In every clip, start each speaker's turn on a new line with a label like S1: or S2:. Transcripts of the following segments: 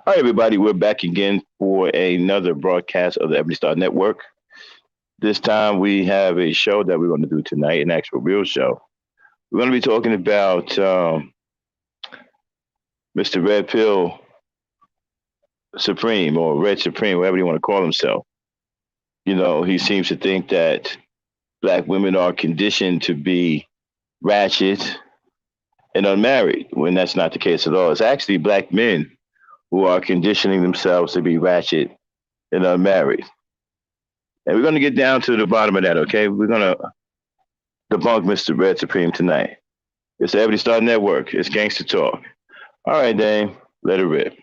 S1: All right, everybody, we're back again for another broadcast of the Ebony Star Network. This time we have a show that we're going to do tonight, an actual real show. We're going to be talking about Mr. Red Pill Supreme or Red Supreme, whatever you want to call himself. He seems to think that black women are conditioned to be ratchet and unmarried, when that's not the case at all. It's actually black men who are conditioning themselves to be ratchet and unmarried. And we're going to get down to the bottom of that, okay? We're going to debunk Mr. Red Supreme tonight. It's the Ebony Star Network. It's Gangster Talk. All right, Dame, let it rip.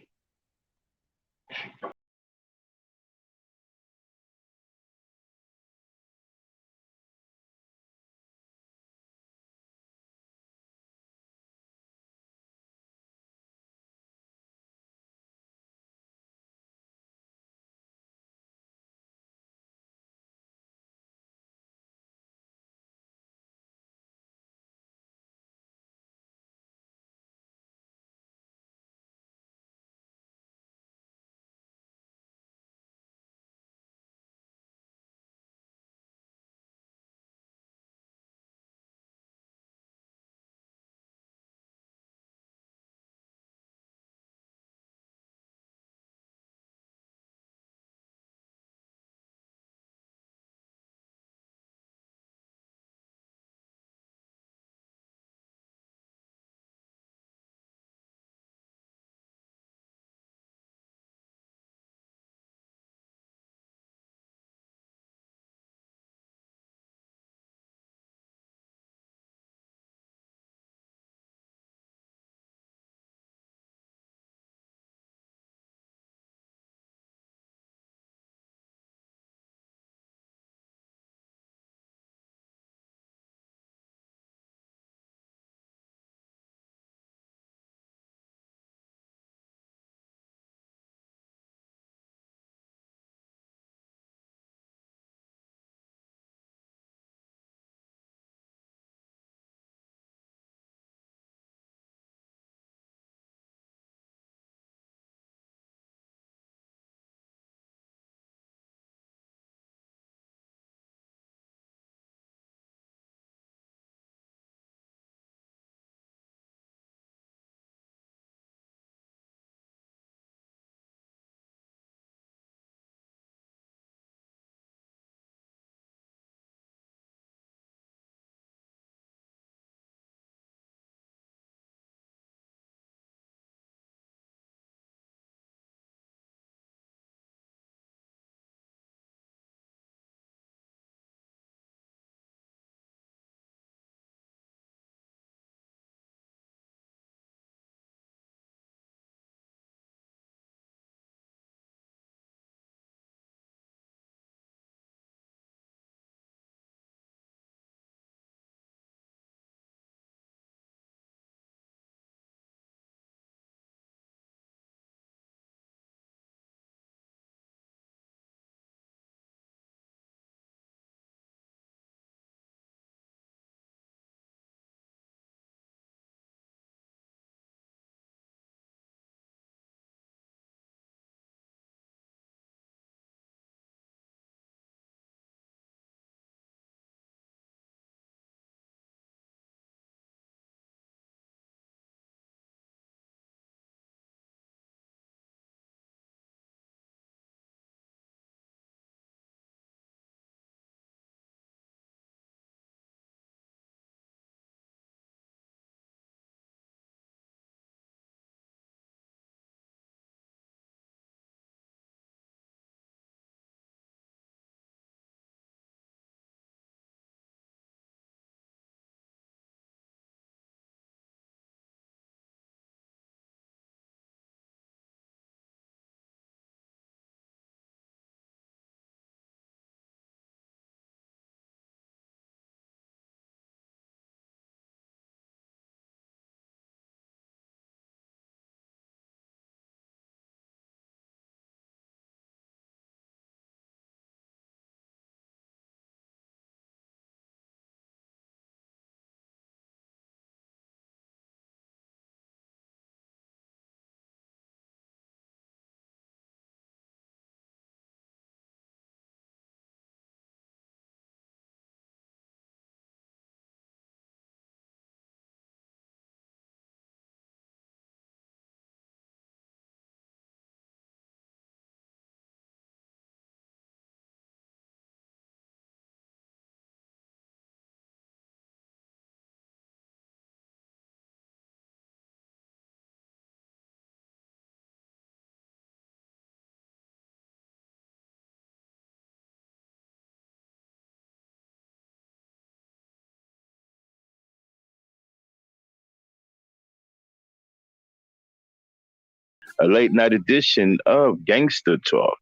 S1: a late night edition of Gangster Talk.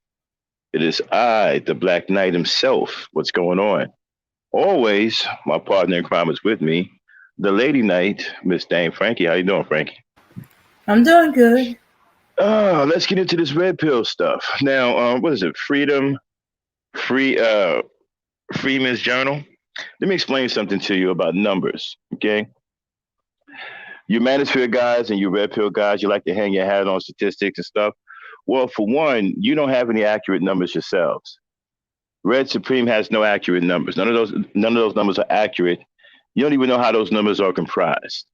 S1: It is I, the Black Knight himself. What's going on? Always, my partner in crime is with me, the Lady Knight, Miss Dame Frankie. How you doing, Frankie?
S2: I'm doing good.
S1: Let's get into this red pill stuff. Now, what is it? Free, uh, Freeman's Journal. Let me explain something to you about numbers. Okay, you manosphere guys and you red pill guys, you like to hang your hat on statistics and stuff. Well, for one, you don't have any accurate numbers yourselves. Red Supreme has no accurate numbers. None of those numbers are accurate. You don't even know how those numbers are comprised.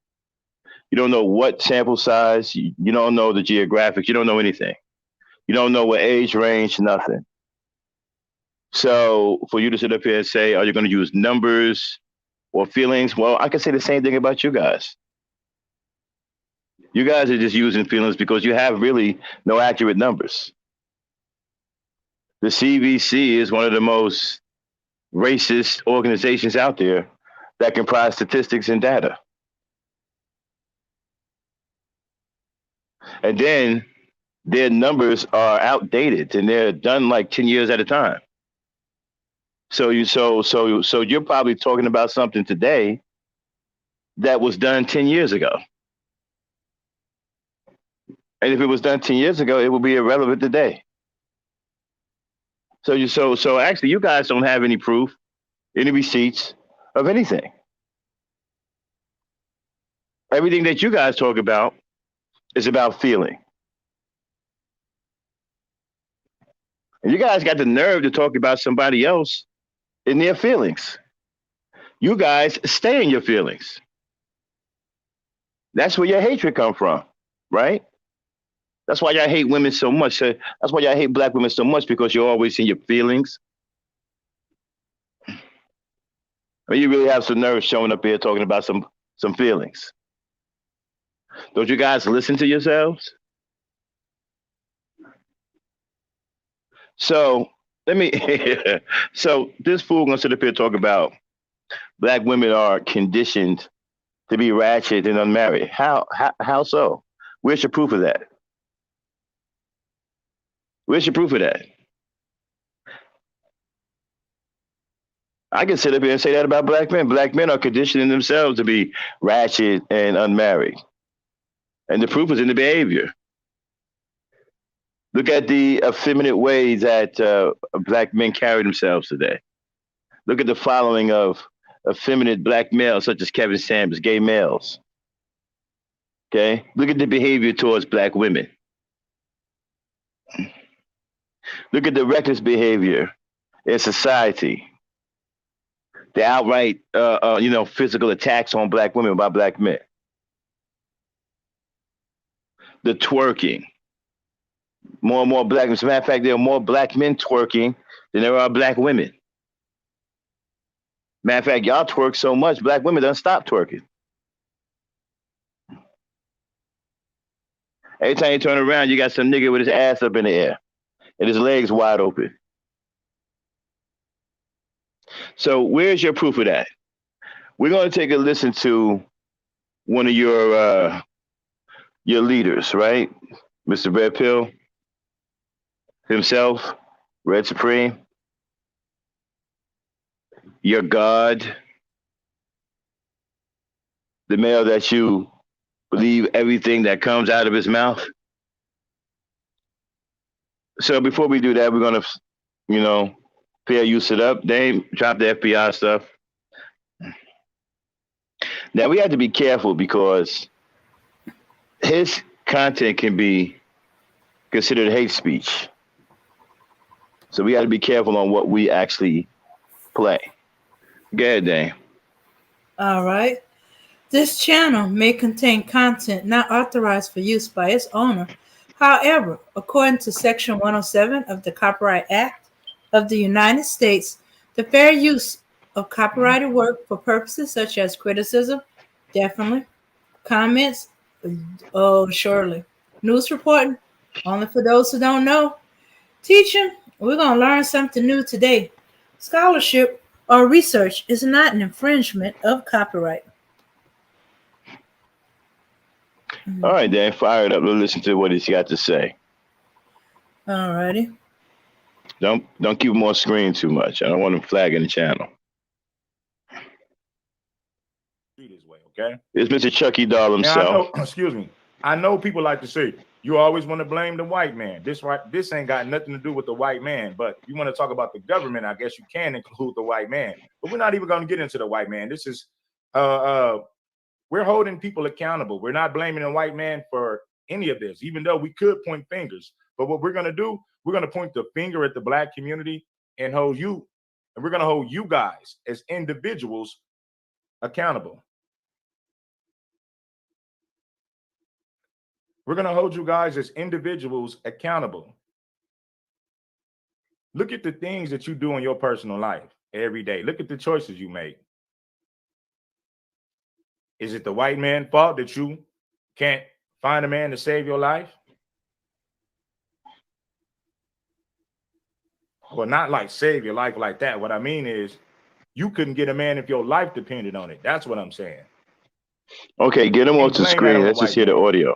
S1: You don't know what sample size. You don't know the geographics. You don't know anything. You don't know what age range. Nothing. So for you to sit up here and say, "Are you going to use numbers or feelings?" Well, I can say the same thing about you guys. You guys are just using feelings because you have really no accurate numbers. The CVC is one of the most racist organizations out there that comprise statistics and data. And then their numbers are outdated and they're done like 10 years at a time. So you're probably talking about something today that was done 10 years ago. And if it was done 10 years ago, it will be irrelevant today. So actually you guys don't have any proof, any receipts of anything. Everything that you guys talk about is about feeling. And you guys got the nerve to talk about somebody else in their feelings. You guys stay in your feelings. That's where your hatred come from, right? That's why y'all hate women so much. That's why y'all hate black women so much because you're always in your feelings. I mean, you really have some nerve showing up here talking about some feelings. Don't you guys listen to yourselves? So let me. So this fool gonna sit up here talk about black women are conditioned to be ratchet and unmarried. How so? Where's your proof of that? Where's your proof of that? I can sit up here and say that about black men. Black men are conditioning themselves to be ratchet and unmarried. And the proof is in the behavior. Look at the effeminate ways that black men carry themselves today. Look at the following of effeminate black males, such as Kevin Samuels, gay males. Okay? Look at the behavior towards black women. Look at the reckless behavior in society. The outright, physical attacks on black women by black men. The twerking. More and more black. As a matter of fact, there are more black men twerking than there are black women. Matter of fact, y'all twerk so much, black women don't stop twerking. Every time you turn around, you got some nigga with his ass up in the air and his legs wide open. So where's your proof of that? We're going to take a listen to one of your leaders, right? Mr. Red Pill himself, Red Supreme, your God, the male that you believe everything that comes out of his mouth. So before we do that, we're gonna, fair use it up. Dame, drop the FBI stuff. Now we have to be careful because his content can be considered hate speech. So we got to be careful on what we actually play. Go ahead, Dame.
S2: All right. This channel may contain content not authorized for use by its owner. However, according to Section 107 of the Copyright Act of the United States, the fair use of copyrighted work for purposes such as criticism, definitely, comments, oh, surely, news reporting, only for those who don't know, teaching, we're going to learn something new today. Scholarship or research is not an infringement of copyright.
S1: All right,
S2: Mhm.
S1: then fire it up. Let's listen to what he's got to say.
S2: All righty.
S1: Don't keep him on screen too much. I don't want him flagging the channel.
S3: This way, okay?
S1: It's Mr. Chucky Doll
S3: Now I
S1: himself.
S3: know, excuse me, I know people like to say you always want to blame the white man. This ain't got nothing to do with the white man. But you want to talk about the government, I guess you can include the white man. But we're not even going to get into the white man. This is we're holding people accountable. We're not blaming the white man for any of this, even though we could point fingers. But what we're going to do, we're going to point the finger at the black community and we're going to hold you guys as individuals accountable. We're going to hold you guys as individuals accountable. Look at the things that you do in your personal life every day. Look at the choices you make. Is it the white man's fault that you can't find a man to save your life? Well, not like save your life like that. What I mean is you couldn't get a man if your life depended on it. That's what I'm saying.
S1: Okay, get him
S3: You
S1: off
S3: can't
S1: the
S3: blame that
S1: screen.
S3: on the
S1: Let's just
S3: white
S1: hear the
S3: man.
S1: audio.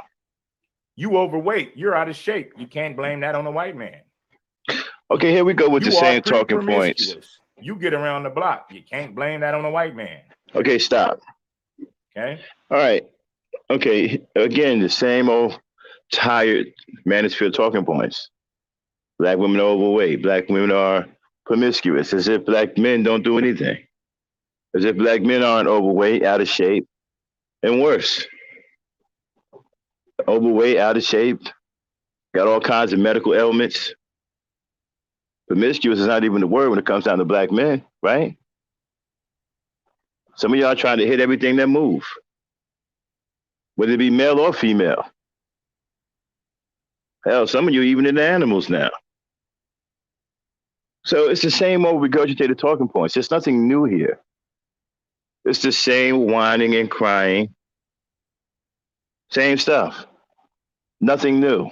S3: You overweight. You're out of shape. You can't blame that on the white man.
S1: Okay, here we go with the
S3: You are
S1: same
S3: pretty
S1: talking points.
S3: promiscuous. You get around the block. You can't blame that on the white man.
S1: Okay, stop.
S3: Okay.
S1: All right. Okay, again, the same old tired manosphere talking points. Black women are overweight. Black women are promiscuous, as if black men don't do anything. As if black men aren't overweight, out of shape, and worse. Overweight, out of shape, got all kinds of medical ailments. Promiscuous is not even the word when it comes down to black men, right? Some of y'all trying to hit everything that move, whether it be male or female. Hell, some of you even into animals now. So it's the same old regurgitated talking points. There's nothing new here. It's the same whining and crying, same stuff. Nothing new.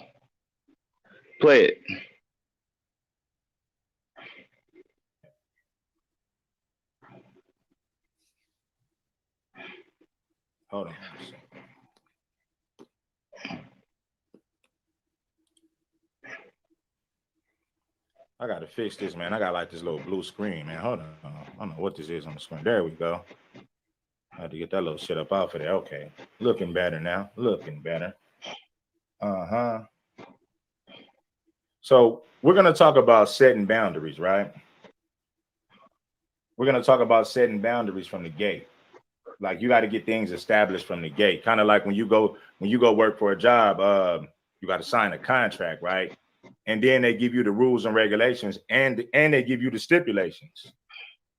S1: Play it.
S3: Hold on. I got to fix this, man. I got like this little blue screen, man. Hold on. I don't know what this is on the screen. There we go. I had to get that little shit up off of there. Okay. Looking better now. Looking better. Uh-huh. So we're going to talk about setting boundaries, right? We're going to talk about setting boundaries from the gate. Like you got to get things established from the gate. Kind of like when you go work for a job, you got to sign a contract, right? And then they give you the rules and regulations and they give you the stipulations.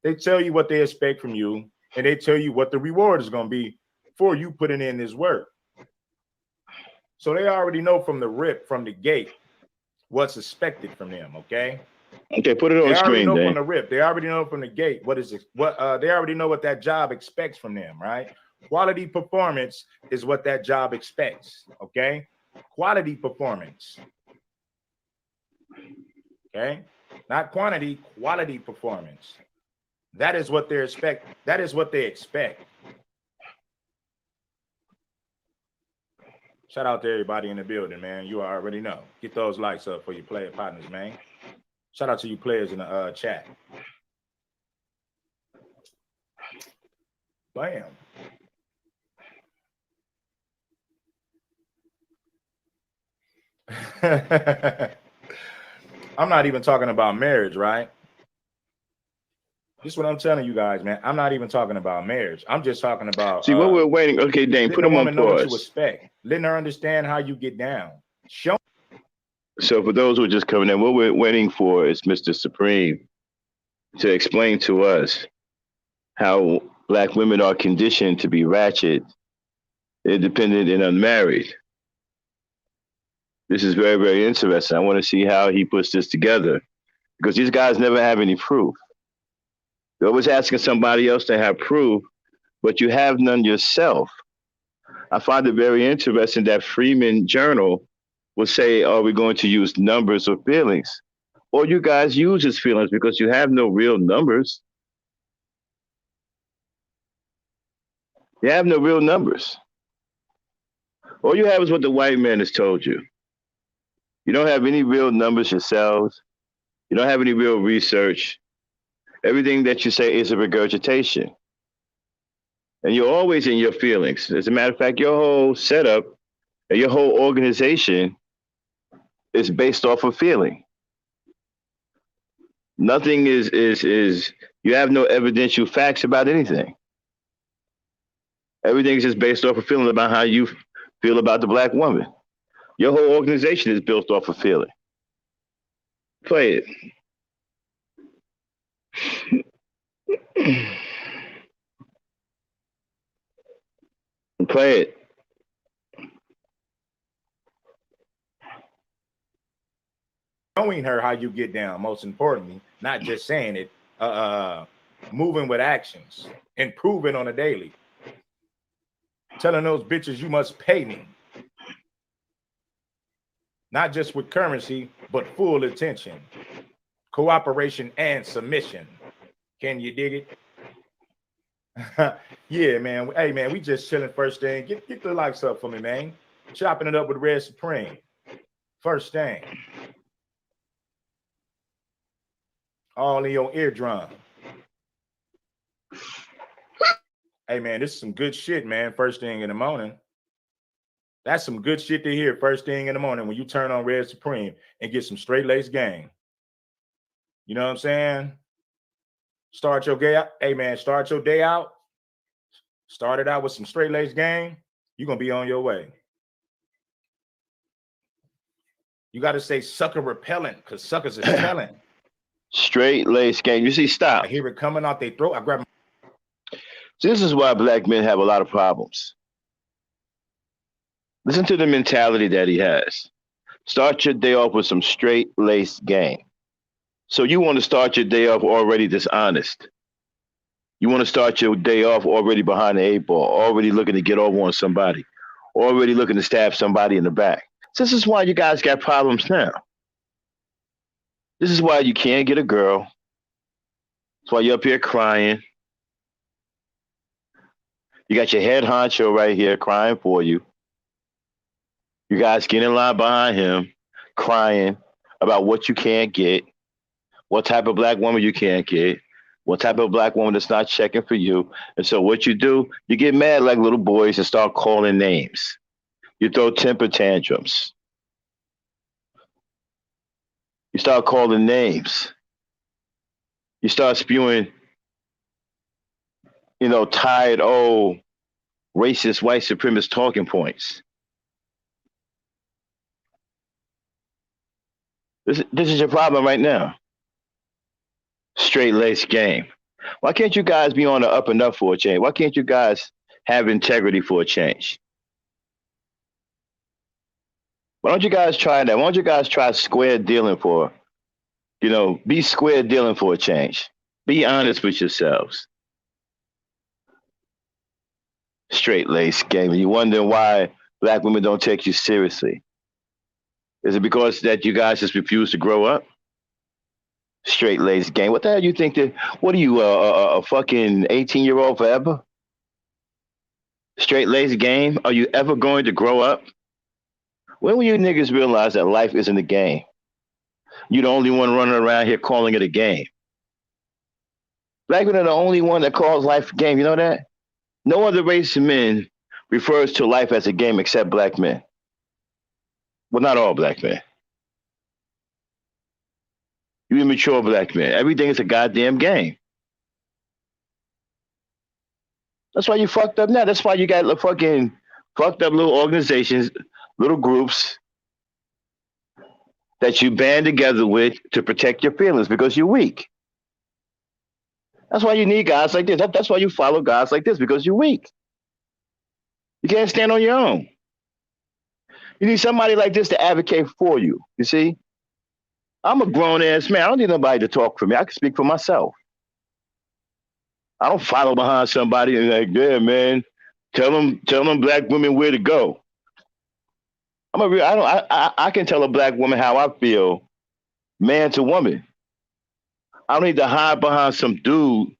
S3: They tell you what they expect from you and they tell you what the reward is going to be for you putting in this work. So they already know from the rip, from the gate, what's expected from them, okay?
S1: Okay, put it on
S3: They
S1: the
S3: already
S1: screen,
S3: know
S1: Dan.
S3: from the rip. They already know from the gate what is it, they already know what that job expects from them, right? Quality performance is what that job expects, okay? Quality performance. Okay? Not quantity, quality performance. That is what they expect. That is what they expect. Shout out to everybody in the building, man. You already know. Get those likes up for your player partners, man. Shout out to you players in the chat. Bam. I'm not even talking about marriage, right? This is what I'm telling you guys, man. I'm not even talking about marriage. I'm just talking about
S1: See what we're waiting. Okay, Dane, put
S3: letting a
S1: them on
S3: woman know what you
S1: pause.
S3: expect, letting her understand how you get down. Show.
S1: So for those who are just coming in, what we're waiting for is Mr. Supreme to explain to us how black women are conditioned to be ratchet, independent, and unmarried. This is very, very interesting. I want to see how he puts this together because these guys never have any proof. They're always asking somebody else to have proof, but you have none yourself. I find it very interesting that Freeman Journal will say, are we going to use numbers or feelings? Or you guys use his feelings because you have no real numbers. You have no real numbers. All you have is what the white man has told you. You don't have any real numbers yourselves. You don't have any real research. Everything that you say is a regurgitation. And you're always in your feelings. As a matter of fact, your whole setup and your whole organization is based off of feeling. Nothing is you have no evidential facts about anything. Everything is just based off of feeling about how you feel about the black woman. Your whole organization is built off of feeling. Play it. Play it.
S3: Showing her how you get down, most importantly, not just saying it, moving with actions, improving on a daily. Telling those bitches you must pay me. Not just with currency, but full attention, cooperation, and submission. Can you dig it? Yeah, man. Hey, man, we just chilling first thing. Get the likes up for me, man. Chopping it up with Red Supreme. First thing. All in your eardrum. Hey, man, this is some good shit, man. First thing in the morning. That's some good shit to hear first thing in the morning when you turn on Red Supreme and get some straight lace game. You know what I'm saying? Start your day out. Hey, man, start your day out. Start it out with some straight lace game. You're going to be on your way. You got to say sucker repellent because suckers is telling.
S1: Straight lace game. You see, stop.
S3: I hear it coming out their throat. I grab.
S1: This is why black men have a lot of problems. Listen to the mentality that he has. Start your day off with some straight lace game. So you want to start your day off already dishonest. You want to start your day off already behind the eight ball, already looking to get over on somebody, already looking to stab somebody in the back. This is why you guys got problems now. This is why you can't get a girl. That's why you're up here crying. You got your head honcho right here crying for you. You guys get in line behind him, crying about what you can't get, what type of black woman you can't get, what type of black woman that's not checking for you. And so what you do, you get mad like little boys and start calling names. You throw temper tantrums. You start calling names. You start spewing, tired, old, racist, white supremacist talking points. This is your problem right now. Straight lace game. Why can't you guys be on the up and up for a change? Why can't you guys have integrity for a change? Why don't you guys try that? Why don't you guys try square dealing be square dealing for a change? Be honest with yourselves. Straight lace game. You wonder why black women don't take you seriously. Is it because that you guys just refuse to grow up? Straight lace game. What the hell you think that? What are you, a fucking 18-year-old forever? Straight lace game. Are you ever going to grow up? When will you niggas realize that life isn't a game? You're the only one running around here calling it a game. Black men are the only one that calls life a game. You know that? No other race of men refers to life as a game except black men. Well, not all black men. You immature black men. Everything is a goddamn game. That's why you fucked up now. That's why you got fucking fucked up little organizations, little groups that you band together with to protect your feelings because you're weak. That's why you need guys like this. That's why you follow guys like this because you're weak. You can't stand on your own. You need somebody like this to advocate for you. You see? I'm a grown-ass man. I don't need nobody to talk for me. I can speak for myself. I don't follow behind somebody and like, yeah, man, tell them black women where to go. I can tell a black woman how I feel, man to woman. I don't need to hide behind some dude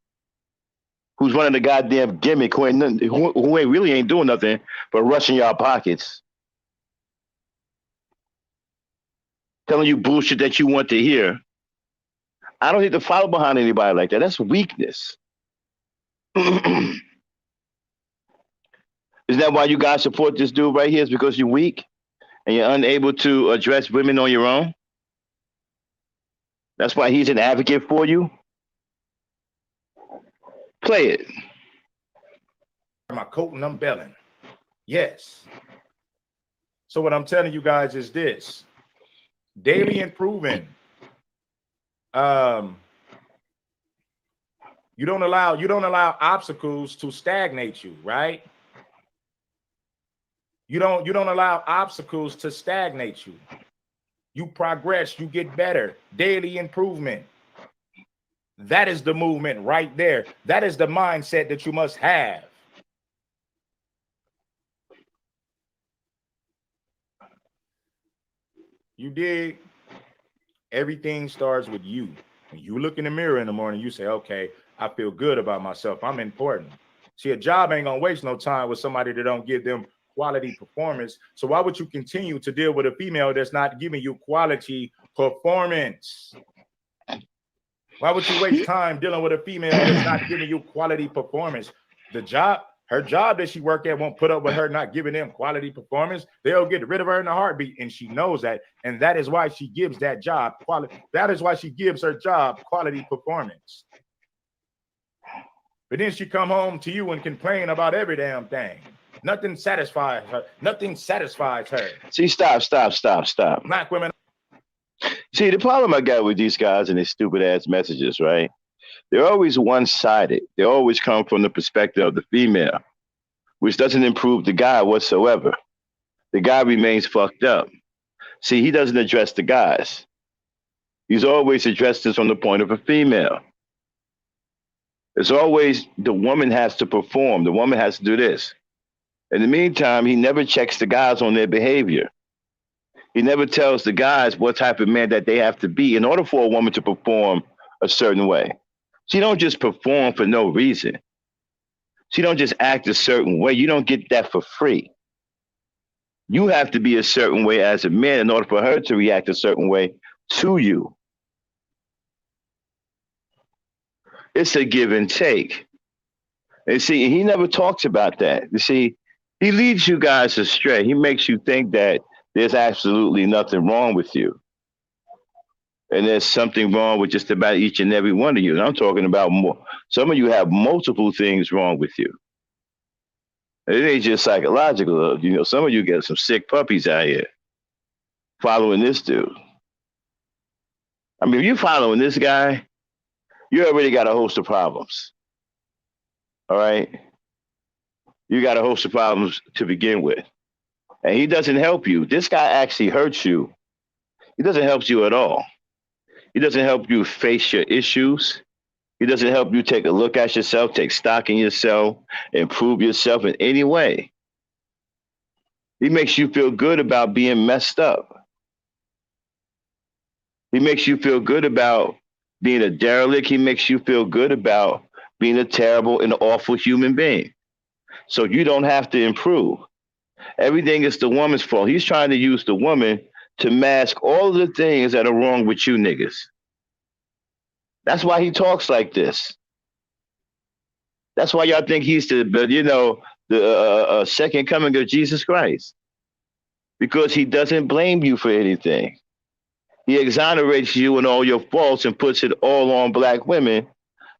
S1: who's running the goddamn gimmick who really ain't doing nothing but rushing y'all pockets telling you bullshit that you want to hear. I don't need to follow behind anybody like that. That's weakness. Isn't that why you guys support this dude right here? Is because you're weak and you're unable to address women on your own? That's why he's an advocate for you? Play it.
S3: My coat and I'm belling. Yes. So what I'm telling you guys is this: daily improving. You don't allow obstacles to stagnate you, right? You don't allow obstacles to stagnate you. You progress, you get better. Daily improvement. That is the movement right there. That is the mindset that you must have. You dig? Everything starts with you. When you look in the mirror in the morning, you say, okay, I feel good about myself. I'm important. See, a job ain't gonna waste no time with somebody that don't give them quality performance. So why would you continue to deal with a female that's not giving you quality performance? Why would you waste time dealing with a female that's not giving you quality performance? Her job that she work at won't put up with her not giving them quality performance. They'll get rid of her in a heartbeat, and she knows that. And that is why she gives that job quality. That is why she gives her job quality performance. But then she come home to you and complain about every damn thing. Nothing satisfies her. Nothing satisfies her.
S1: See, stop.
S3: Black women.
S1: See, the problem I got with these guys and their stupid ass messages, right? They're always one-sided. They always come from the perspective of the female, which doesn't improve the guy whatsoever. The guy remains fucked up. See, he doesn't address the guys. He's always addressed this from the point of a female. It's always the woman has to perform. The woman has to do this. In the meantime, he never checks the guys on their behavior. He never tells the guys what type of man that they have to be in order for a woman to perform a certain way. She don't just perform for no reason. She don't just act a certain way. You don't get that for free. You have to be a certain way as a man in order for her to react a certain way to you. It's a give and take. And see, he never talks about that. You see, he leads you guys astray. He makes you think that there's absolutely nothing wrong with you. And there's something wrong with just about each and every one of you. And I'm talking about more. Some of you have multiple things wrong with you. It ain't just psychological. You know, some of you get some sick puppies out here following this dude. I mean, if you're following this guy, you already got a host of problems. All right? You got a host of problems to begin with. And he doesn't help you. This guy actually hurts you. He doesn't help you at all. He doesn't help you face your issues. He doesn't help you take a look at yourself, take stock in yourself, improve yourself in any way. He makes you feel good about being messed up. He makes you feel good about being a derelict. He makes you feel good about being a terrible and awful human being. So you don't have to improve. Everything is the woman's fault. He's trying to use the woman to mask all of the things that are wrong with you niggas. That's why he talks like this. That's why y'all think he's the second coming of Jesus Christ. Because he doesn't blame you for anything. He exonerates you and all your faults and puts it all on black women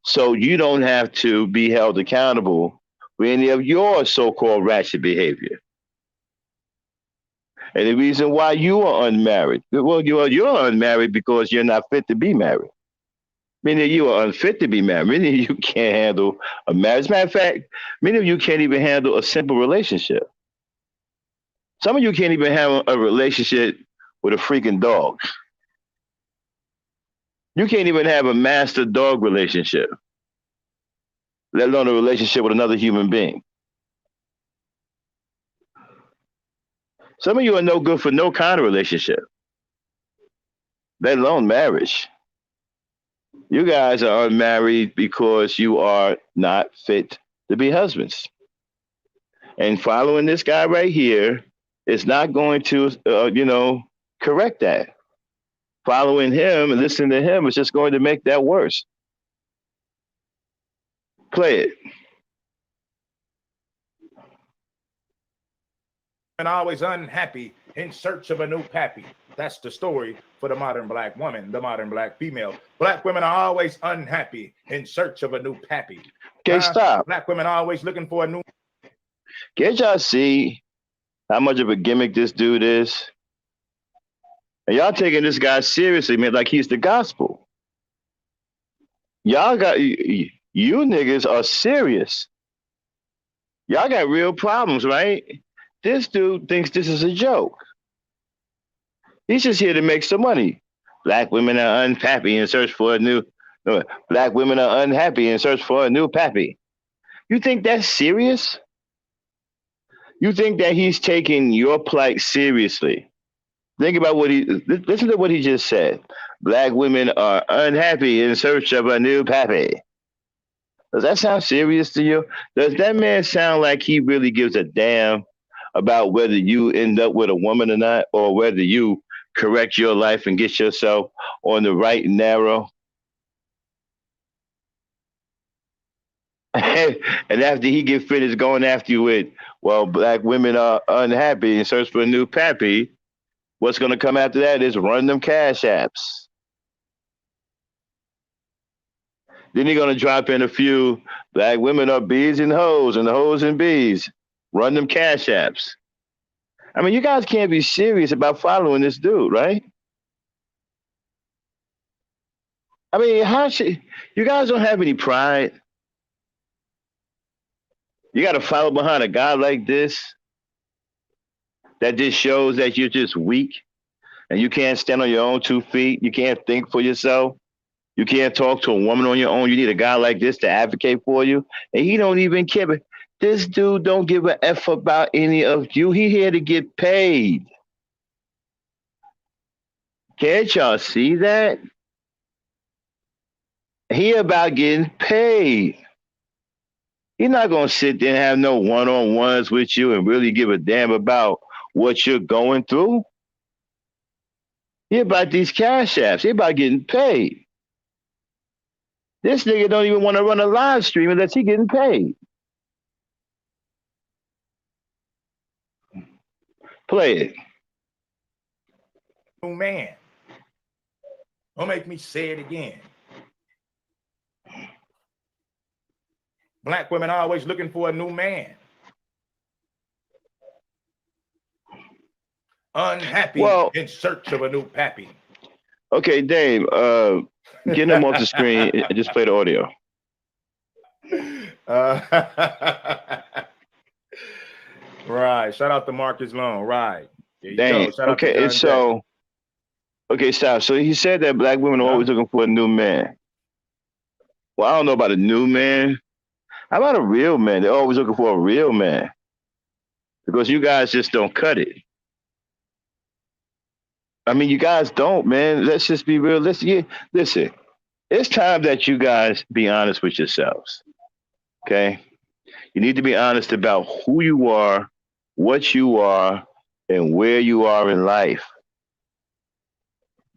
S1: so you don't have to be held accountable for any of your so-called ratchet behavior. And the reason why you are unmarried, well, you're unmarried because you're not fit to be married. Many of you are unfit to be married. Many of you can't handle a marriage. As a matter of fact, many of you can't even handle a simple relationship. Some of you can't even have a relationship with a freaking dog. You can't even have a master-dog relationship, let alone a relationship with another human being. Some of you are no good for no kind of relationship, let alone marriage. You guys are unmarried because you are not fit to be husbands. And following this guy right here is not going to, correct that. Following him and listening to him is just going to make that worse. Play it.
S3: And always unhappy in search of a new pappy. That's the story for the modern black woman, the modern black female. Black women are always unhappy in search of a new pappy.
S1: Okay, stop.
S3: Black women are always looking for a new.
S1: Can't y'all see how much of a gimmick this dude is? And y'all taking this guy seriously, man, like he's the gospel. Y'all got you niggas are serious. Y'all got real problems, right? This dude thinks this is a joke. He's just here to make some money. Black women are unhappy and search for a new. No, black women are unhappy and search for a new pappy. You think that's serious? You think that he's taking your plight seriously? Think about what listen to what he just said. Black women are unhappy in search of a new pappy. Does that sound serious to you? Does that man sound like he really gives a damn about whether you end up with a woman or not, or whether you correct your life and get yourself on the right and narrow? And after he get finished going after you with, well, black women are unhappy and search for a new pappy, what's going to come after that is run them cash apps. Then you're going to drop in a few black women are bees and hoes and the hoes and bees. Run them cash apps. I mean, you guys can't be serious about following this dude, right? I mean, how should you guys don't have any pride? You got to follow behind a guy like this that just shows that you're just weak and you can't stand on your own 2 feet. You can't think for yourself. You can't talk to a woman on your own. You need a guy like this to advocate for you. And he don't even care. This dude don't give a F about any of you. He here to get paid. Can't y'all see that? He about getting paid. He's not going to sit there and have no one-on-ones with you and really give a damn about what you're going through. He about these cash apps. He about getting paid. This nigga don't even want to run a live stream unless he getting paid. Play it.
S3: New man. Don't make me say it again. Black women are always looking for a new man. Unhappy in search of a new pappy.
S1: Okay, Dave, get him off the screen and just play the audio.
S3: Right. Shout out to Marcus Long. Right.
S1: Dang. Okay, so stop. So he said that black women are always looking for a new man. Well, I don't know about a new man. How about a real man? They're always looking for a real man. Because you guys just don't cut it. I mean, you guys don't, man. Let's just be realistic. Listen, it's time that you guys be honest with yourselves. Okay? You need to be honest about who you are, what you are, and where you are in life.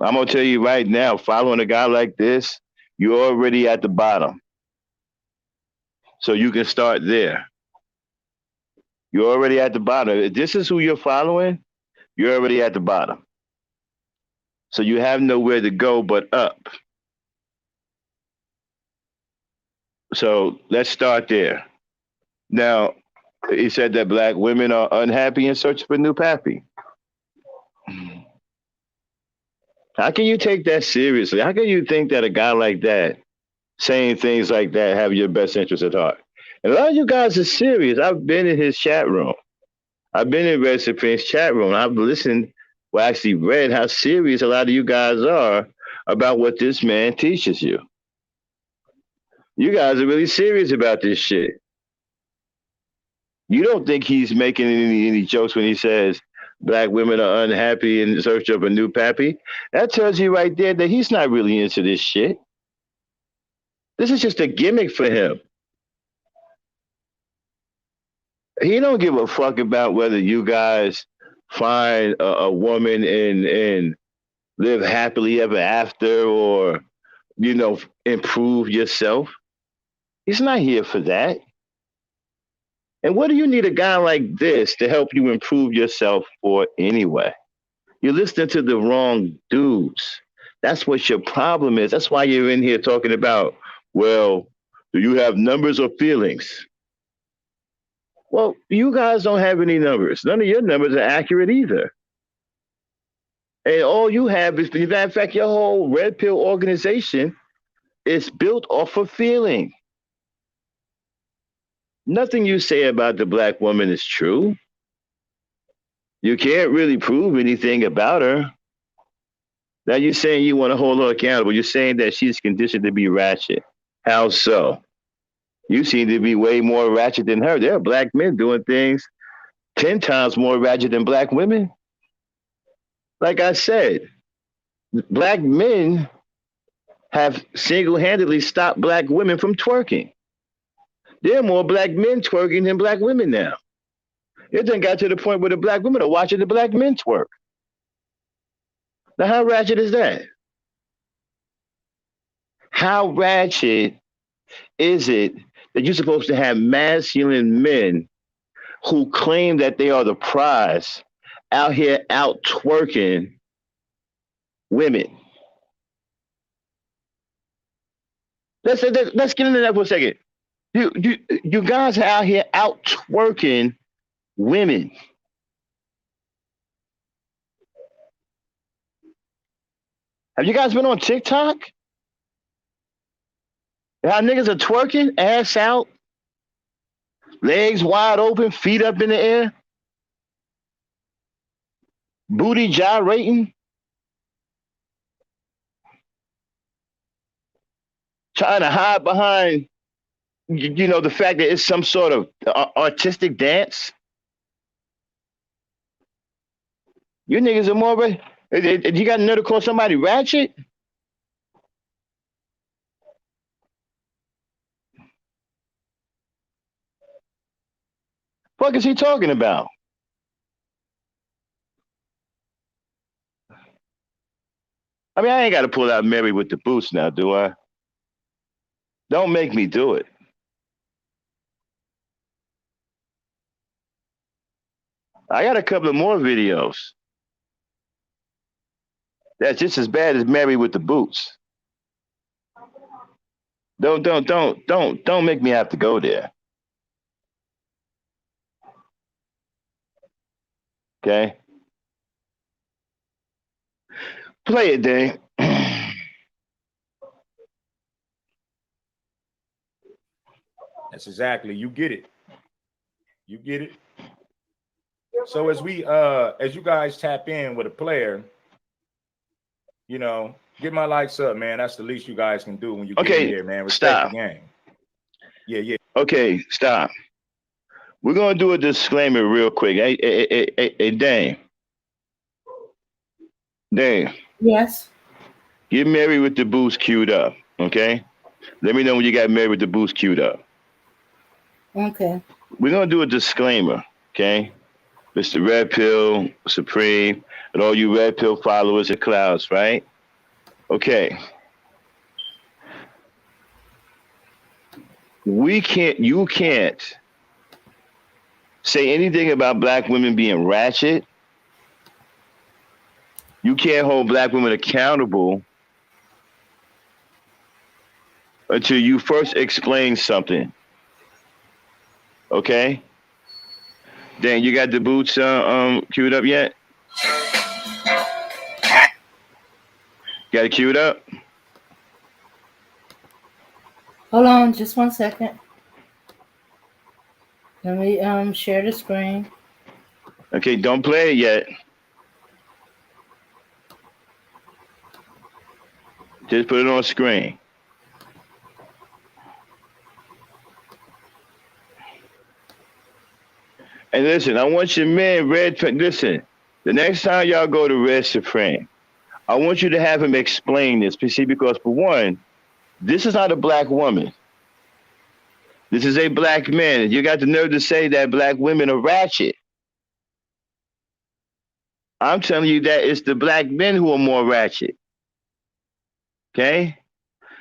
S1: I'm going to tell you right now, following a guy like this, you're already at the bottom. So you can start there. You're already at the bottom. If this is who you're following, you're already at the bottom. So you have nowhere to go but up. So let's start there. Now, he said that black women are unhappy and searching for a new pappy. How can you take that seriously? How can you think that a guy like that saying things like that have your best interest at heart? And a lot of you guys are serious. I've been in his chat room. I've been in Red Supreme's chat room. I've listened, well, actually read how serious a lot of you guys are about what this man teaches you. You guys are really serious about this shit. You don't think he's making any jokes when he says black women are unhappy in search of a new pappy? That tells you right there that he's not really into this shit. This is just a gimmick for him. He don't give a fuck about whether you guys find a woman in live happily ever after or, improve yourself. He's not here for that. And what do you need a guy like this to help you improve yourself for anyway? You're listening to the wrong dudes. That's what your problem is. That's why you're in here talking about, well, do you have numbers or feelings? Well, you guys don't have any numbers. None of your numbers are accurate either. And all you have is, in fact, your whole red pill organization is built off of feeling. Nothing you say about the black woman is true. You can't really prove anything about her. Now you're saying you want to hold her accountable. You're saying that she's conditioned to be ratchet. How so? You seem to be way more ratchet than her. There are black men doing things 10 times more ratchet than black women. Like I said, black men have single-handedly stopped black women from twerking. There are more black men twerking than black women now. It then got to the point where the black women are watching the black men twerk. Now, how ratchet is that? How ratchet is it that you're supposed to have masculine men who claim that they are the prize out here out twerking women? Let's get into that for a second. You guys are out here out twerking women. Have you guys been on TikTok? How niggas are twerking, ass out, legs wide open, feet up in the air, booty gyrating, trying to hide behind, the fact that it's some sort of artistic dance. You niggas are more. You got another call somebody ratchet? What is he talking about? I mean, I ain't got to pull out Mary with the boots now, do I? Don't make me do it. I got a couple of more videos. That's just as bad as Mary with the boots. Don't make me have to go there. Okay? Play it, Dave.
S3: That's exactly. You get it. You get it. So as you guys tap in with a player, get my likes up, man. That's the least you guys can do when you get in here, man. Respect the game. Yeah.
S1: Okay, stop. We're gonna do a disclaimer real quick. Hey, Dame.
S2: Yes.
S1: Get Mary with the boost queued up, okay? Let me know when you got Mary with the boost queued up.
S2: Okay.
S1: We're gonna do a disclaimer, okay? Mr. Red Pill, Supreme, and all you Red Pill followers at Clouds, right? Okay. You can't say anything about black women being ratchet. You can't hold black women accountable until you first explain something. Okay? Dan, you got the boots queued up yet? Got it queued up?
S2: Hold on, just 1 second. Let me share the screen.
S1: Okay, don't play it yet. Just put it on screen. And listen, I want your man, listen, the next time y'all go to Red Supreme, I want you to have him explain this. See, because for one, this is not a black woman. This is a black man. You got the nerve to say that black women are ratchet. I'm telling you that it's the black men who are more ratchet. Okay?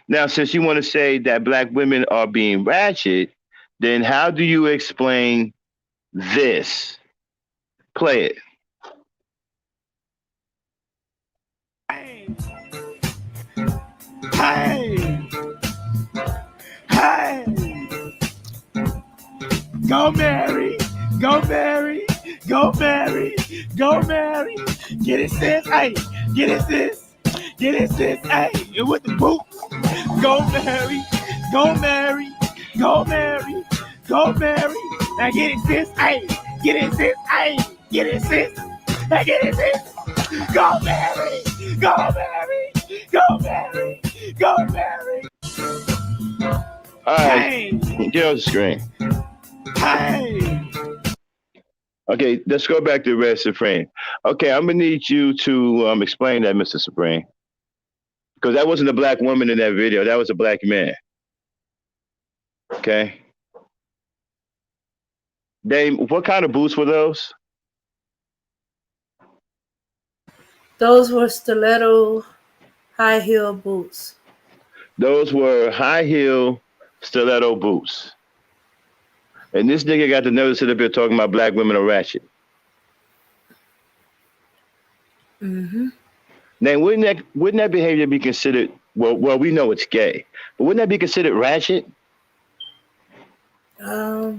S1: Now, since you want to say that black women are being ratchet, then how do you explain this? Play it.
S4: Hey, hey, hey. Go Mary, go Mary, go Mary, go Mary. Get it, sis. Hey, get it, sis. Get it, sis. Hey, and with the boots. Go Mary, go Mary, go Mary, go Mary. Now get it, sis. Hey, get it, sis. Hey, get it, sis. Now get it, sis. Go Mary, go Mary, go Mary, go Mary.
S1: All right,
S4: Hey,
S1: get on the screen.
S4: hey.
S1: Okay, let's go back to Red Supreme. Okay, I'm gonna need you to explain that, Mr. Supreme, because that wasn't a black woman in that video. That was a black man. Okay. Dame, what kind of boots were those?
S2: Those were stiletto high heel boots.
S1: Those were high heel stiletto boots. And this nigga got the nerve to sit up here talking about black women are ratchet.
S2: Mm-hmm.
S1: Now, wouldn't that behavior be considered? Well, we know it's gay, but wouldn't that be considered ratchet?
S2: Yeah.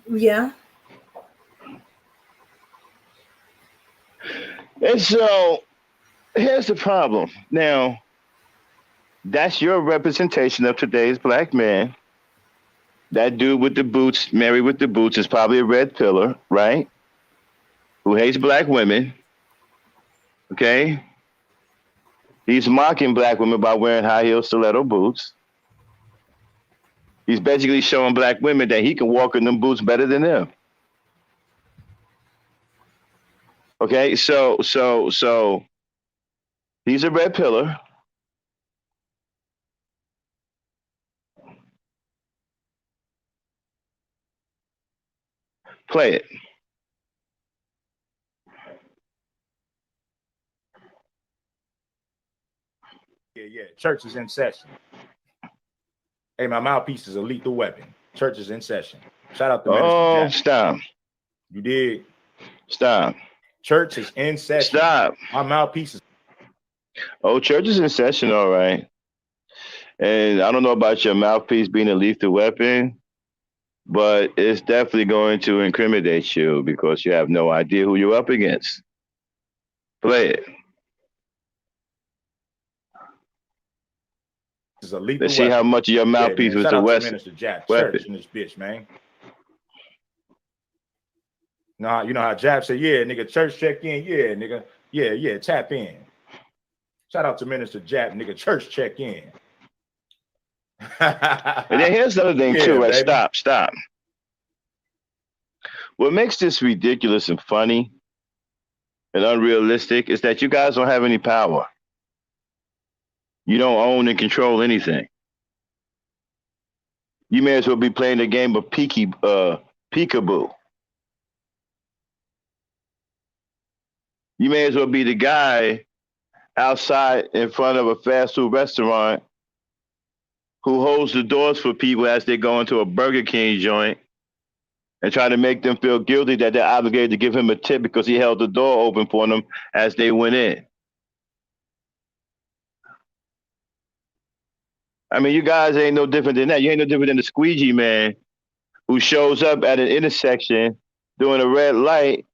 S2: Yeah.
S1: And so here's the problem. Now, that's your representation of today's black man. That dude with the boots, married with the boots, is probably a red pillar, right? Who hates black women. Okay? He's mocking black women by wearing high heel stiletto boots. He's basically showing black women that he can walk in them boots better than them. Okay, so he's a red pillar. Play it.
S3: Yeah. Church is in session. Hey, my mouthpiece is a lethal weapon. Church is in session. Shout out to Minister Jack.
S1: Stop.
S3: You did.
S1: Stop.
S3: Church is in session.
S1: Stop.
S3: My mouthpiece is.
S1: Oh, church is in session, all right. And I don't know about your mouthpiece being a lethal weapon, but it's definitely going to incriminate you because you have no idea who you're up against. Play it.
S3: Is a lethal
S1: Let's see
S3: weapon.
S1: how much of your mouthpiece was
S3: Shout
S1: the
S3: out
S1: West
S3: to Minister Jack.
S1: weapon.
S3: Church in this bitch, man. Nah, you know how Jab said, yeah, nigga, church check in. Yeah, nigga. Yeah, tap in. Shout out to Minister Jab, nigga, church check in.
S1: And then here's the other thing too, right?
S3: Baby.
S1: Stop. What makes this ridiculous and funny and unrealistic is that you guys don't have any power. You don't own and control anything. You may as well be playing the game of peekaboo. You may as well be the guy outside in front of a fast food restaurant who holds the doors for people as they go into a Burger King joint and try to make them feel guilty that they're obligated to give him a tip because he held the door open for them as they went in. I mean, you guys ain't no different than that. You ain't no different than the squeegee man who shows up at an intersection doing a red light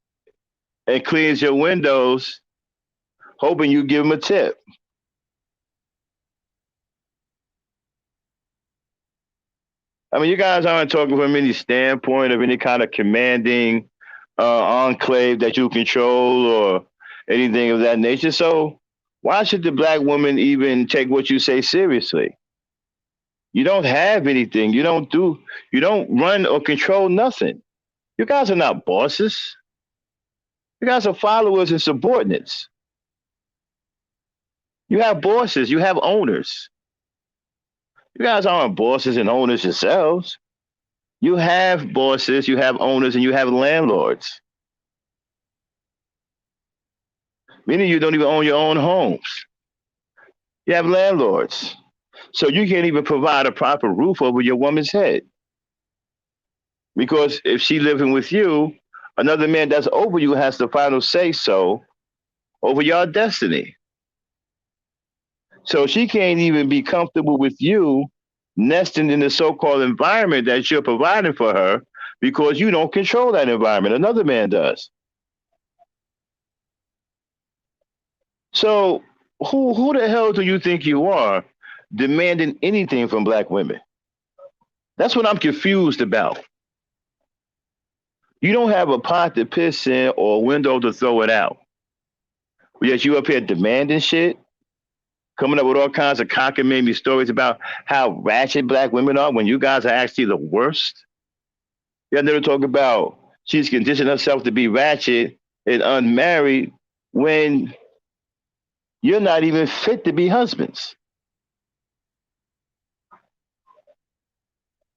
S1: and cleans your windows, hoping you give him a tip. I mean, you guys aren't talking from any standpoint of any kind of commanding enclave that you control or anything of that nature. So why should the black woman even take what you say seriously? You don't have anything. You don't run or control nothing. You guys are not bosses. You guys are followers and subordinates. You have bosses. You have owners. You guys aren't bosses and owners yourselves. You have bosses, you have owners, and you have landlords. Many of you don't even own your own homes. You have landlords. So you can't even provide a proper roof over your woman's head. Because if she living with you, another man that's over you has the final say so over your destiny. So she can't even be comfortable with you nesting in the so-called environment that you're providing for her because you don't control that environment. Another man does. So who the hell do you think you are demanding anything from black women? That's what I'm confused about. You don't have a pot to piss in or a window to throw it out. Yet you up here demanding shit, coming up with all kinds of cockamamie stories about how ratchet black women are when you guys are actually the worst. Y'all never talk about she's conditioned herself to be ratchet and unmarried when you're not even fit to be husbands.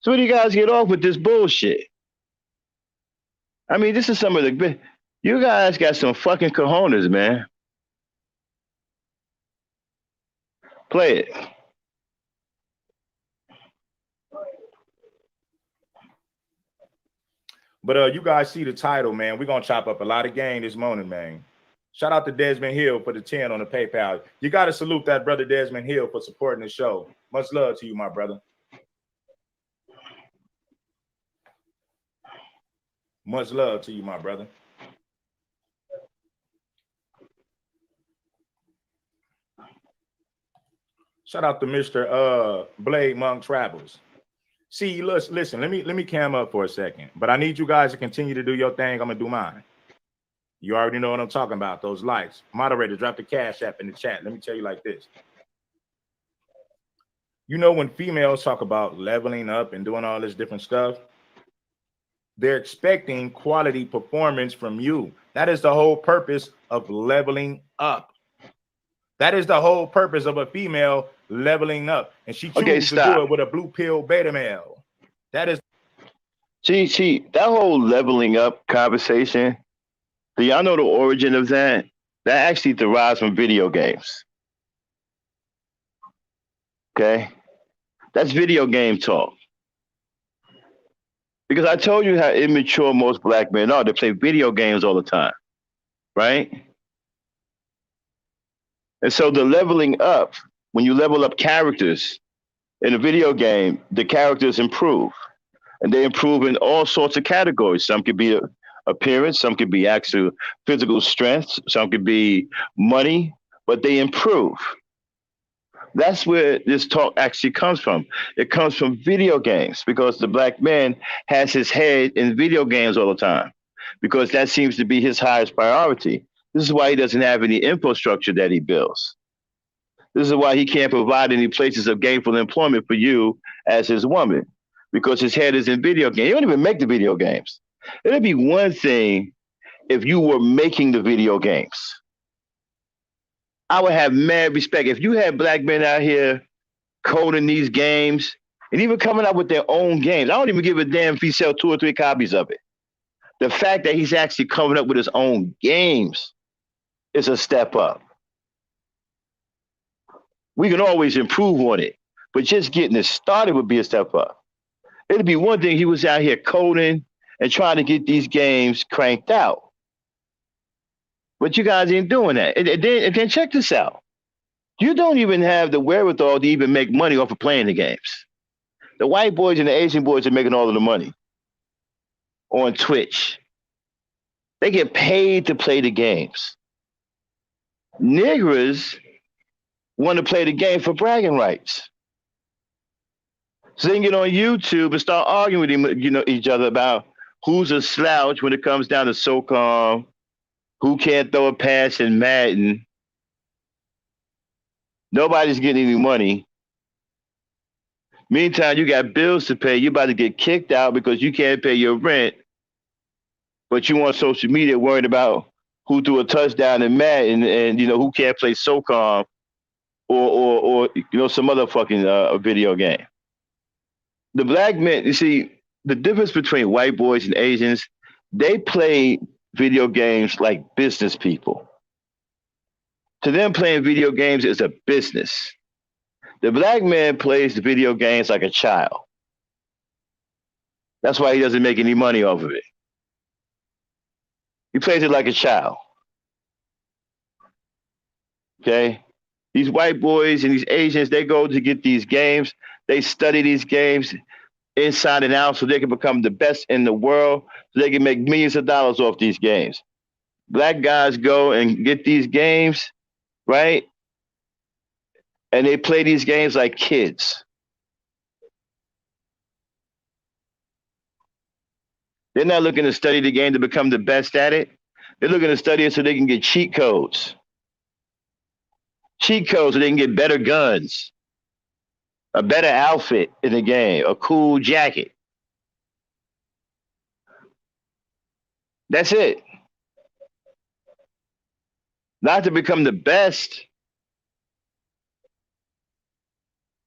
S1: So when you guys get off with this bullshit? I mean, this is some of the you guys got some fucking cojones, man. Play it.
S3: But you guys see the title, man. We're gonna chop up a lot of game this morning, man. Shout out to Desmond Hill for the 10 on the PayPal. You got to salute that brother Desmond Hill for supporting the show. Much love to you, my brother. Much love to you, my brother. Shout out to Mr. Blade Monk Travels. See, listen, let me cam up for a second. But I need you guys to continue to do your thing. I'm gonna do mine. You already know what I'm talking about, those likes. Moderator, drop the Cash App in the chat. Let me tell you like this. You know, when females talk about leveling up and doing all this different stuff, they're expecting quality performance from you. That is the whole purpose of leveling up. That is the whole purpose of a female leveling up. And she chooses to do it with a blue pill beta male. That is.
S1: See, that whole leveling up conversation, do y'all know the origin of that? That actually derives from video games. Okay? That's video game talk. Because I told you how immature most black men are. They play video games all the time, right? And so the leveling up, when you level up characters in a video game, the characters improve. And they improve in all sorts of categories. Some could be appearance, some could be actual physical strength, some could be money, but they improve. That's where this talk actually comes from. It comes from video games because the black man has his head in video games all the time because that seems to be his highest priority. This is why he doesn't have any infrastructure that he builds. This is why he can't provide any places of gainful employment for you as his woman because his head is in video games. He don't even make the video games. It'd be one thing if you were making the video games. I would have mad respect. If you had black men out here coding these games and even coming up with their own games, I don't even give a damn if he sells 2 or 3 copies of it. The fact that he's actually coming up with his own games is a step up. We can always improve on it, but just getting it started would be a step up. It'd be one thing he was out here coding and trying to get these games cranked out. But you guys ain't doing that. And then check this out. You don't even have the wherewithal to even make money off of playing the games. The white boys and the Asian boys are making all of the money on Twitch. They get paid to play the games. Niggers want to play the game for bragging rights. So they can get on YouTube and start arguing with each other about who's a slouch when it comes down to SOCOM, who can't throw a pass in Madden. Nobody's getting any money. Meantime, you got bills to pay. You're about to get kicked out because you can't pay your rent. But you on social media worried about who threw a touchdown in Madden and who can't play SOCOM or some other fucking video game. The black men, you see, the difference between white boys and Asians, they play video games like business people. To them, playing video games is a business. The black man plays the video games like a child. That's why he doesn't make any money off of it. He plays it like a child. Okay? These white boys and these Asians, they go to get these games. They study these games inside and out so they can become the best in the world, so they can make millions of dollars off these games. Black guys go and get these games, right? And they play these games like kids. They're not looking to study the game to become the best at it. They're looking to study it so they can get cheat codes. Cheat codes so they can get better guns, a better outfit in the game, a cool jacket. That's it. Not to become the best,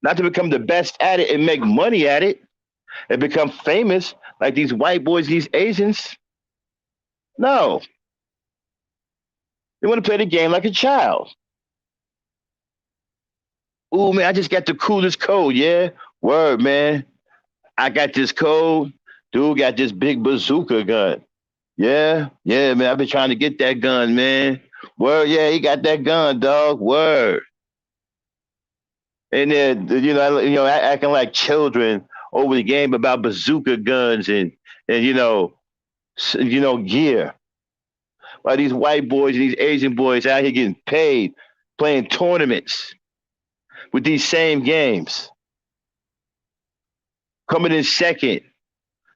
S1: not to become the best at it and make money at it and become famous like these white boys, these Asians. No. They want to play the game like a child. Ooh, man, I just got the coolest code, yeah? Word, man. I got this code. Dude got this big bazooka gun. Yeah, man. I've been trying to get that gun, man. Word, yeah, he got that gun, dog. Word. And then, acting like children over the game about bazooka guns and gear. While these white boys and these Asian boys out here getting paid, playing tournaments with these same games. Coming in second,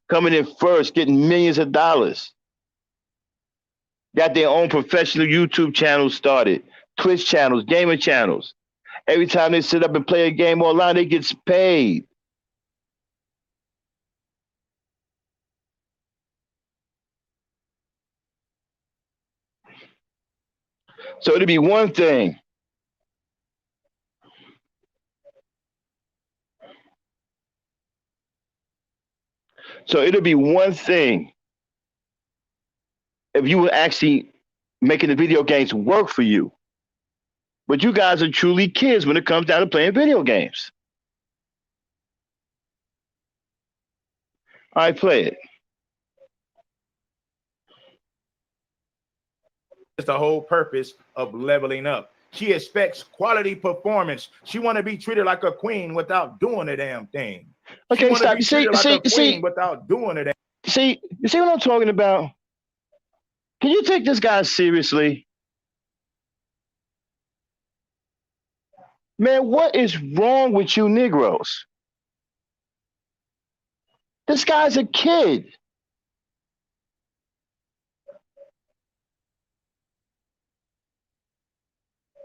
S1: coming in first, getting millions of dollars. Got their own professional YouTube channels started, Twitch channels, gaming channels. Every time they sit up and play a game online, they get paid. So it'll be one thing. So it'll be one thing if you were actually making the video games work for you. But you guys are truly kids when it comes down to playing video games. All right, play it.
S3: It's the whole purpose of leveling up. She expects quality performance. She want to be treated like a queen without doing a damn thing.
S1: Okay, stop. You see,
S3: without doing it.
S1: See, you see what I'm talking about? Can you take this guy seriously? Man, what is wrong with you Negroes? This guy's a kid.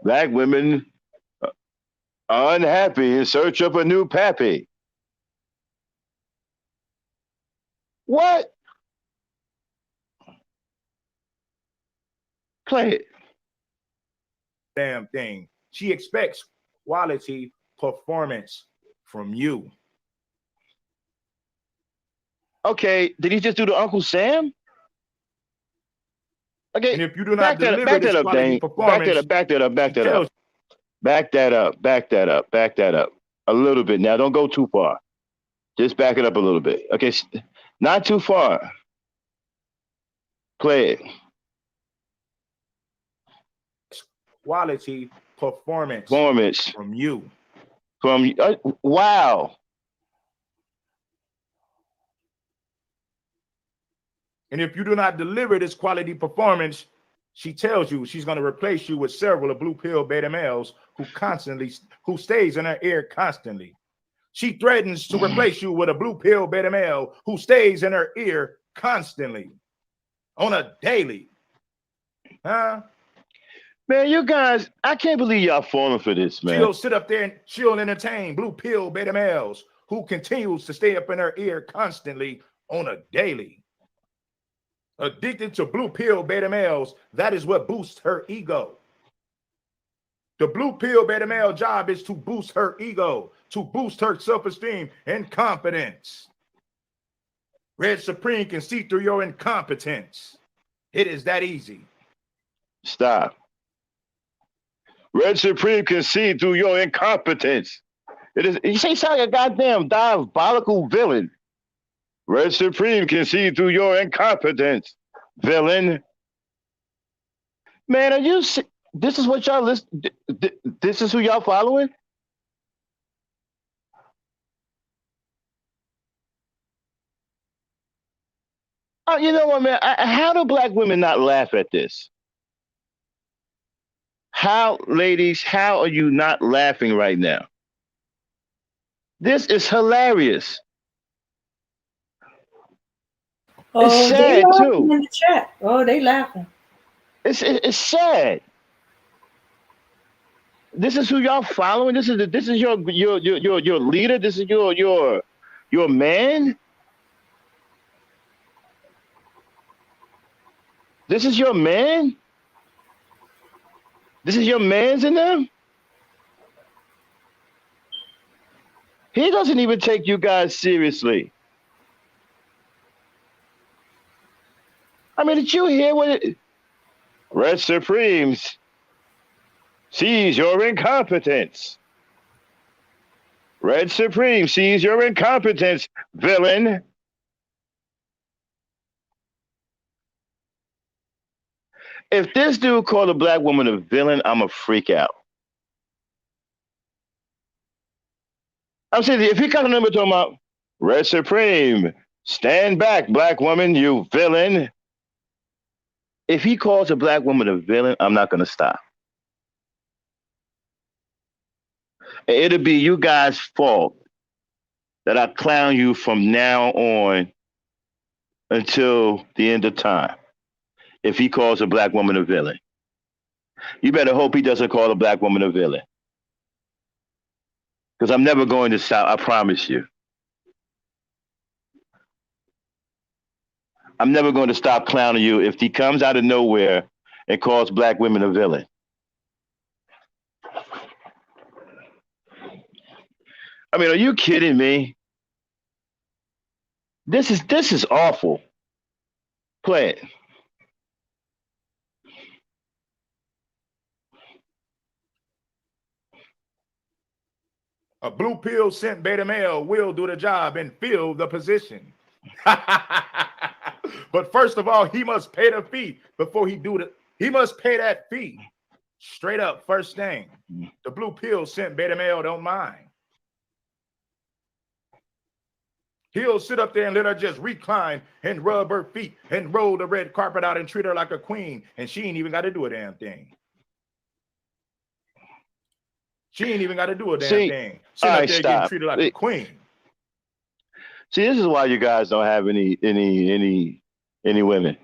S1: Black women are unhappy in search of a new pappy. What? Play it.
S3: Damn thing. She expects quality performance from you.
S1: Okay, did he just do the Uncle Sam? Okay,
S3: and if you do not deliver this quality performance,
S1: back that up. A little bit. Now, don't go too far. Just back it up a little bit. Okay, not too far. Play it.
S3: Quality performance from you.
S1: Wow.
S3: And if you do not deliver this quality performance, she tells you she's going to replace you with several of blue pill beta males who stays in her ear constantly. She threatens to replace you with a blue pill beta male who stays in her ear constantly on a daily. Huh?
S1: Man, you guys, I can't believe y'all falling for this, man.
S3: She'll sit up there and she'll entertain blue pill beta males who continues to stay up in her ear constantly on a daily. Addicted to blue pill beta males, that is what boosts her ego. The blue pill beta male job is to boost her ego, to boost her self-esteem and confidence. Red Supreme can see through your incompetence. It is that easy.
S1: Stop. Red Supreme can see through your incompetence. It is. You say sound like a goddamn diabolical villain. Red Supreme can see through your incompetence, villain. Man, are you? This is what y'all listen. This is who y'all following. Oh, you know what, man? How do black women not laugh at this? How, ladies, how are you not laughing right now? This is hilarious. It's
S2: Oh, they
S1: sad
S2: laughing
S1: too.
S2: in the chat. Oh, they laughing.
S1: It's sad. This is who y'all following. This is your leader. This is your man. This is your man. This is your man's in them. He doesn't even take you guys seriously. I mean, did you hear what it? Red Supremes sees your incompetence. Red Supreme sees your incompetence, villain. If this dude called a black woman a villain, I'm a freak out. I'm saying, if he got a number talking about Red Supreme, stand back, black woman, you villain. If he calls a black woman a villain, I'm not going to stop. It'll be you guys' fault that I clown you from now on until the end of time. If he calls a black woman a villain, you better hope he doesn't call a black woman a villain. Because I'm never going to stop, I promise you. I'm never going to stop clowning you if he comes out of nowhere and calls black women a villain. I mean, are you kidding me? This is awful. Play it.
S3: A blue pill sent beta male will do the job and fill the position. But first of all, he must pay the fee before he do the. He must pay that fee. Straight up, first thing. The blue pill sent beta male don't mind. He'll sit up there and let her just recline and rub her feet and roll the red carpet out and treat her like a queen. And she ain't even got to do a damn thing. She ain't even got to do a damn thing. Sit up there getting treated like a queen.
S1: See, this is why you guys don't have any women.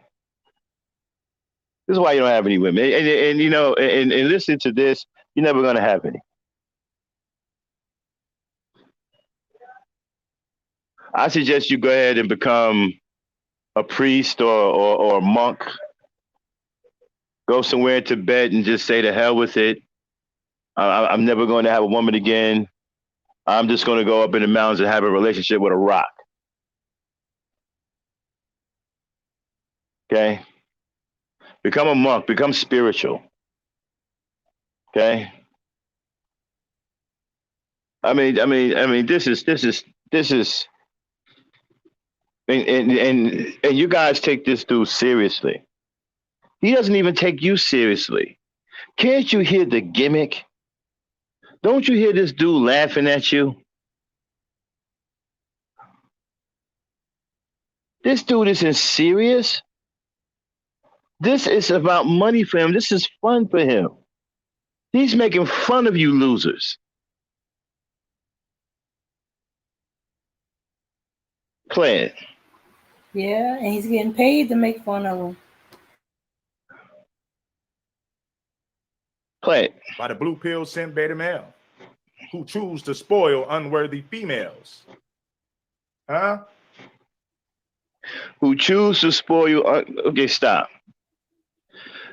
S1: This is why you don't have any women. And you know, and listen to this, you're never gonna have any. I suggest you go ahead and become a priest or a monk. Go somewhere in Tibet and just say to hell with it. I'm never going to have a woman again. I'm just going to go up in the mountains and have a relationship with a rock. Okay? Become a monk. Become spiritual. Okay? I mean, this is, and you guys take this dude seriously. He doesn't even take you seriously. Can't you hear the gimmick? Don't you hear this dude laughing at you? This dude isn't serious. This is about money for him. This is fun for him. He's making fun of you losers. Play it.
S2: Yeah, and he's getting paid to make fun of them.
S1: Play it.
S3: By the blue pill sent beta male who choose to spoil unworthy females. Huh?
S1: Who choose to spoil you. Okay, stop.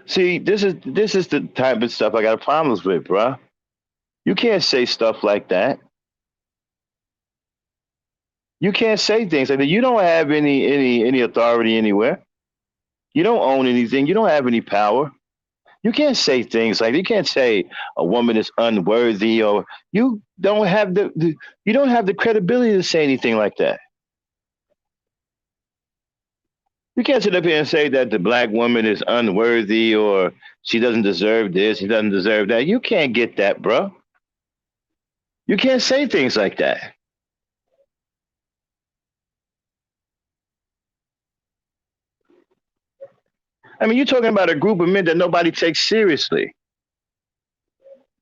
S1: See, this is the type of stuff I got problems with, bruh. You can't say stuff like that. You can't say things like that. You don't have any authority anywhere. You don't own anything. You don't have any power. You can't say things like, you can't say a woman is unworthy, or you don't have the you don't have the credibility to say anything like that. You can't sit up here and say that the black woman is unworthy, or she doesn't deserve this, she doesn't deserve that. You can't get that, bro. You can't say things like that. I mean, you're talking about a group of men that nobody takes seriously.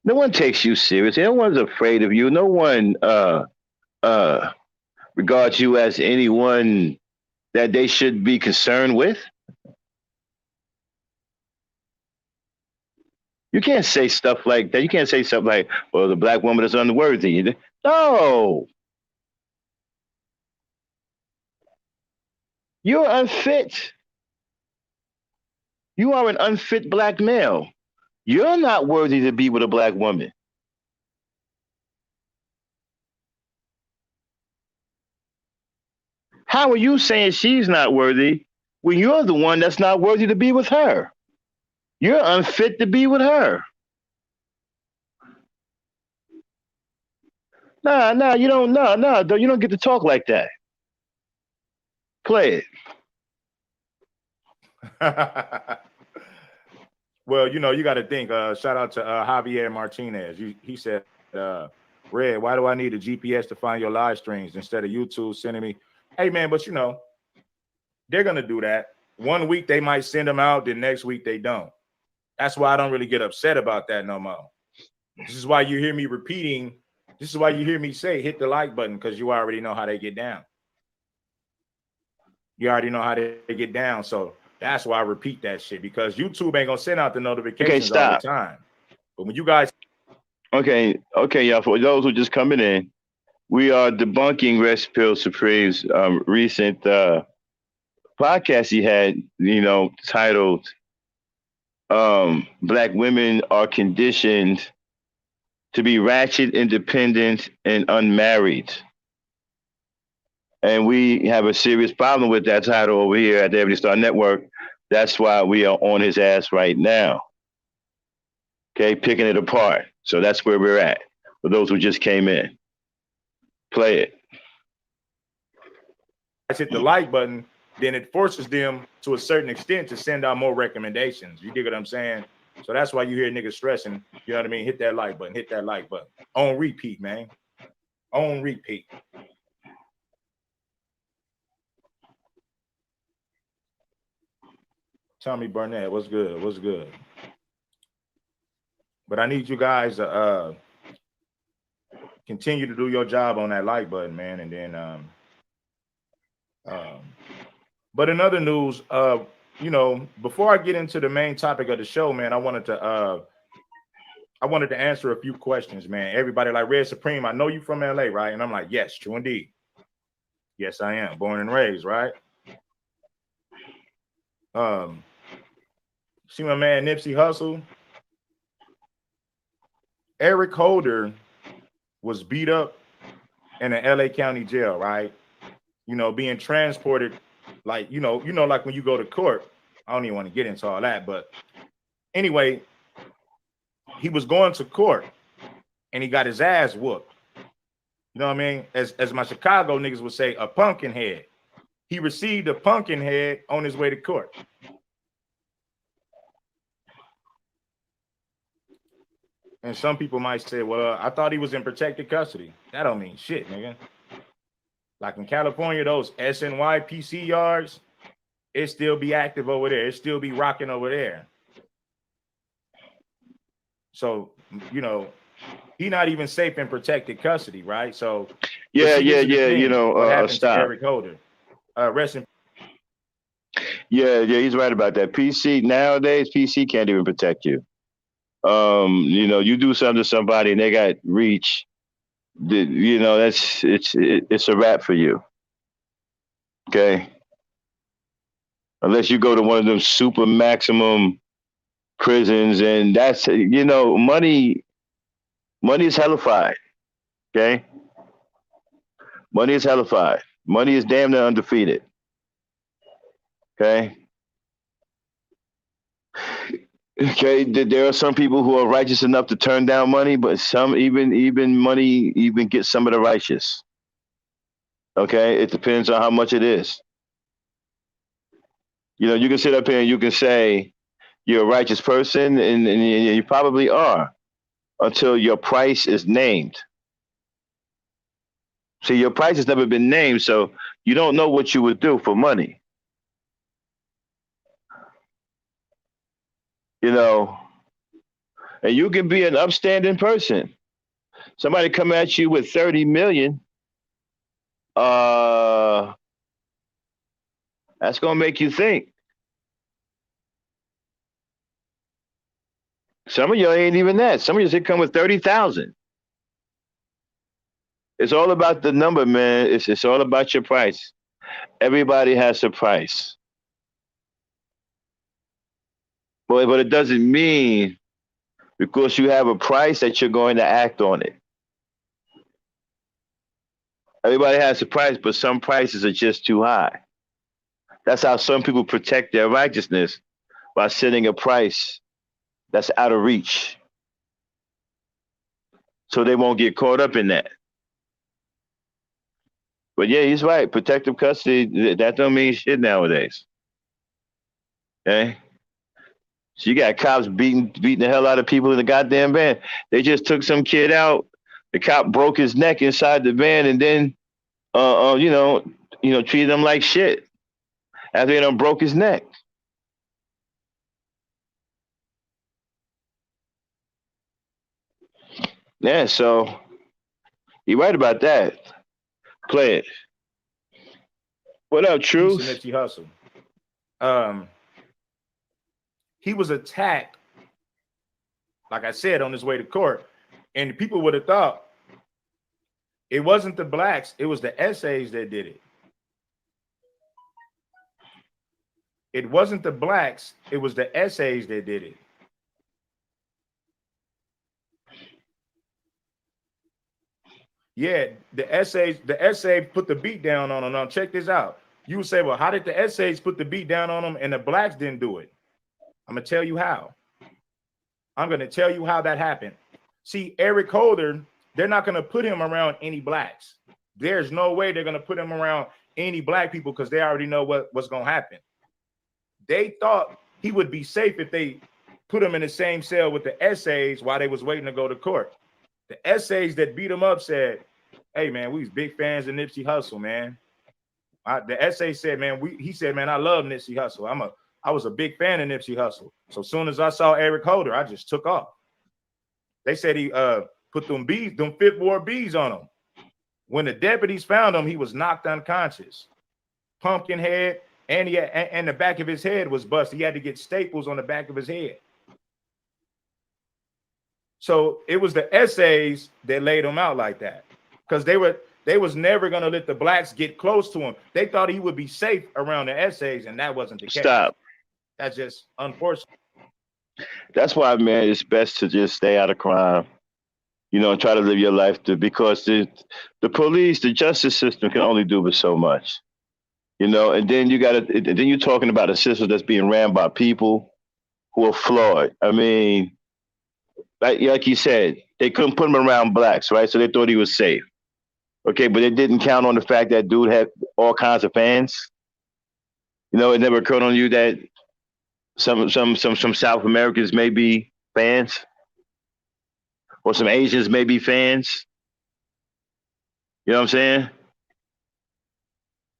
S1: No one takes you seriously. No one's afraid of you. No one uh, regards you as anyone that they should be concerned with. You can't say stuff like that. You can't say stuff like, well, the black woman is unworthy. No, you're unfit. You are an unfit black male. You're not worthy to be with a black woman. How are you saying she's not worthy when you're the one that's not worthy to be with her? You're unfit to be with her. Nah, you don't, you don't get to talk like that. Play it.
S3: Well, you got to think. Shout out to Javier Martinez. He said, Red, why do I need a GPS to find your live streams instead of YouTube sending me? Hey, man, but they're going to do that. One week they might send them out, the next week they don't. That's why I don't really get upset about that no more. This is why you hear me repeating. This is why you hear me say, hit the like button, because you already know how they get down. You already know how they get down. So that's why I repeat that shit, because YouTube ain't going to send out the notifications all the time. But when you guys.
S1: Okay, y'all. For those who are just coming in, we are debunking Red Pill Supreme's recent podcast he had, titled Black Women Are Conditioned to be Ratchet, Independent, and Unmarried. And we have a serious problem with that title over here at the Ebony Star Network. That's why we are on his ass right now. Okay, picking it apart. So that's where we're at. For those who just came in, play it.
S3: I hit the like button, then it forces them to a certain extent to send out more recommendations. You dig what I'm saying? So that's why you hear niggas stressing, you know what I mean? Hit that like button, hit that like button. On repeat, man. On repeat. Tommy Burnett, what's good? What's good? But I need you guys to continue to do your job on that like button, man. And then but in other news, before I get into the main topic of the show, man, I wanted to answer a few questions, man. Everybody like, Red Supreme, I know you from LA, right? And I'm like, yes, true indeed. Yes, I am. Born and raised, right? See my man Nipsey Hussle. Eric Holder was beat up in an LA County jail, right? Being transported, like, like when you go to court. I don't even want to get into all that, but anyway, he was going to court and he got his ass whooped. You know what I mean? As my Chicago niggas would say, a pumpkin head. He received a pumpkin head on his way to court. And some people might say, well, I thought he was in protected custody. That don't mean shit, nigga. Like in California, those SNY PC yards, it still be active over there. It still be rocking over there. So, he not even safe in protected custody, right? So
S1: yeah.
S3: What happened
S1: stop.
S3: to Eric Holder? Rest in.
S1: Yeah, he's right about that. PC nowadays, PC can't even protect you. You do something to somebody and they got reach. It's a wrap for you. Okay, unless you go to one of them super maximum prisons, and that's money is hellified. Okay, money is hellified. Money is damn near undefeated. Okay. Okay, there are some people who are righteous enough to turn down money, but some even money even gets some of the righteous. Okay, it depends on how much it is. You can sit up here and you can say you're a righteous person, and you probably are until your price is named. See, your price has never been named, so you don't know what you would do for money. You know, and you can be an upstanding person. Somebody come at you with 30 million, uh, that's gonna make you think. Some of you ain't even that. Some of you come with 30,000. It's all about the number, man. It's all about your price. Everybody has a price, but it doesn't mean because you have a price that you're going to act on it. Everybody has a price, but some prices are just too high. That's how some people protect their righteousness by setting a price that's out of reach, so they won't get caught up in that. But yeah, he's right. Protective custody, that don't mean shit nowadays. Okay? So you got cops beating the hell out of people in the goddamn van. They just took some kid out. The cop broke his neck inside the van, and then, treated him like shit after they done broke his neck. Yeah, so you're right about that. Play it. What up,
S3: Piece of
S1: Truth?
S3: Nipsey Hussle. He was attacked, like I said, on his way to court, and people would have thought it wasn't the blacks, it was the essays that did it. It wasn't the blacks, it was the essays that did it. Yeah, the essay put the beat down on him. Now check this out. You would say, well, how did the essays put the beat down on him and the blacks didn't do it? I'm gonna tell you how. I'm gonna tell you how that happened. See, Eric Holder, they're not gonna put him around any blacks. There's no way they're gonna put him around any black people because they already know what's gonna happen. They thought he would be safe if they put him in the same cell with the essays while they was waiting to go to court. The essays that beat him up said, hey, man, we was big fans of Nipsey Hussle, man. The essay said, man, he said, man, I love Nipsey Hussle. I was a big fan of Nipsey Hussle. So as soon as I saw Eric Holder, I just took off. They said he put them Fifth Ward bees on him. When the deputies found him, he was knocked unconscious. Pumpkin head, and the back of his head was busted. He had to get staples on the back of his head. So it was the essays that laid him out like that, because they was never going to let the blacks get close to him. They thought he would be safe around the essays, and that wasn't the case.
S1: Stop.
S3: That's just unfortunate.
S1: That's why, man, it's best to just stay out of crime. Try to live your life because the police, the justice system can only do but so much. And then then you're talking about a system that's being ran by people who are flawed. I mean, like you said, they couldn't put him around blacks, right? So they thought he was safe. Okay, but it didn't count on the fact that dude had all kinds of fans. It never occurred on you that some South Americans may be fans, or some Asians may be fans. You know what I'm saying?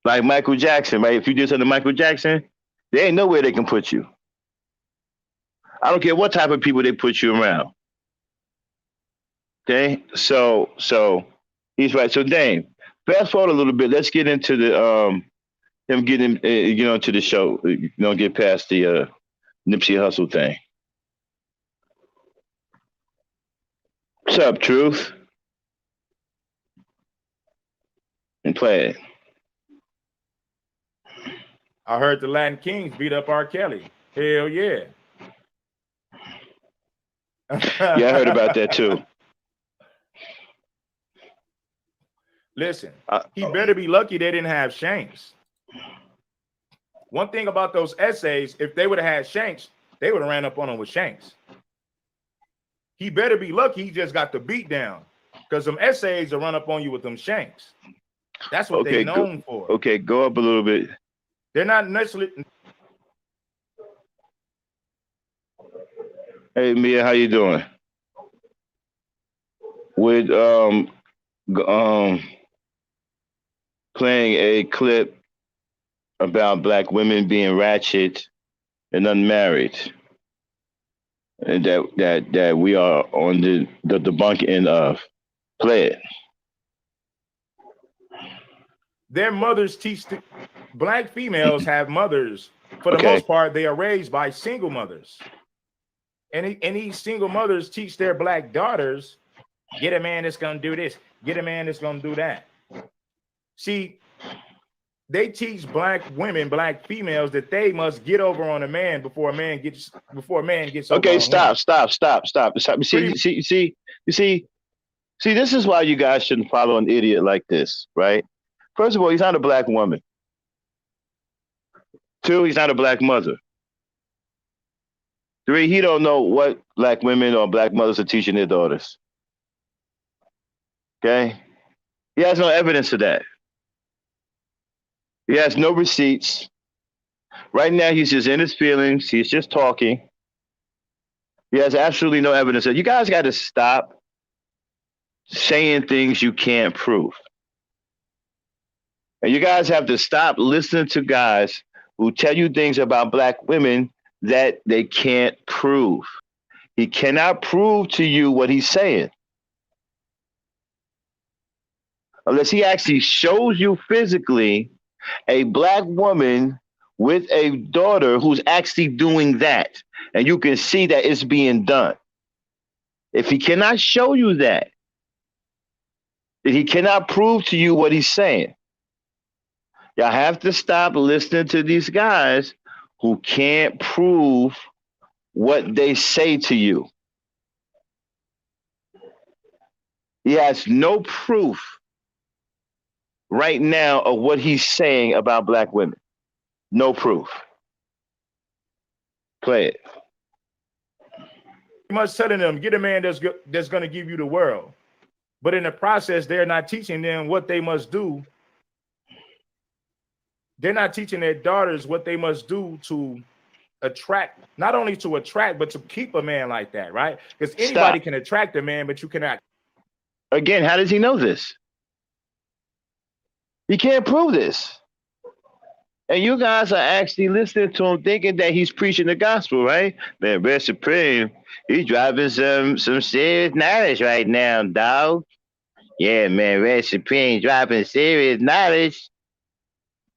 S1: Like Michael Jackson, right? If you did something to Michael Jackson, there ain't nowhere they can put you. I don't care what type of people they put you around. Okay, so he's right. So Dame, fast forward a little bit. Let's get into the him getting to the show. Get past the Nipsey Hussle thing. What's up, Truth? And play it.
S3: I heard the Latin Kings beat up R. Kelly. Hell yeah.
S1: Yeah, I heard about that too.
S3: Listen, he better be lucky they didn't have Shanks. One thing about those essays, if they would have had Shanks, they would have ran up on him with shanks. He better be lucky he just got the beat down, because some essays will run up on you with them shanks. That's what they're known for.
S1: Okay, go up a little bit.
S3: They're not necessarily.
S1: Hey Mia, how you doing? With playing a clip about black women being ratchet and unmarried, and that we are on the debunking end of. Play it.
S3: Their mothers teach black females have mothers. For the most part, they are raised by single mothers. And these single mothers teach their black daughters, get a man that's gonna do this, get a man that's gonna do that. See, they teach black women, black females, that they must get over on a man before a man gets over.
S1: Okay,
S3: on
S1: stop. You see, this is why you guys shouldn't follow an idiot like this, right? First of all, he's not a black woman. 2, he's not a black mother. 3, he don't know what black women or black mothers are teaching their daughters. Okay? He has no evidence of that. He has no receipts. Right now, he's just in his feelings. He's just talking. He has absolutely no evidence. You guys got to stop saying things you can't prove. And you guys have to stop listening to guys who tell you things about black women that they can't prove. He cannot prove to you what he's saying. Unless he actually shows you physically a black woman with a daughter who's actually doing that, and you can see that it's being done. If he cannot show you that, then he cannot prove to you what he's saying. Y'all have to stop listening to these guys who can't prove what they say to you. He has no proof right now of what he's saying about black women. No proof. Play it.
S3: You must telling them, get a man that's going to give you the world. But in the process, they're not teaching them what they must do. They're not teaching their daughters what they must do to attract, not only to attract, but to keep a man like that, right? Because anybody can attract a man, but you cannot.
S1: Again, how does he know this? He can't prove this. And you guys are actually listening to him thinking that he's preaching the gospel, right? Man, Red Supreme, he's driving some serious knowledge right now, dog. Yeah, man, Red Supreme dropping serious knowledge.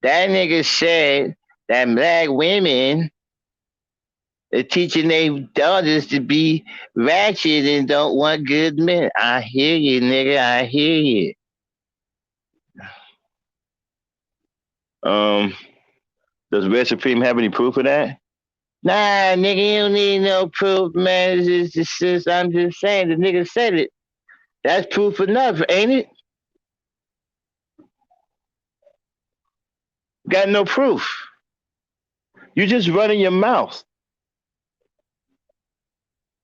S1: That nigga said that black women are teaching their daughters to be ratchet and don't want good men. I hear you, nigga. I hear you. Does Red Supreme have any proof of that? Nah, nigga, you don't need no proof, man. I'm just saying, the nigga said it. That's proof enough, ain't it? Got no proof. You just running your mouth.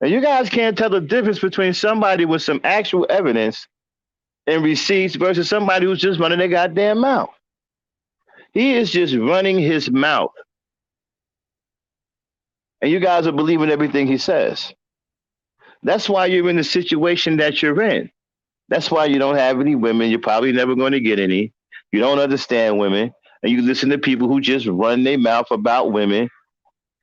S1: And you guys can't tell the difference between somebody with some actual evidence and receipts versus somebody who's just running their goddamn mouth. He is just running his mouth. And you guys are believing everything he says. That's why you're in the situation that you're in. That's why you don't have any women. You're probably never going to get any. You don't understand women. And you listen to people who just run their mouth about women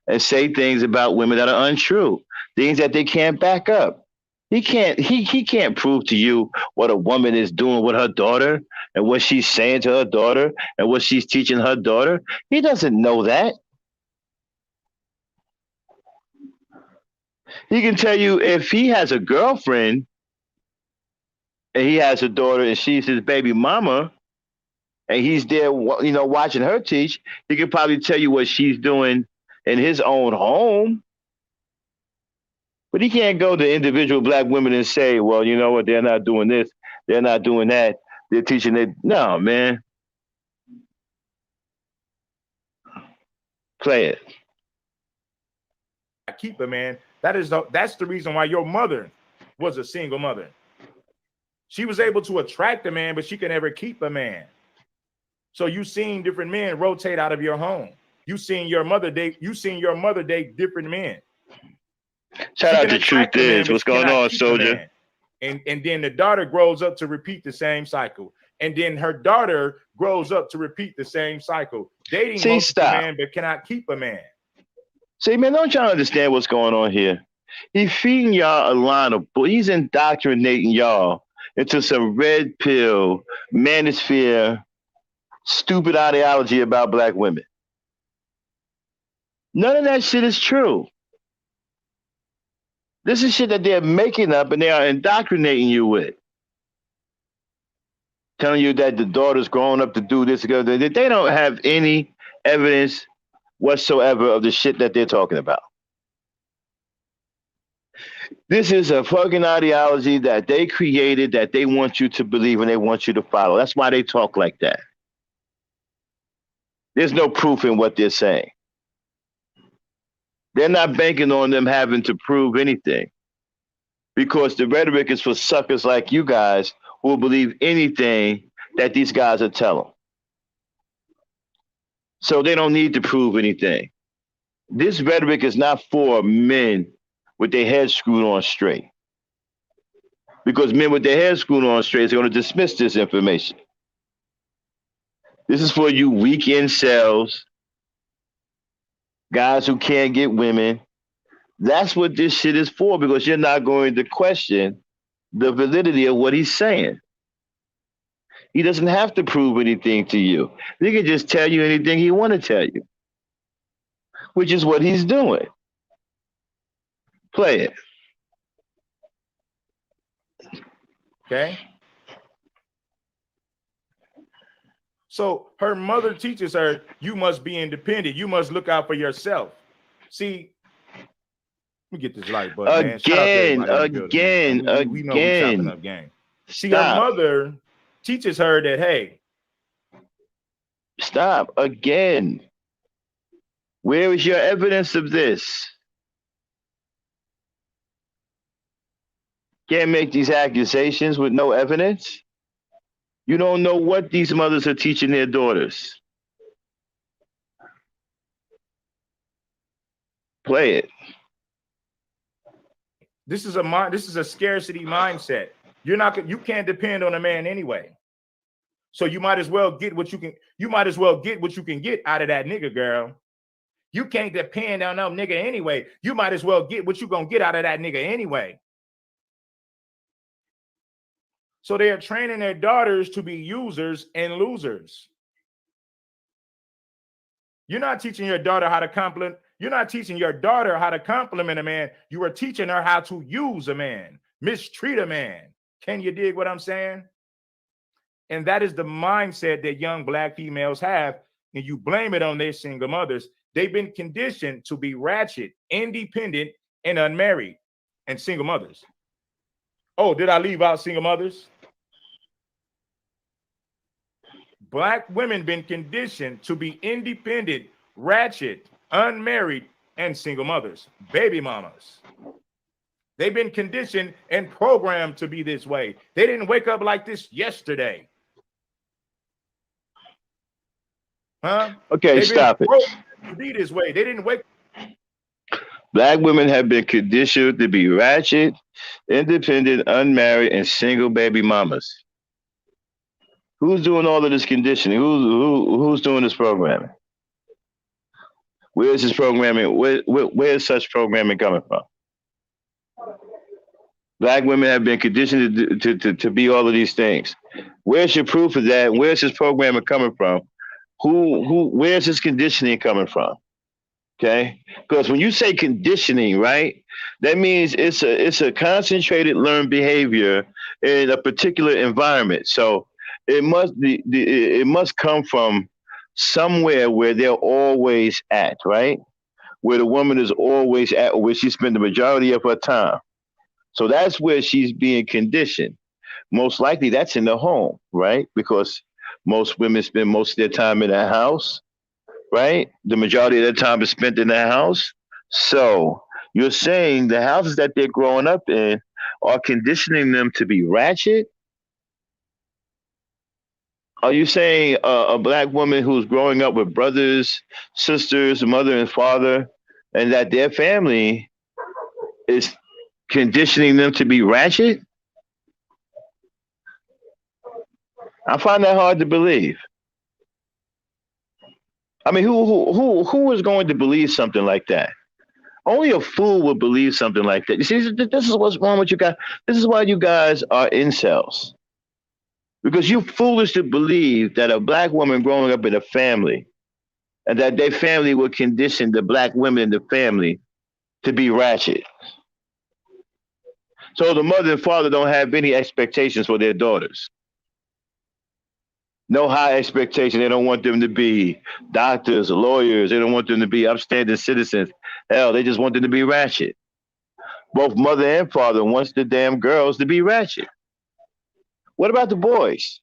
S1: and say things about women that are untrue, things that they can't back up. He can't prove to you what a woman is doing with her daughter and what she's saying to her daughter and what she's teaching her daughter. He doesn't know that. He can tell you if he has a girlfriend and he has a daughter and she's his baby mama, and he's there, watching her teach, he could probably tell you what she's doing in his own home. But he can't go to individual black women and say, well, you know what, they're not doing this, they're not doing that, they're teaching it. No, man. Play it.
S3: cannot keep a man. That's the reason why your mother was a single mother. She was able to attract a man, but she could never keep a man. So you seen different men rotate out of your home. You seen your mother date different men.
S1: Shout out to Truth Is. What's going on, soldier?
S3: And then the daughter grows up to repeat the same cycle. And then her daughter grows up to repeat the same cycle. Dating multiple man, but cannot keep a man.
S1: See, man, don't y'all understand what's going on here? He's feeding y'all a line of he's indoctrinating y'all into some red pill, manosphere, stupid ideology about black women. None of that shit is true. This is shit that they're making up and they are indoctrinating you with. Telling you that the daughter's growing up to do this. They don't have any evidence whatsoever of the shit that they're talking about. This is a fucking ideology that they created that they want you to believe and they want you to follow. That's why they talk like that. There's no proof in what they're saying. They're not banking on them having to prove anything because the rhetoric is for suckers like you guys who will believe anything that these guys are telling. So they don't need to prove anything. This rhetoric is not for men with their heads screwed on straight. Because men with their heads screwed on straight are going to dismiss this information. This is for you weak incels, guys who can't get women. That's what this shit is for, because you're not going to question the validity of what he's saying. He doesn't have to prove anything to you. He can just tell you anything he want to tell you, which is what he's doing. Play it.
S3: Okay. So her mother teaches her, you must be independent. You must look out for yourself. See, let me get this light button,
S1: again.
S3: We know we're chopping up game. See, her mother teaches her that, hey.
S1: Stop. Again. Where is your evidence of this? Can't make these accusations with no evidence. You don't know what these mothers are teaching their daughters. Play it.
S3: This is a scarcity mindset. You can't depend on a man anyway. So you might as well get what you can. You might as well get what you can get out of that nigga, girl. You can't depend on no nigga anyway. You might as well get what you gonna get out of that nigga anyway. So they are training their daughters to be users and losers. You're not teaching your daughter how to compliment. You're not teaching your daughter how to compliment a man. You are teaching her how to use a man, mistreat a man. Can you dig what I'm saying? And that is the mindset that young black females have. And you blame it on their single mothers. They've been conditioned to be ratchet, independent, and unmarried, and single mothers. Oh, did I leave out single mothers? Black women been conditioned to be independent, ratchet, unmarried, and single mothers, baby mamas. They've been conditioned and programmed to be this way. They didn't wake up like this yesterday. Huh?
S1: Okay, stop it.
S3: To be this way. They didn't wake.
S1: Black women have been conditioned to be ratchet, independent, unmarried, and single baby mamas. Who's doing all of this conditioning? Who's doing this programming? Where is this programming? Where is such programming coming from? Black women have been conditioned to be all of these things. Where's your proof of that? Where's this programming coming from? Where's this conditioning coming from? Okay, because when you say conditioning, right, that means it's a concentrated learned behavior in a particular environment. So it must come from somewhere where they're always at, right? Where the woman is always at, where she spends the majority of her time. So that's where she's being conditioned. Most likely that's in the home, right? Because most women spend most of their time in the house, right? The majority of their time is spent in the house. So You're saying the houses that they're growing up in are conditioning them to be ratchet? Are you saying a black woman who's growing up with brothers, sisters, mother, and father, and that their family is conditioning them to be ratchet? I find that hard to believe. I mean, who is going to believe something like that? Only a fool would believe something like that. You see, this is what's wrong with you guys. This is why you guys are incels. Because you're foolish to believe that a black woman growing up in a family and that their family would condition the black women in the family to be ratchet. So the mother and father don't have any expectations for their daughters. No high expectation. They don't want them to be doctors, lawyers. They don't want them to be upstanding citizens. Hell, they just want them to be ratchet. Both mother and father wants the damn girls to be ratchet. What about the boys?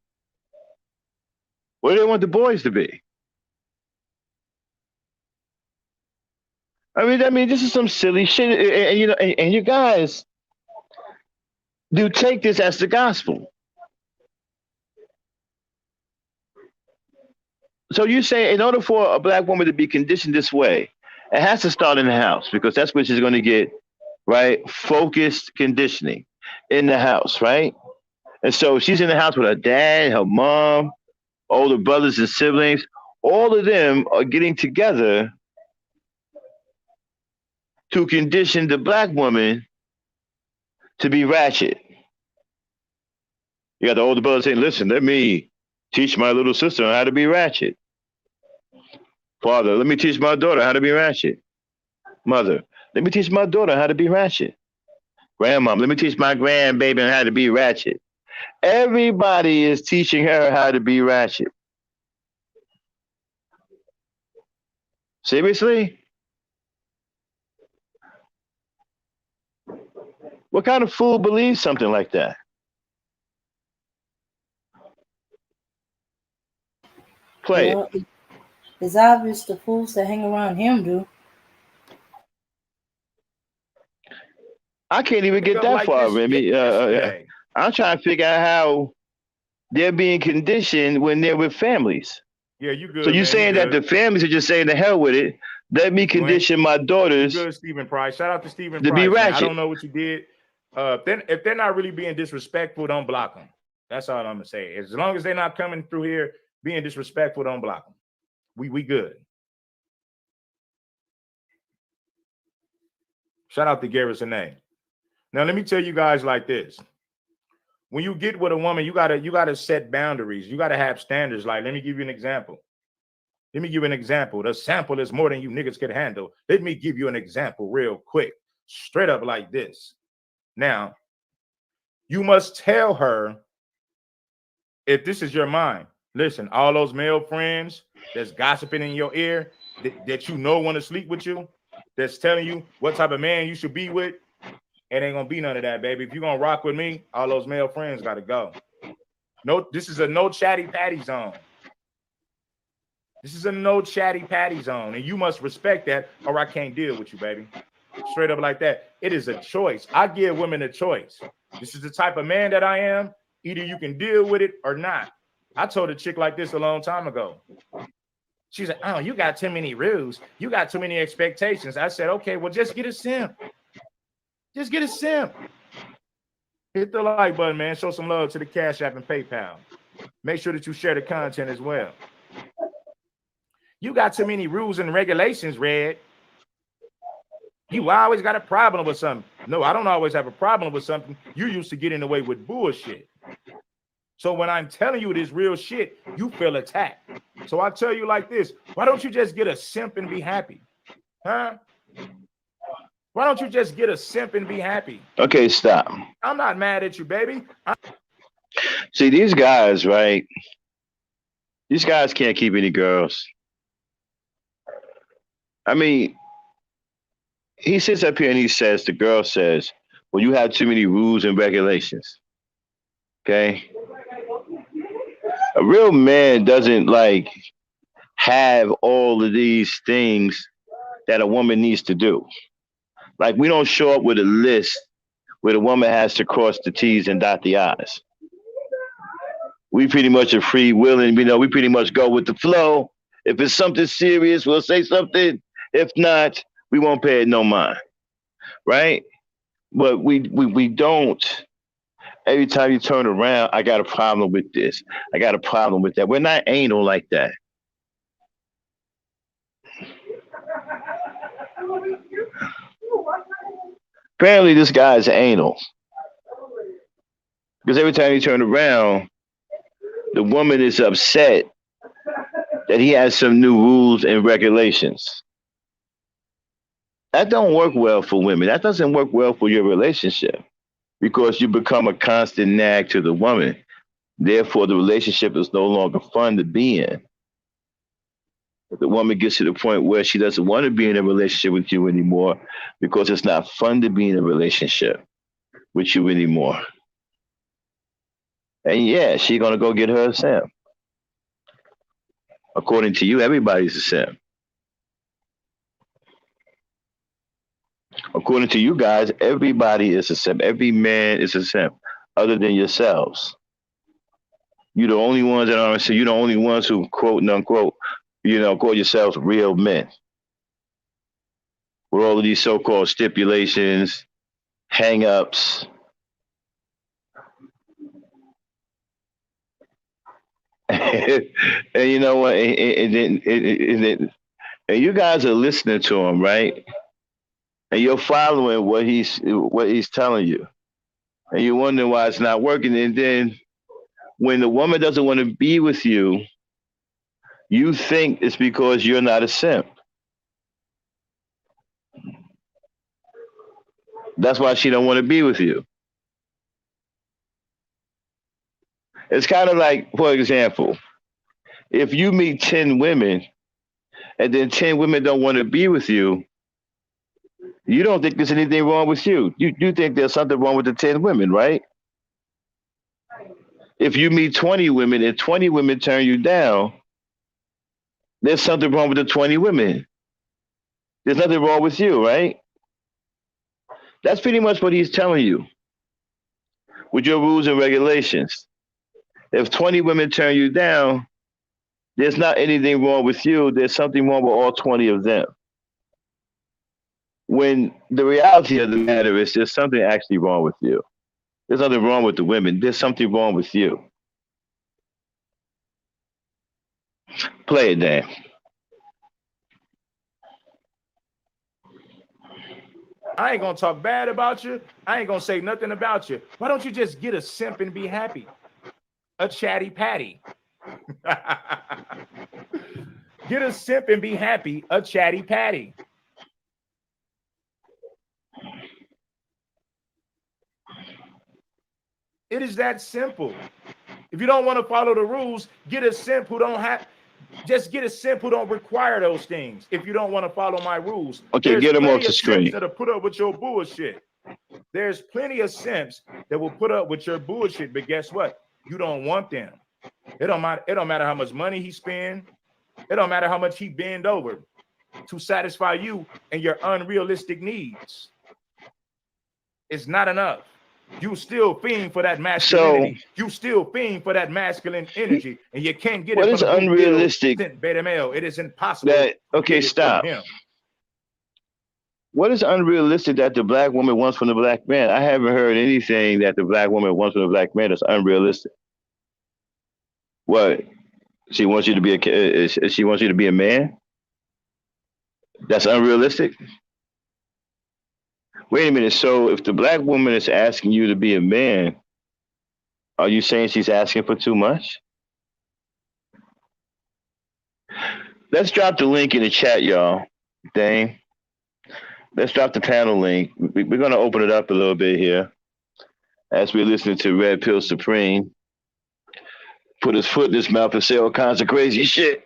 S1: What do they want the boys to be? I mean, this is some silly shit, and you know, and you guys do take this as the gospel. So you say in order for a black woman to be conditioned this way, it has to start in the house because that's where she's going to get right focused conditioning in the house, right? And so she's in the house with her dad, her mom, older brothers and siblings. All of them are getting together to condition the black woman to be ratchet. You got the older brother saying, "Listen, let me teach my little sister how to be ratchet." Father, let me teach my daughter how to be ratchet. Mother, let me teach my daughter how to be ratchet. Grandmom, let me teach my grandbaby how to be ratchet. Everybody is teaching her how to be ratchet. Seriously? What kind of fool believes something like that? Play it.
S2: Well, it's obvious the fools that hang around him do.
S1: I can't even
S3: Wake
S1: get
S3: up
S1: that
S3: like
S1: far,
S3: this
S1: Remy.
S3: yesterday.
S1: I'm trying to figure out how they're being conditioned when they're with families.
S3: Yeah, you
S1: So
S3: good,
S1: you're
S3: man. You
S1: saying that the
S3: good.
S1: families are just saying the hell with it. Let me
S3: You ain't
S1: condition my
S3: you
S1: daughters
S3: good, Stephen Price. Shout out to Stephen
S1: to be
S3: Price, man. I don't
S1: ratchet.
S3: know what you did. If they're not really being disrespectful, don't block them. That's all I'm gonna say. As long as they're not coming through here being disrespectful, don't block them. We good. Shout out to Garrison A. Now let me tell you guys like this. When you get with a woman, you gotta set boundaries. You gotta have standards. Like, let me give you an example. Let me give you an example. The sample is more than you niggas can handle. Let me give you an example real quick. Straight up like this. Now, you must tell her if this is your mind. Listen, all those male friends that's gossiping in your ear that you know want to sleep with you, that's telling you what type of man you should be with, it ain't gonna be none of that, baby. If you're gonna rock with me, all those male friends gotta go. No, this is a no chatty patty zone. This is a no chatty patty zone, and you must respect that, or I can't deal with you, baby. Straight up like that. It is a choice. I give women a choice. This is the type of man that I am. Either you can deal with it or not. I told a chick like this a long time ago. She's like, "Oh, you got too many rules. You got too many expectations." I said, "Okay, well, just get a simp. Just get a simp. Hit the like button, man. Show some love to the Cash App and PayPal. Make sure that you share the content as well. You got too many rules and regulations, Red. You always got a problem with something." No, I don't always have a problem with something. You used to get in the way with bullshit. So when I'm telling you this real shit, you feel attacked. So I tell you like this: why don't you just get a simp and be happy? Huh? Why don't you just get a simp and be happy?
S1: Okay, stop.
S3: I'm not mad at you, baby.
S1: See, these guys, right? These guys can't keep any girls. I mean, he sits up here and he says, the girl says, "Well, you have too many rules and regulations." Okay? A real man doesn't like have all of these things that a woman needs to do. Like we don't show up with a list where the woman has to cross the T's and dot the I's. We pretty much are free willing. We pretty much go with the flow. If it's something serious, we'll say something. If not, we won't pay it no mind, right? But we don't. Every time you turn around, I got a problem with this. I got a problem with that. We're not anal like that. Apparently, this guy's anal because every time you turn around, the woman is upset that he has some new rules and regulations. That don't work well for women. That doesn't work well for your relationship because you become a constant nag to the woman. Therefore, the relationship is no longer fun to be in. If the woman gets to the point where she doesn't want to be in a relationship with you anymore because it's not fun to be in a relationship with you anymore. And yeah, she's gonna go get her a simp. According to you, everybody's a simp. According to you guys, everybody is a simp. Every man is a simp, other than yourselves. You're the only ones that aren't. So you're the only ones who quote and unquote, call yourselves real men. With all of these so-called stipulations, hang-ups, and you know what? And you guys are listening to him, right? And you're following what he's telling you, and you're wondering why it's not working. And then when the woman doesn't want to be with you, you think it's because you're not a simp. That's why she don't want to be with you. It's kind of like, for example, if you meet 10 women and then 10 women don't want to be with you, you don't think there's anything wrong with you. You think there's something wrong with the 10 women, right? If you meet 20 women and 20 women turn you down, there's something wrong with the 20 women. There's nothing wrong with you, right? That's pretty much what he's telling you with your rules and regulations. If 20 women turn you down, there's not anything wrong with you. There's something wrong with all 20 of them. When the reality of the matter is there's something actually wrong with you. There's nothing wrong with the women. There's something wrong with you. Play it, Dan.
S3: I ain't gonna talk bad about you. I ain't gonna say nothing about you. Why don't you just get a simp and be happy? A chatty patty. Get a simp and be happy. A chatty patty. It is that simple. If you don't want to follow the rules, get a simp who don't have. Just get a simp who don't require those things. If you don't want to follow my rules,
S1: okay, get them off the screen.
S3: That'll put up with your bullshit. There's plenty of simps that will put up with your bullshit, but guess what? You don't want them. It don't matter. It don't matter how much money he spend. It don't matter how much he bend over to satisfy you and your unrealistic needs. It's not enough. You still fiend for that masculinity. You still fiend for that masculine energy, and you can't get it.
S1: What is unrealistic?
S3: Beta male. It is impossible.
S1: Okay, stop. What is unrealistic that the black woman wants from the black man? I haven't heard anything that the black woman wants from the black man that's unrealistic. What? She wants you to be she wants you to be a man? That's unrealistic? Wait a minute. So if the black woman is asking you to be a man, are you saying she's asking for too much? Let's drop the link in the chat, y'all. Dang. Let's drop the panel link. We're going to open it up a little bit here as we're listening to Red Pill Supreme put his foot in his mouth and say all kinds of crazy shit.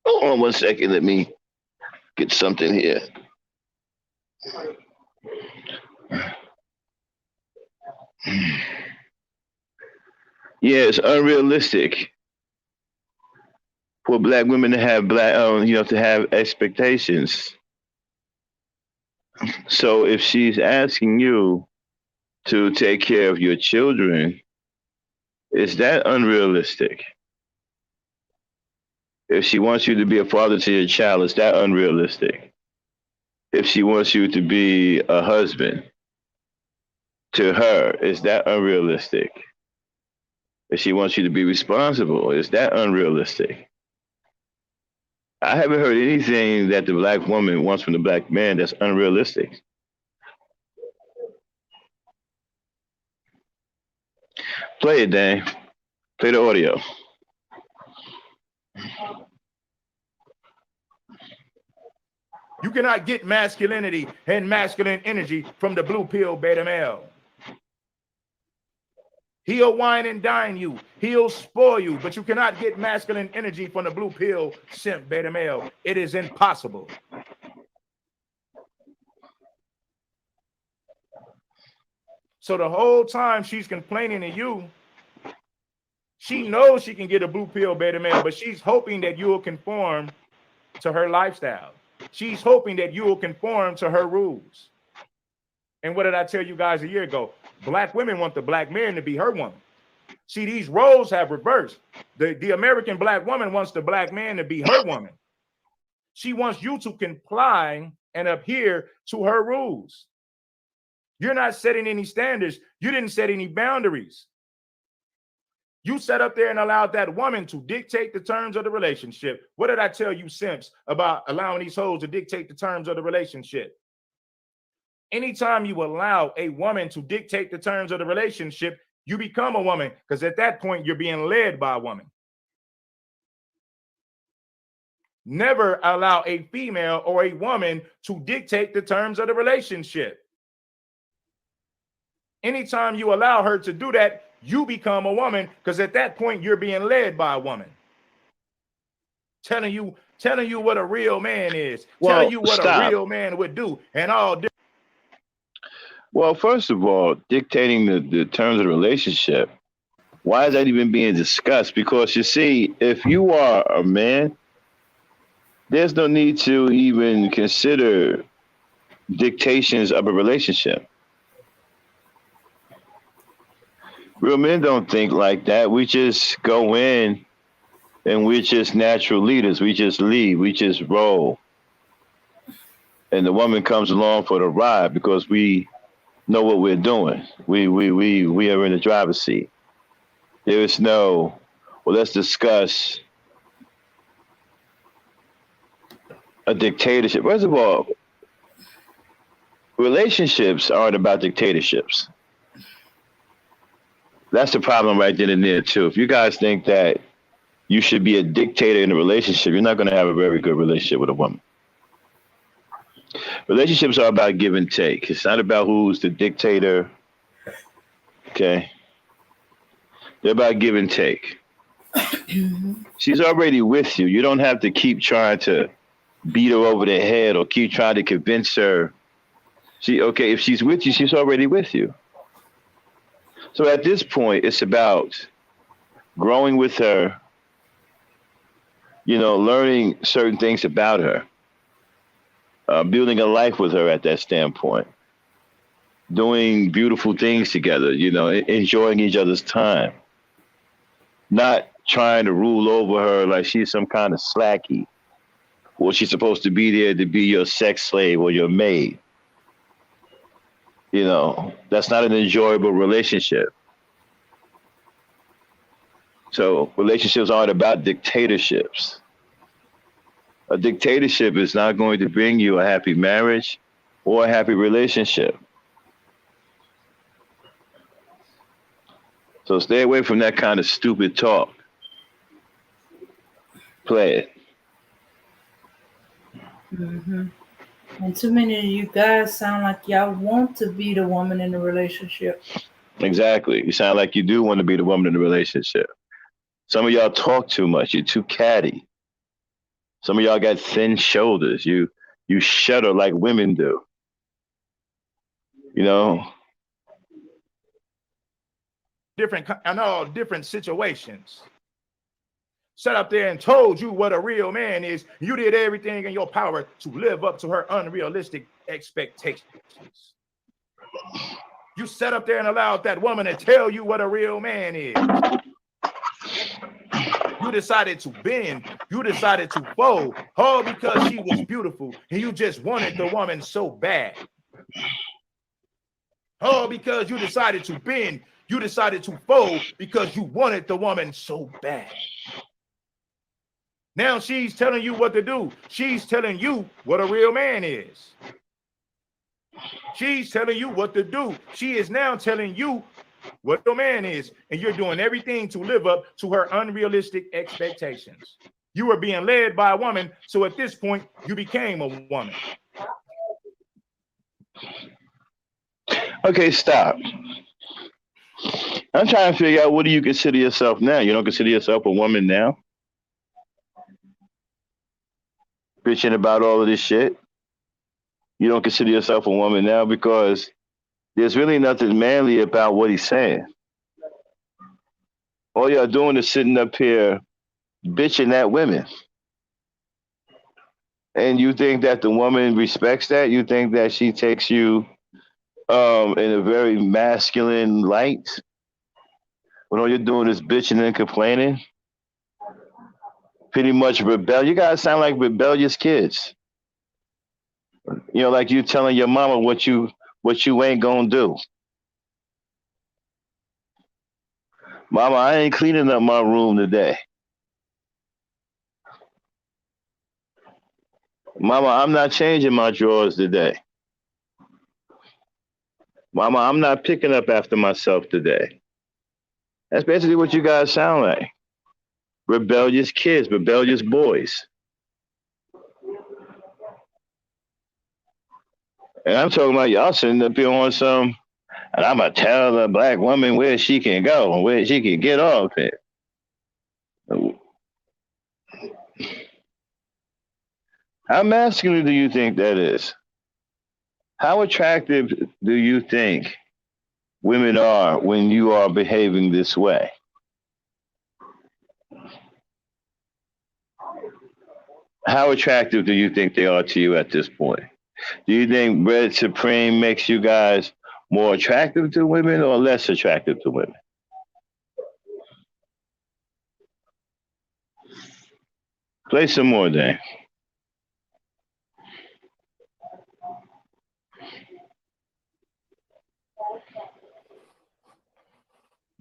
S1: Hold on 1 second. Let me get something here. Yeah, it's unrealistic for black women to have to have expectations. So if she's asking you to take care of your children, is that unrealistic? If she wants you to be a father to your child, is that unrealistic? If she wants you to be a husband to her, is that unrealistic? If she wants you to be responsible, is that unrealistic? I haven't heard anything that the black woman wants from the black man that's unrealistic. Play it, Dan. Play the audio.
S3: You cannot get masculinity and masculine energy from the blue pill beta male. He'll wine and dine you. He'll spoil you, but you cannot get masculine energy from the blue pill simp beta male. It is impossible. So the whole time she's complaining to you, she knows she can get a blue pill beta male, but she's hoping that you will conform to her lifestyle. She's hoping that you will conform to her rules. And what did I tell you guys a year ago? Black women want the black man to be her woman. See, these roles have reversed. The American black woman wants the black man to be her woman. She wants you to comply and adhere to her rules. You're not setting any standards. You didn't set any boundaries. You sat up there and allowed that woman to dictate the terms of the relationship. What did I tell you, simps, about allowing these hoes to dictate the terms of the relationship? Anytime you allow a woman to dictate the terms of the relationship, you become a woman, because at that point, you're being led by a woman. Never allow a female or a woman to dictate the terms of the relationship. Anytime you allow her to do that, you become a woman, because at that point, you're being led by a woman. Telling you what a real man is, telling you what a real man would do, and all this.
S1: Well, first of all, dictating the terms of the relationship, why is that even being discussed? Because you see, if you are a man, there's no need to even consider dictations of a relationship. Real men don't think like that. We just go in and we're just natural leaders. We just lead, we just roll. And the woman comes along for the ride because we know what we're doing. We are in the driver's seat. There is no, well, let's discuss a dictatorship. First of all, relationships aren't about dictatorships. That's the problem right then and there, too. If you guys think that you should be a dictator in a relationship, you're not going to have a very good relationship with a woman. Relationships are about give and take. It's not about who's the dictator. Okay. They're about give and take. She's already with you. You don't have to keep trying to beat her over the head or keep trying to convince her. If she's with you, she's already with you. So at this point, it's about growing with her, learning certain things about her, building a life with her at that standpoint, doing beautiful things together, enjoying each other's time, not trying to rule over her like she's some kind of slacky, or she's supposed to be there to be your sex slave or your maid. That's not an enjoyable relationship. So relationships aren't about dictatorships. A dictatorship is not going to bring you a happy marriage or a happy relationship. So stay away from that kind of stupid talk. Play it.
S2: Mm-hmm. And too many of you guys sound like y'all want to be the woman in the relationship.
S1: Exactly. You sound like you do want to be the woman in the relationship. Some of y'all talk too much. You're too catty. Some of y'all got thin shoulders. You shudder like women do.
S3: Different situations. sat up there and told you what a real man is. You did everything in your power to live up to her unrealistic expectations. You sat up there and allowed that woman to tell you what a real man is. You decided to bend. You decided to fold, all because she was beautiful and you just wanted the woman so bad. All because you decided to bend. You decided to fold because you wanted the woman so bad. Now she's telling you what to do. She's telling you what a real man is. She's telling you what to do. She is now telling you what a man is, and you're doing everything to live up to her unrealistic expectations. You were being led by a woman, so at this point, you became a woman.
S1: Okay, stop. I'm trying to figure out, what do you consider yourself now? You don't consider yourself a woman now? Bitching about all of this shit? You don't consider yourself a woman now, because there's really nothing manly about what he's saying. All y'all doing is sitting up here bitching at women. And you think that the woman respects that? You think that she takes you in a very masculine light, when all you're doing is bitching and complaining? Pretty much you guys sound like rebellious kids. You know, like you telling your mama what you ain't gonna do. Mama, I ain't cleaning up my room today. Mama, I'm not changing my drawers today. Mama, I'm not picking up after myself today. That's basically what you guys sound like. Rebellious kids, rebellious boys. And I'm talking about y'all sitting up here on some, and I'm going to tell a black woman where she can go and where she can get off it. How masculine do you think that is? How attractive do you think women are when you are behaving this way? How attractive do you think they are to you at this point? Do you think Red Supreme makes you guys more attractive to women or less attractive to women? Play some more, Dame.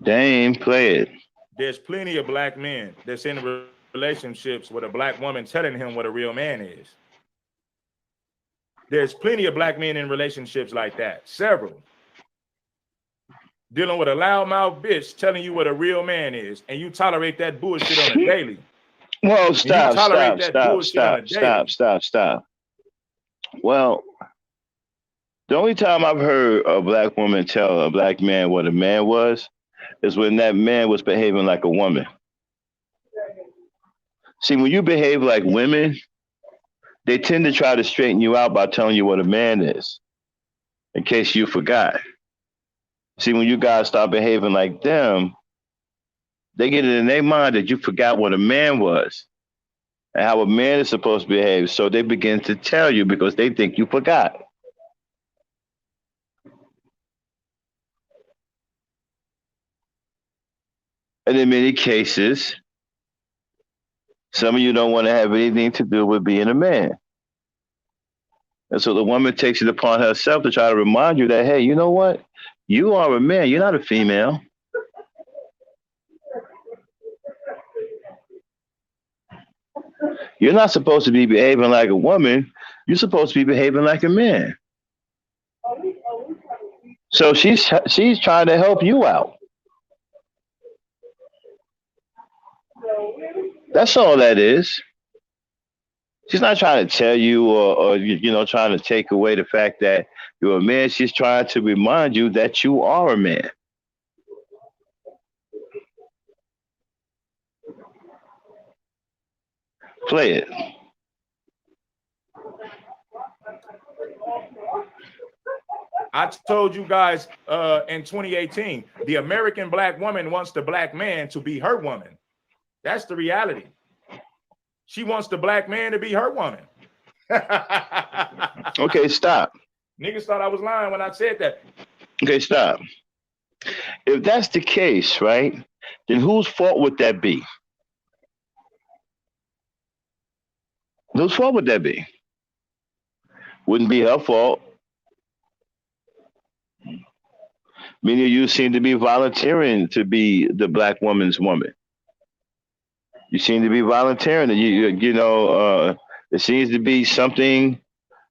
S1: Dame, play it.
S3: There's plenty of black men that's in relationships with a black woman telling him what a real man is. There's plenty of black men in relationships like that. Several. Dealing with a loudmouth bitch telling you what a real man is, and you tolerate that bullshit on a daily.
S1: Well, stop. Well, the only time I've heard a black woman tell a black man what a man was is when that man was behaving like a woman. See, when you behave like women, they tend to try to straighten you out by telling you what a man is, in case you forgot. See, when you guys start behaving like them, they get it in their mind that you forgot what a man was and how a man is supposed to behave. So they begin to tell you because they think you forgot. And in many cases, some of you don't want to have anything to do with being a man. And so the woman takes it upon herself to try to remind you that, hey, you know what? You are a man. You're not a female. You're not supposed to be behaving like a woman. You're supposed to be behaving like a man. So she's trying to help you out. That's all that is. She's not trying to tell you or trying to take away the fact that you're a man. She's trying to remind you that you are a man. Play it.
S3: I told you guys in 2018, the American black woman wants the black man to be her woman. That's the reality. She wants the black man to be her woman.
S1: Okay, stop.
S3: Niggas thought I was lying when I said that.
S1: Okay, stop. If that's the case, right, then whose fault would that be? Whose fault would that be? Wouldn't be her fault. Many of you seem to be volunteering to be the black woman's woman. You seem to be volunteering, and it seems to be something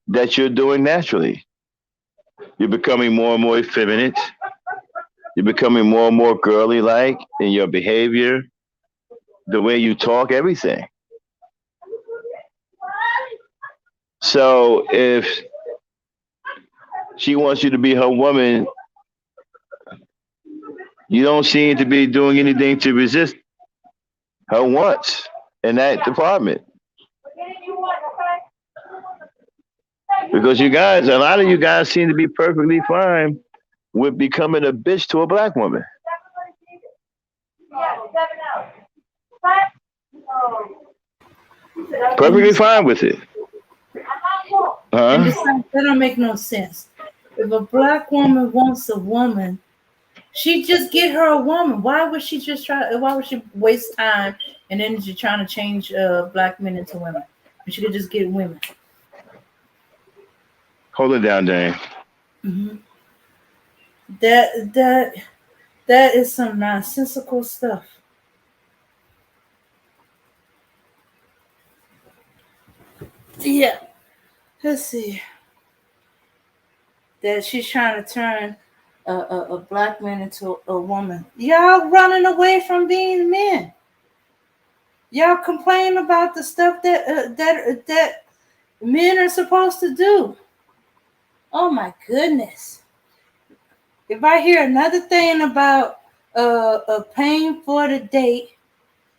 S1: that you're doing naturally. You're becoming more and more effeminate. You're becoming more and more girly like in your behavior, the way you talk, everything. So if she wants you to be her woman, you don't seem to be doing anything to resist her wants in that department. Because a lot of you guys seem to be perfectly fine with becoming a bitch to a black woman. Perfectly fine with it.
S2: And
S1: Huh?
S2: besides, that don't make no sense. If a black woman wants a woman, she just get her a woman. Why would she just try? Why would she waste time and energy trying to change black men into women? She could just get women.
S1: Hold it down, Dane.
S2: Mm-hmm. That is some nonsensical stuff. Yeah. Let's see. That she's trying to turn a black man into a woman. Y'all running away from being men. Y'all complain about the stuff that men are supposed to do. Oh my goodness! If I hear another thing about paying for the date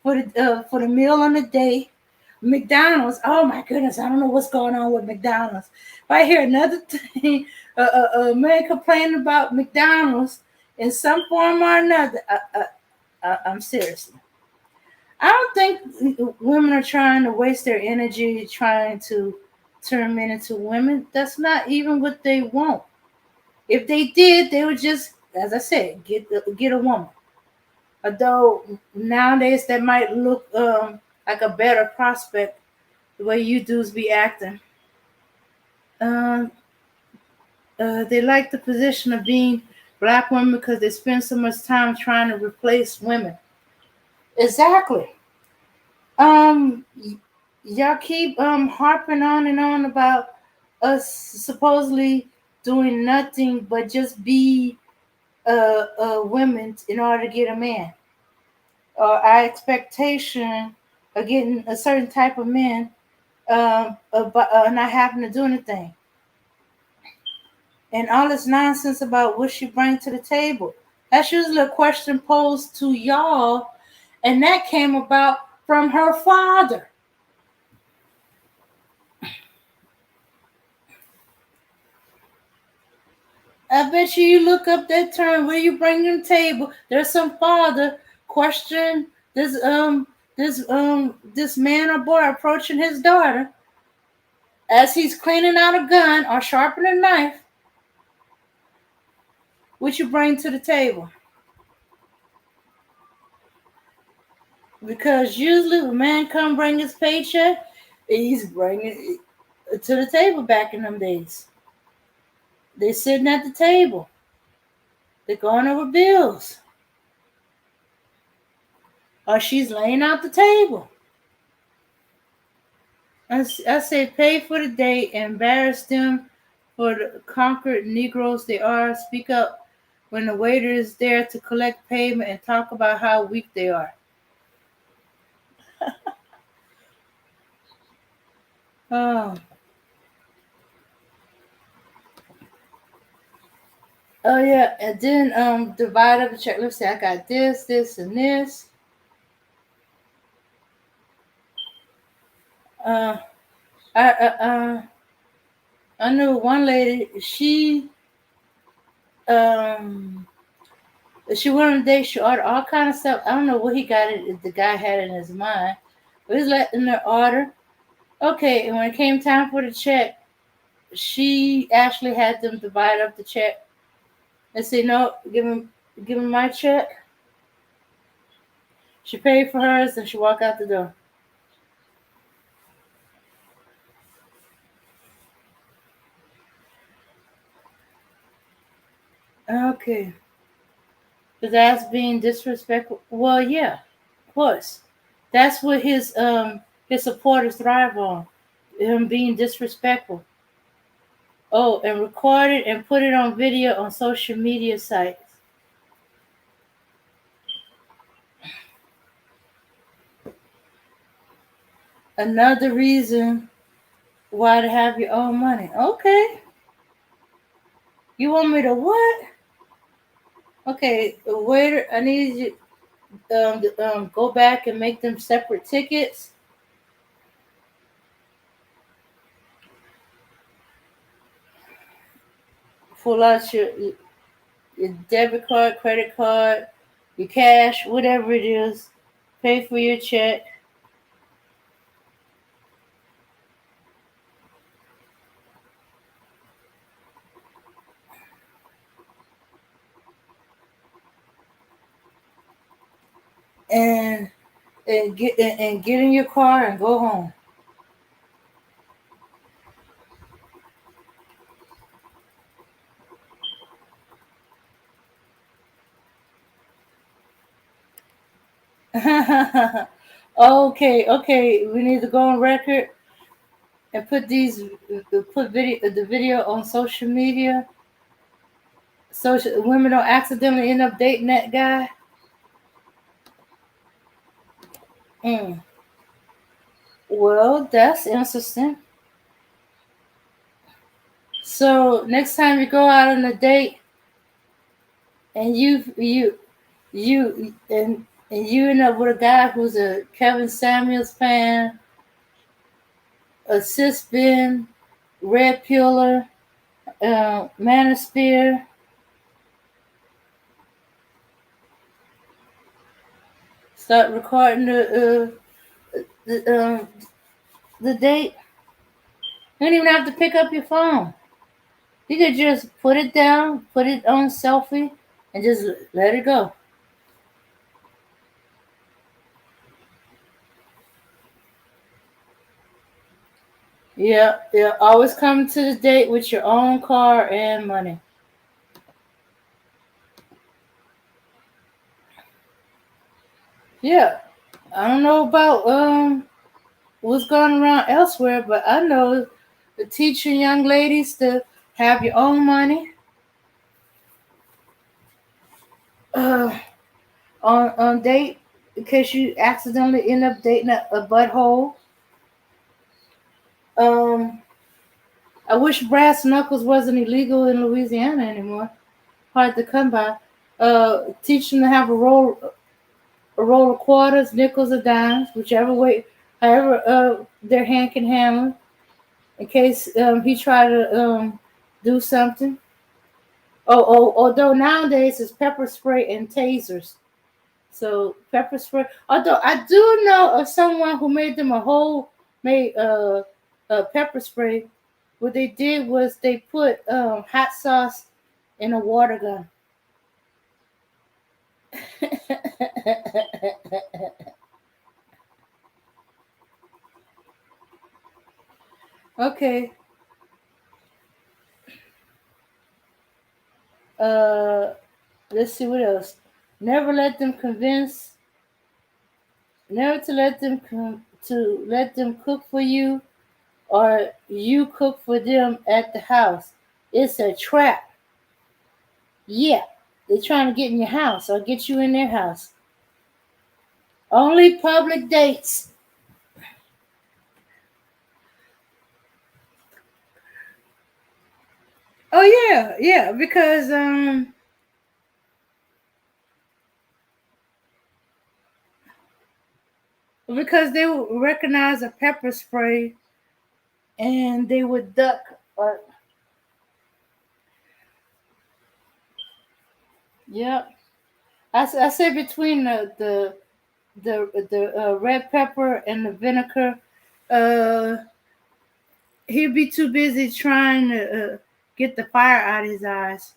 S2: for the meal on the date, McDonald's. Oh my goodness! I don't know what's going on with McDonald's. If I hear another thing, a man complaining about McDonald's in some form or another, I'm serious. I don't think women are trying to waste their energy trying to turn men into women. That's not even what they want. If they did, they would just, as I said, get a woman. Although nowadays that might look like a better prospect, the way you dudes be acting. Um, they like the position of being black women because they spend so much time trying to replace women. Exactly. Y'all keep harping on and on about us supposedly doing nothing but just be women in order to get a man. Our expectation of getting a certain type of man, not having to do anything, and all this nonsense about what she brings to the table. That's usually a question posed to y'all, and that came about from her father. I bet you look up that term where you bring to the table. There's some father question this man or boy approaching his daughter as he's cleaning out a gun or sharpening a knife. What you bring to the table? Because usually when a man come bring his paycheck, he's bringing it to the table back in them days. They're sitting at the table. They're going over bills. Or she's laying out the table. I say pay for the day, embarrass them for the conquered Negroes they are. Speak up when the waiter is there to collect payment and talk about how weak they are. Oh. Oh yeah, and then divide up the check. Let's say I got this, and this. Uh, I knew one lady. She She went on a date. She ordered all kind of stuff. I don't know what he got it. The guy had in his mind. But he's letting her order. Okay, and when it came time for the check, she actually had them divide up the check and say, "No, give him my check." She paid for hers, and she walked out the door. Okay, but that's being disrespectful. Well, yeah, of course. That's what his supporters thrive on. Him being disrespectful. Oh, and record it and put it on video on social media sites. Another reason why to have your own money. Okay. You want me to what? Okay, waiter, I need you go back and make them separate tickets. Pull out your debit card, credit card, your cash, whatever it is. Pay for your check. And get in your car and go home. Okay. We need to go on record and put the video on social media. Women don't accidentally end up dating that guy. Mm. Well, that's interesting. So next time you go out on a date and you end up with a guy who's a Kevin Samuels fan, a cis bin, red pillar, manosphere. Start recording the date. You don't even have to pick up your phone. You could just put it down, put it on selfie, and just let it go. Yeah. Always come to the date with your own car and money. Yeah. I don't know about what's going around elsewhere, but I know teaching young ladies to have your own money. Uh, on date because you accidentally end up dating a butthole. Um, I wish brass knuckles wasn't illegal in Louisiana anymore. Hard to come by. Teach them to have a roll of quarters, nickels, or dimes, whichever way, however their hand can handle, in case he try to do something. Although nowadays it's pepper spray and tasers. So pepper spray. Although I do know of someone who made them a whole made pepper spray. What they did was they put hot sauce in a water gun. Okay. Uh, let's see what else. Never let them convince. Never to let them cook for you or you cook for them at the house. It's a trap. Yeah, they're trying to get in your house or get you in their house. Only public dates. Oh yeah, because they would recognize a pepper spray and they would duck. Yep. I say between the red pepper and the vinegar, uh, he'd be too busy trying to get the fire out of his eyes.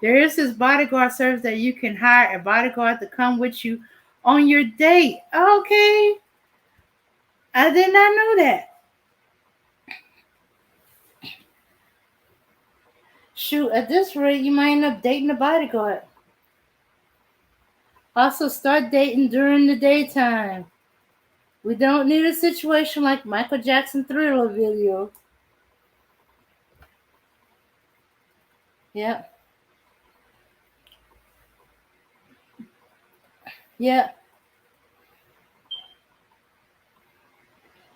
S2: There is this bodyguard service that you can hire a bodyguard to come with you on your date. Okay, I did not know that. Shoot, at this rate, you might end up dating a bodyguard. Also, start dating during the daytime. We don't need a situation like Michael Jackson Thriller video. Yeah, yeah.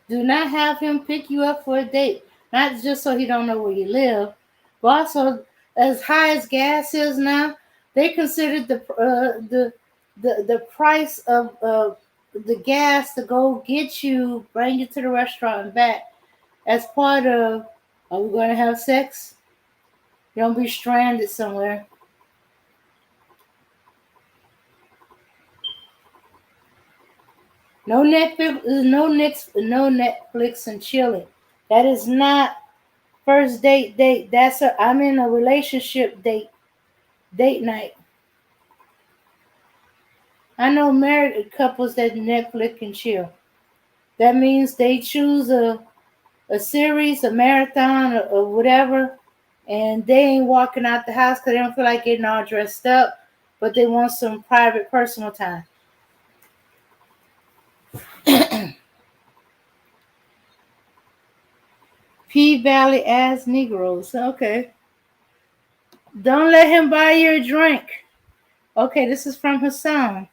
S2: Do not have him pick you up for a date. Not just so he don't know where you live, but also as high as gas is now, they considered the price of the gas to go get you, bring you to the restaurant and back as part of. Are we going to have sex? You don't be stranded somewhere. No Netflix, no Netflix and chilling. That is not first date. That's a I'm in a relationship date night. I know married couples that Netflix and chill. That means they choose a series, a marathon, or whatever, and they ain't walking out the house because they don't feel like getting all dressed up, but they want some private, personal time. P Valley ass Negroes. Okay. Don't let him buy you a drink. Okay, this is from Hassan.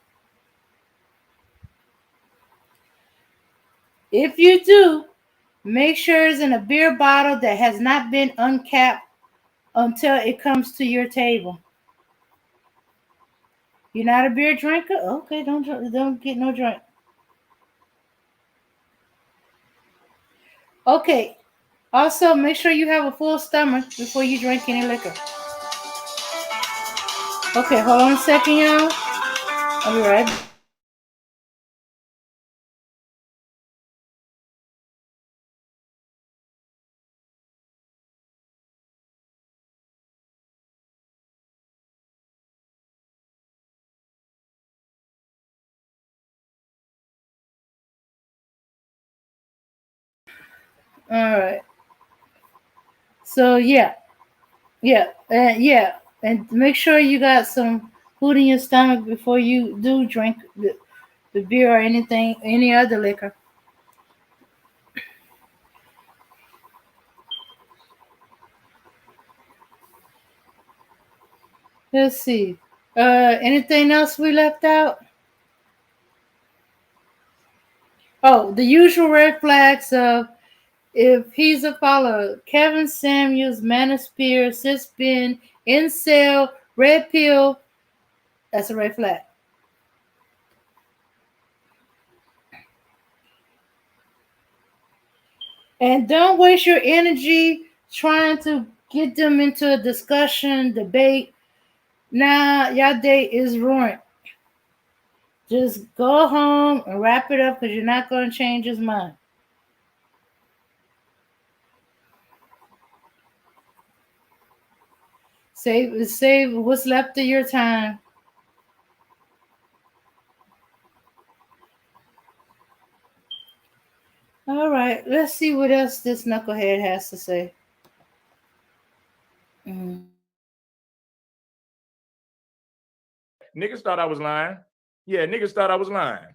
S2: If you do, make sure it's in a beer bottle that has not been uncapped until it comes to your table. You're not a beer drinker? Okay, don't get no drink. Okay. Also, make sure you have a full stomach before you drink any liquor. Okay, hold on a second, y'all. I'll be right back. All right. So yeah, and make sure you got some food in your stomach before you do drink the beer or anything, any other liquor. Let's see. Anything else we left out? Oh, the usual red flags of if he's a follower: Kevin Samuels, Manosphere, Cisbin, Incel, Red Pill. That's a red flag. And don't waste your energy trying to get them into a discussion, debate. Nah, your date is ruined. Just go home and wrap it up because you're not going to change his mind. Save what's left of your time. All right, let's see what else this knucklehead has to say. Mm.
S3: Niggas thought I was lying. Yeah, niggas thought I was lying.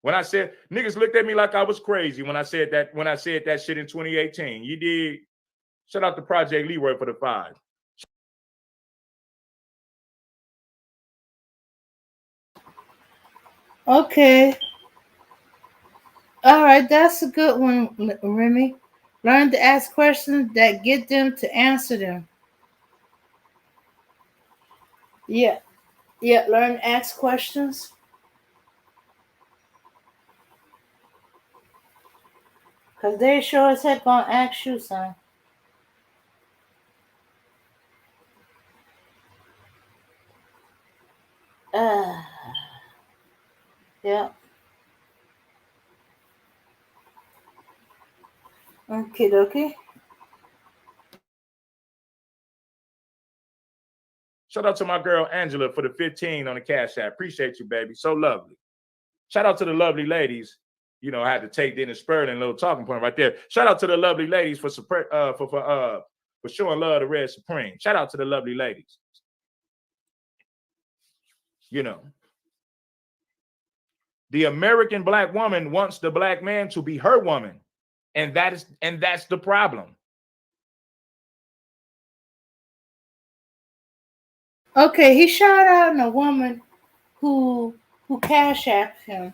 S3: When I said niggas looked at me like I was crazy when I said that shit in 2018. You did. Shout out to Project Leroy for the 5.
S2: Okay. All right, that's a good one, Remy. Learn to ask questions that get them to answer them. Yeah, yeah. Learn to ask questions because they sure as heck gonna ask you, son. Uh, yeah. Okay, okay.
S3: Shout out to my girl Angela for the 15 on the Cash App. Appreciate you, baby. So lovely. Shout out to the lovely ladies. You know, I had to take Dennis Spurd and a little talking point right there. Shout out to the lovely ladies for showing love to Red Supreme. Shout out to the lovely ladies. You know, the American black woman wants the black man to be her woman, and that's the problem.
S2: Okay, he shot out a woman who cash apped him,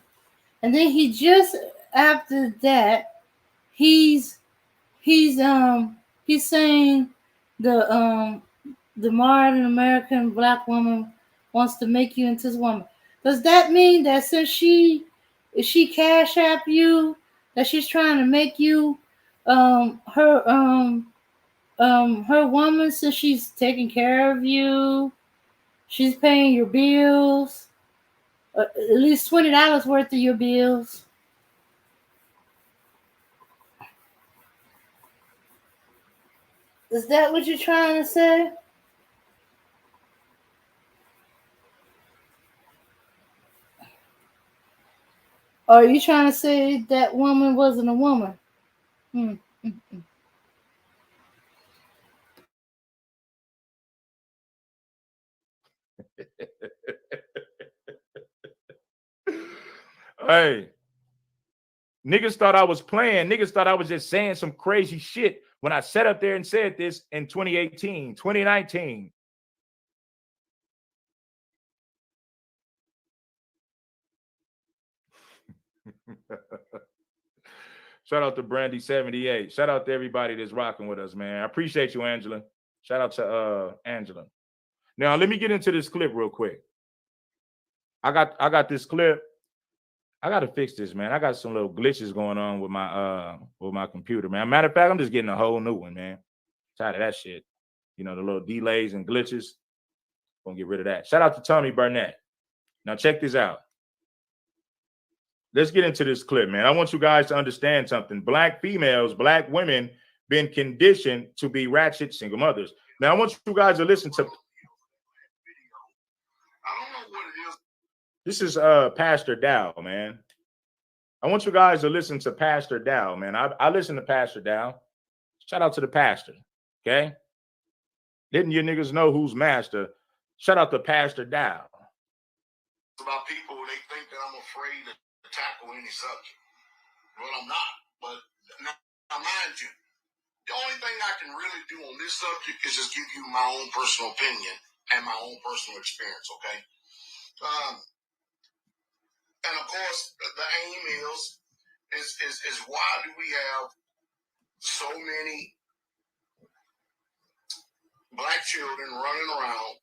S2: and then he just after that he's he's he's saying the the modern American black woman wants to make you into this woman. Does that mean that since she cash app you, that she's trying to make you her her woman, since she's taking care of you, she's paying your bills, at least $20 worth of your bills? Is that what you're trying to say? Or are you trying to say that woman wasn't a woman? Hmm.
S3: Hey, niggas thought I was playing. Niggas thought I was just saying some crazy shit when I sat up there and said this in 2018, 2019. Shout out to Brandy78. Shout out to everybody that's rocking with us, man. I appreciate you, Angela. Shout out to Angela. Now let me get into this clip real quick. I got this clip. I gotta fix this, man. I got some little glitches going on with my computer, man. Matter of fact, I'm just getting a whole new one, man. Tired of that shit. You know, the little delays and glitches. Gonna get rid of that. Shout out to Tommy Burnett. Now check this out. Let's get into this clip, man. I want you guys to understand something. Black females, black women, been conditioned to be ratchet single mothers. Now I want you guys to listen to. This is Pastor Dow, man. I want you guys to listen to Pastor Dow, man. I listen to Pastor Dow. Shout out to the pastor, okay? Didn't you niggas know who's master? Shout out to Pastor Dow.
S5: About people, they think that I'm afraid to tackle any subject. Well, I'm not. But now, mind you, the only thing I can really do on this subject is just give you my own personal opinion and my own personal experience, okay? And of course, the aim is why do we have so many black children running around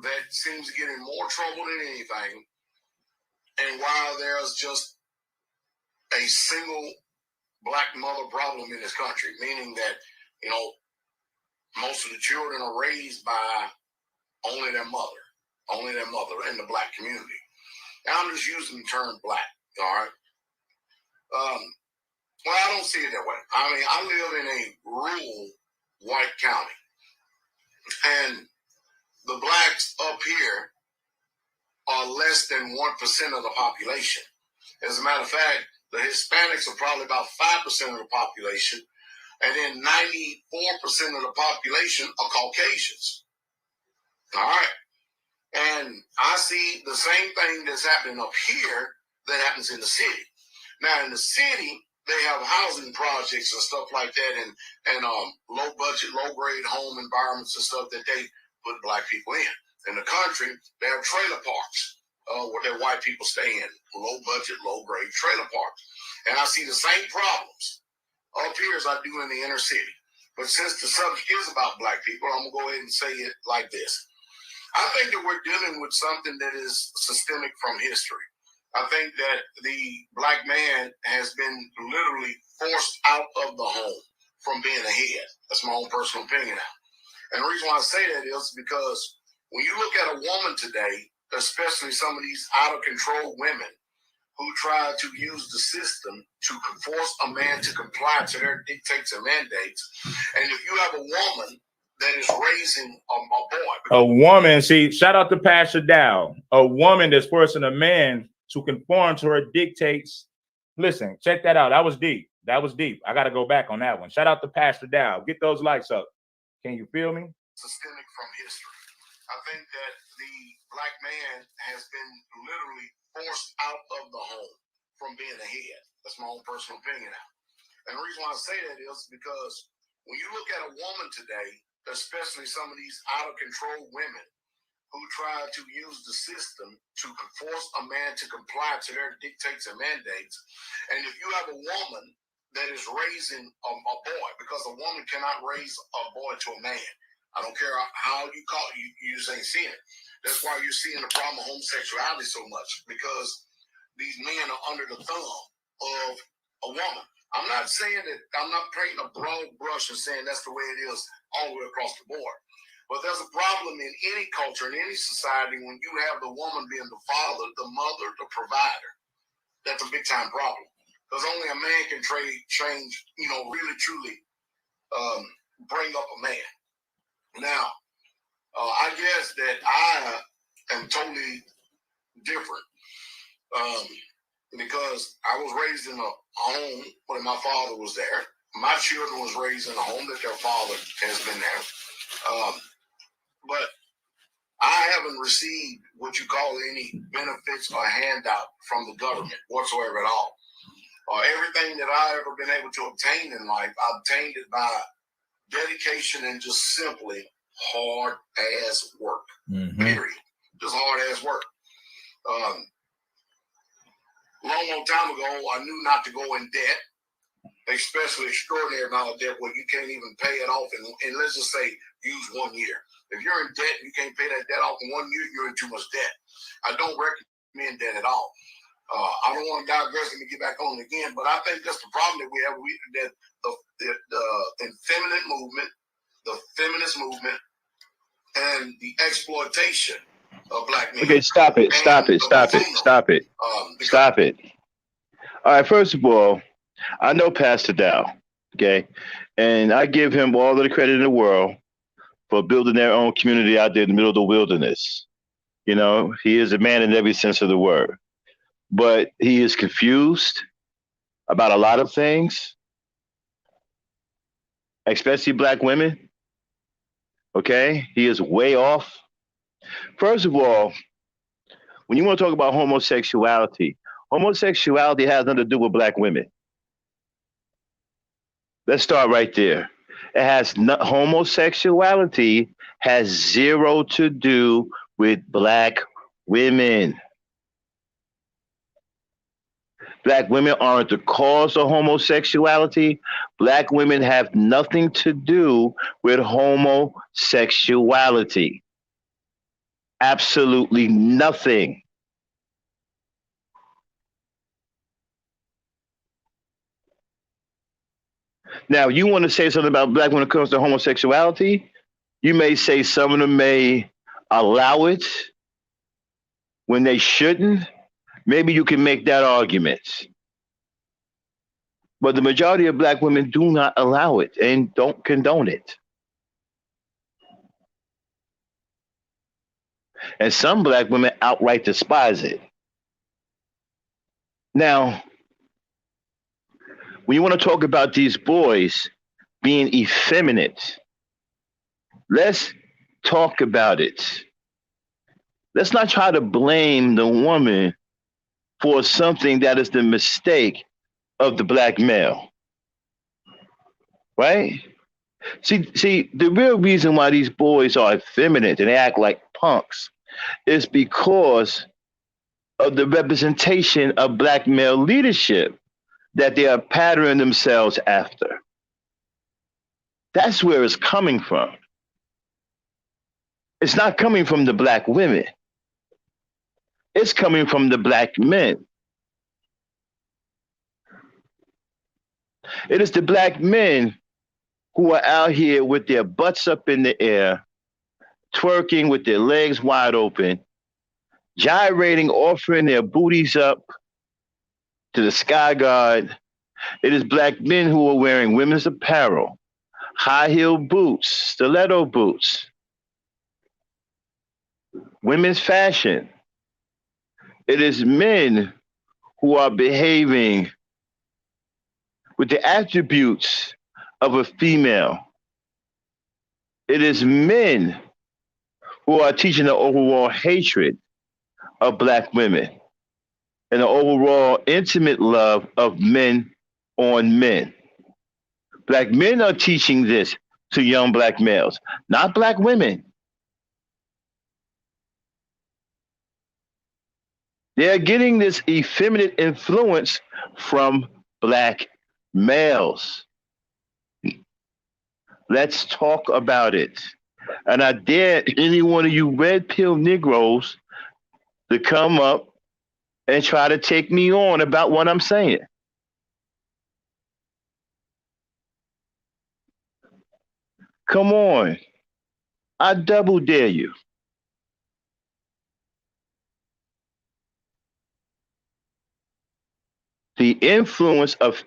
S5: that seems to get in more trouble than anything, and while there's just a single black mother problem in this country, meaning that, you know, most of the children are raised by only their mother in the black community. Now, I'm just using the term black, all right? Well, I don't see it that way. I mean, I live in a rural white county, and the blacks up here are less than 1% of the population. As a matter of fact, the Hispanics are probably about 5% of the population, and then 94% of the population are Caucasians. All right. And I see the same thing that's happening up here that happens in the city. Now, in the city, they have housing projects and stuff like that, and low budget, low grade home environments and stuff that they put black people in. In the country, they have trailer parks where their white people stay in, low budget, low grade trailer parks. And I see the same problems up here as I do in the inner city. But since the subject is about black people, I'm gonna go ahead and say it like this. I think that we're dealing with something that is systemic from history. I think that the black man has been literally forced out of the home from being a head. That's my own personal opinion now. And the reason why I say that is because when you look at a woman today, especially some of these out of control women who try to use the system to force a man to comply to their dictates and mandates, and if you have a woman that is raising a boy.
S3: A woman, see, shout out to Pastor Dow. A woman that's forcing a man to conform to her dictates. Listen, check that out. That was deep. That was deep. I got to go back on that one. Shout out to Pastor Dow. Get those lights up. Can you feel me?
S5: Systemic from history. I think that the black man has been literally forced out of the home from being a head. That's my own personal opinion now. And the reason why I say that is because when you look at a woman today, especially some of these out of control women who try to use the system to force a man to comply to their dictates and mandates, and if you have a woman that is raising a boy, because a woman cannot raise a boy to a man. I don't care how you call it, you just ain't seeing it. That's why you're seeing the problem of homosexuality so much, because these men are under the thumb of a woman. I'm not saying that, I'm not painting a broad brush and saying that's the way it is all the way across the board. But there's a problem in any culture, in any society, when you have the woman being the father, the mother, the provider. That's a big time problem. Because only a man can change, really, truly bring up a man. Now, I guess that I am totally different because I was raised in a home when my father was there. My children was raised in a home that their father has been there. But I haven't received what you call any benefits or handout from the government whatsoever at all. Everything that I've ever been able to obtain in life, I obtained it by dedication and just simply hard ass work. Period. Just hard ass work. Long time ago, I knew not to go in debt, especially extraordinary amount of debt where you can't even pay it off in let's just say use 1 year. If you're in debt and you can't pay that debt off in 1 year, you're in too much debt. I don't recommend that at all. I don't want to digress and get back on it again, but I think that's the problem that we have. That the feminine movement, the feminist movement, and the exploitation of black men.
S1: Okay, stop it. All right, first of all, I know Pastor Dow, okay? And I give him all of the credit in the world for building their own community out there in the middle of the wilderness. He is a man in every sense of the word. But he is confused about a lot of things, especially black women. Okay? He is way off. First of all, when you want to talk about homosexuality has nothing to do with black women. Let's start right there. Homosexuality has zero to do with black women. Black women aren't the cause of homosexuality. Black women have nothing to do with homosexuality. Absolutely nothing. Now, you want to say something about black when it comes to homosexuality? You may say some of them may allow it when they shouldn't. Maybe you can make that argument. But the majority of black women do not allow it and don't condone it. And some black women outright despise it. Now, when you want to talk about these boys being effeminate, let's talk about it. Let's not try to blame the woman for something that is the mistake of the black male. Right? See, the real reason why these boys are effeminate and they act like punks is because of the representation of black male leadership that they are patterning themselves after. That's where it's coming from. It's not coming from the black women. It's coming from the black men. It is the black men who are out here with their butts up in the air, twerking with their legs wide open, gyrating, offering their booties up to the sky god. It is black men who are wearing women's apparel, high heel boots, stiletto boots, women's fashion. It is men who are behaving with the attributes of a female. It is men who are teaching the overall hatred of black women and the overall intimate love of men on men. Black men are teaching this to young black males, not black women. They're getting this effeminate influence from black males. Let's talk about it. And I dare any one of you red pill Negroes to come up and try to take me on about what I'm saying. Come on. I double dare you. The influence of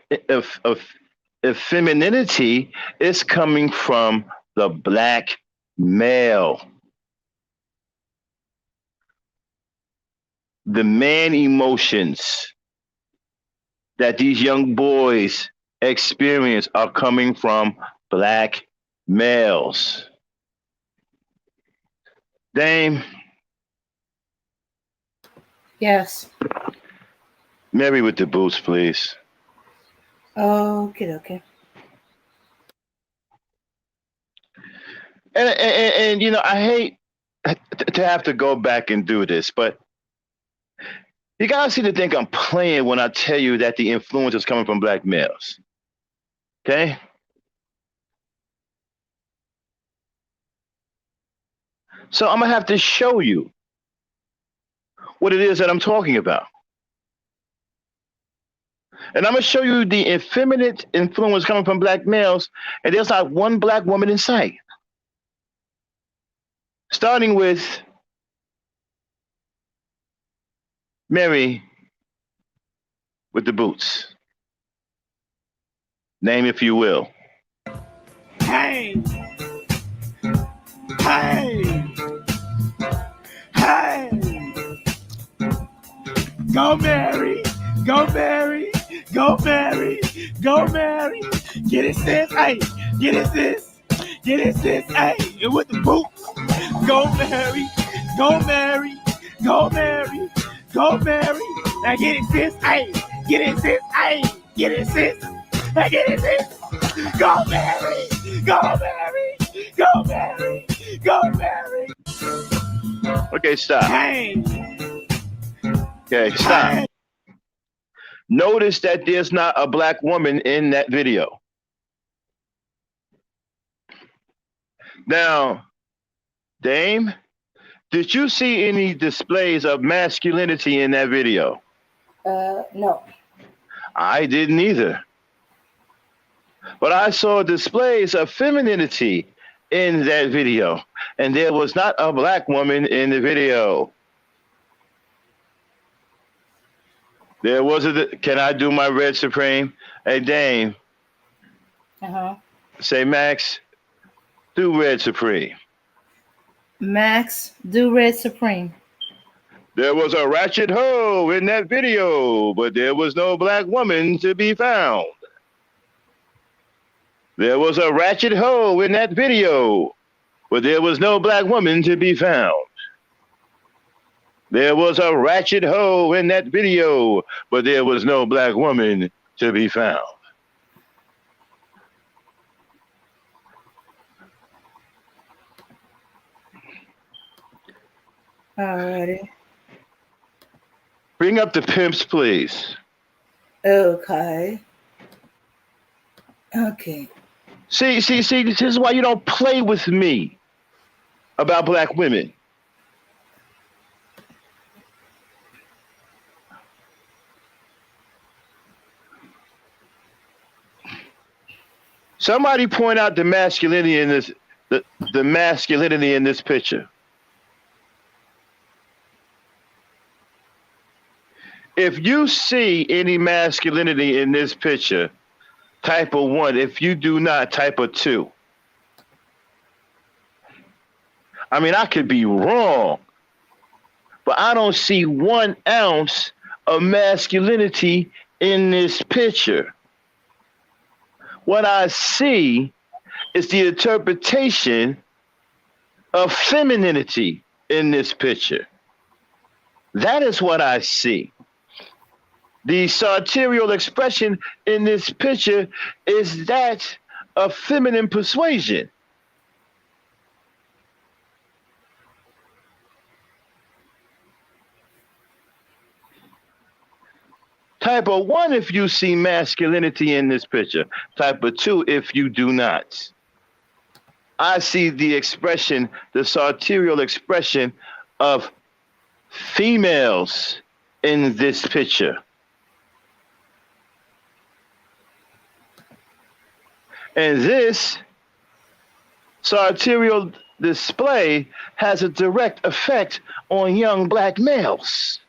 S1: femininity is coming from the black male. The man emotions that these young boys experience are coming from black males. Dame?
S2: Yes.
S1: Mary with the boots, please.
S2: Okay.
S1: And you know, I hate to have to go back and do this, but you guys seem to think I'm playing when I tell you that the influence is coming from black males. Okay? So I'm going to have to show you what it is that I'm talking about. And I'm going to show you the effeminate influence coming from black males, and there's not one black woman in sight. Starting with Mary with the boots. Name, if you will.
S4: Hey! Go Mary! Go Mary! Go Mary! Go Mary! Get it, sis! Hey! Get it, sis! Get it, sis! Hey! And with the boots! Go Mary! Go Mary! Go Mary! Go Mary! Now get it, sis! Hey! Get it, sis! Hey! Get it, sis! Hey! Get it, sis! Go Mary! Go Mary! Go Mary! Go Mary!
S1: Okay, stop.
S4: Hey!
S1: Okay, stop. Notice that there's not a black woman in that video. Now, Dame, did you see any displays of masculinity in that video?
S2: No.
S1: I didn't either. But I saw displays of femininity in that video, and there was not a black woman in the video. There was can I do my Red Supreme? Hey, Dame. Say, Max, do Red Supreme.
S2: Max, do Red Supreme.
S1: There was a ratchet hoe in that video, but there was no black woman to be found. There was a ratchet hoe in that video, but there was no black woman to be found. There was a ratchet hoe in that video, but there was no black woman to be found.
S2: Alrighty.
S1: Bring up the pimps, please.
S2: Okay.
S1: See, this is why you don't play with me about black women. Somebody point out the masculinity in this the masculinity in this picture. If you see any masculinity in this picture, type a 1. If you do not, type a 2. I mean, I could be wrong, but I don't see 1 ounce of masculinity in this picture. What I see is the interpretation of femininity in this picture. That is what I see. The sartorial expression in this picture is that of feminine persuasion. Type of 1 if you see masculinity in this picture. Type of 2 if you do not. I see the expression, the sartorial expression of females in this picture. And this sartorial display has a direct effect on young black males.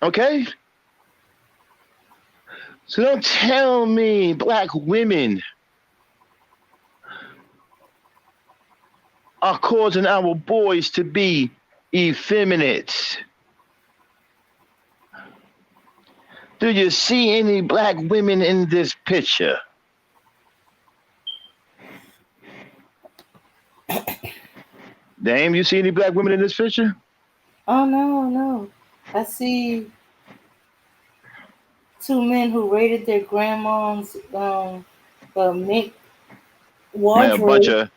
S1: Okay? So don't tell me black women are causing our boys to be effeminate. Do you see any black women in this picture? Dame, you see any black women in this picture?
S2: Oh, no. I see 2 men who raided their grandma's mink wardrobe.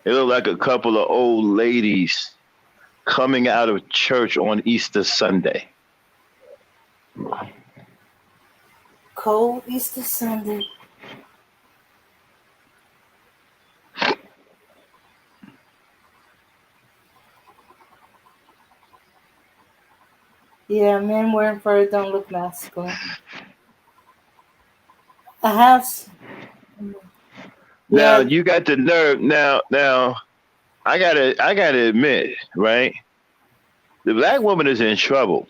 S1: It looked like a couple of old ladies coming out of church on Easter Sunday.
S2: Cold Easter Sunday. Yeah, men wearing fur don't look masculine. I have.
S1: Now
S2: Yeah.
S1: you got the nerve. Now I gotta admit, right? The black woman is in trouble.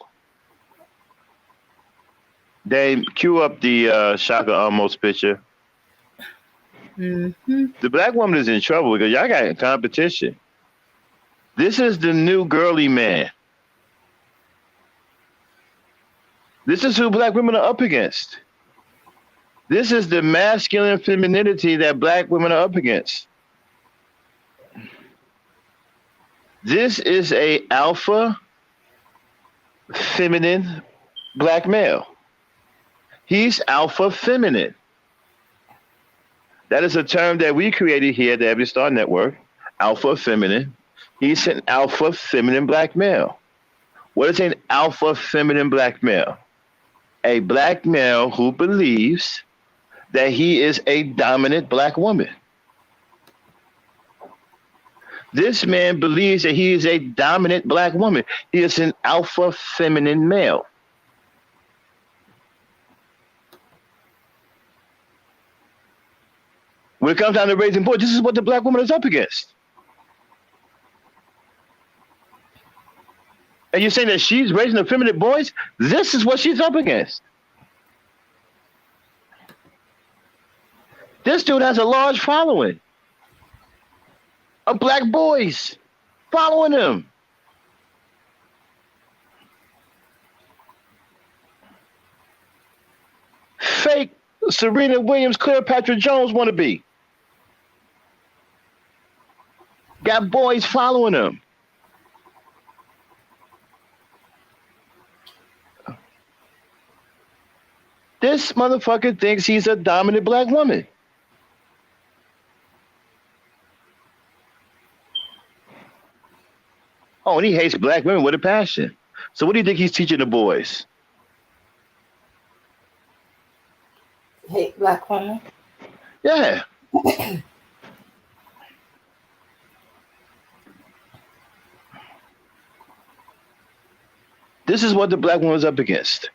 S1: They cue up the Shaka Almost picture.
S2: Mm-hmm.
S1: The black woman is in trouble because y'all got competition. This is the new girly man. This is who black women are up against. This is the masculine femininity that black women are up against. This is a alpha feminine black male. He's alpha feminine. That is a term that we created here at the Every Star Network, alpha feminine. He's an alpha feminine black male. What is an alpha feminine black male? A black male who believes that he is a dominant black woman. This man believes that he is a dominant black woman. He is an alpha feminine male. When it comes down to raising boys, this is what the black woman is up against. And you're saying that she's raising effeminate boys? This is what she's up against. This dude has a large following of black boys following him. Fake Serena Williams, Cleopatra Jones wannabe. Got boys following him. This motherfucker thinks he's a dominant black woman. Oh, and he hates black women with a passion. So what do you think he's teaching the boys?
S2: Hate black women.
S1: Yeah. This is what the black woman is up against.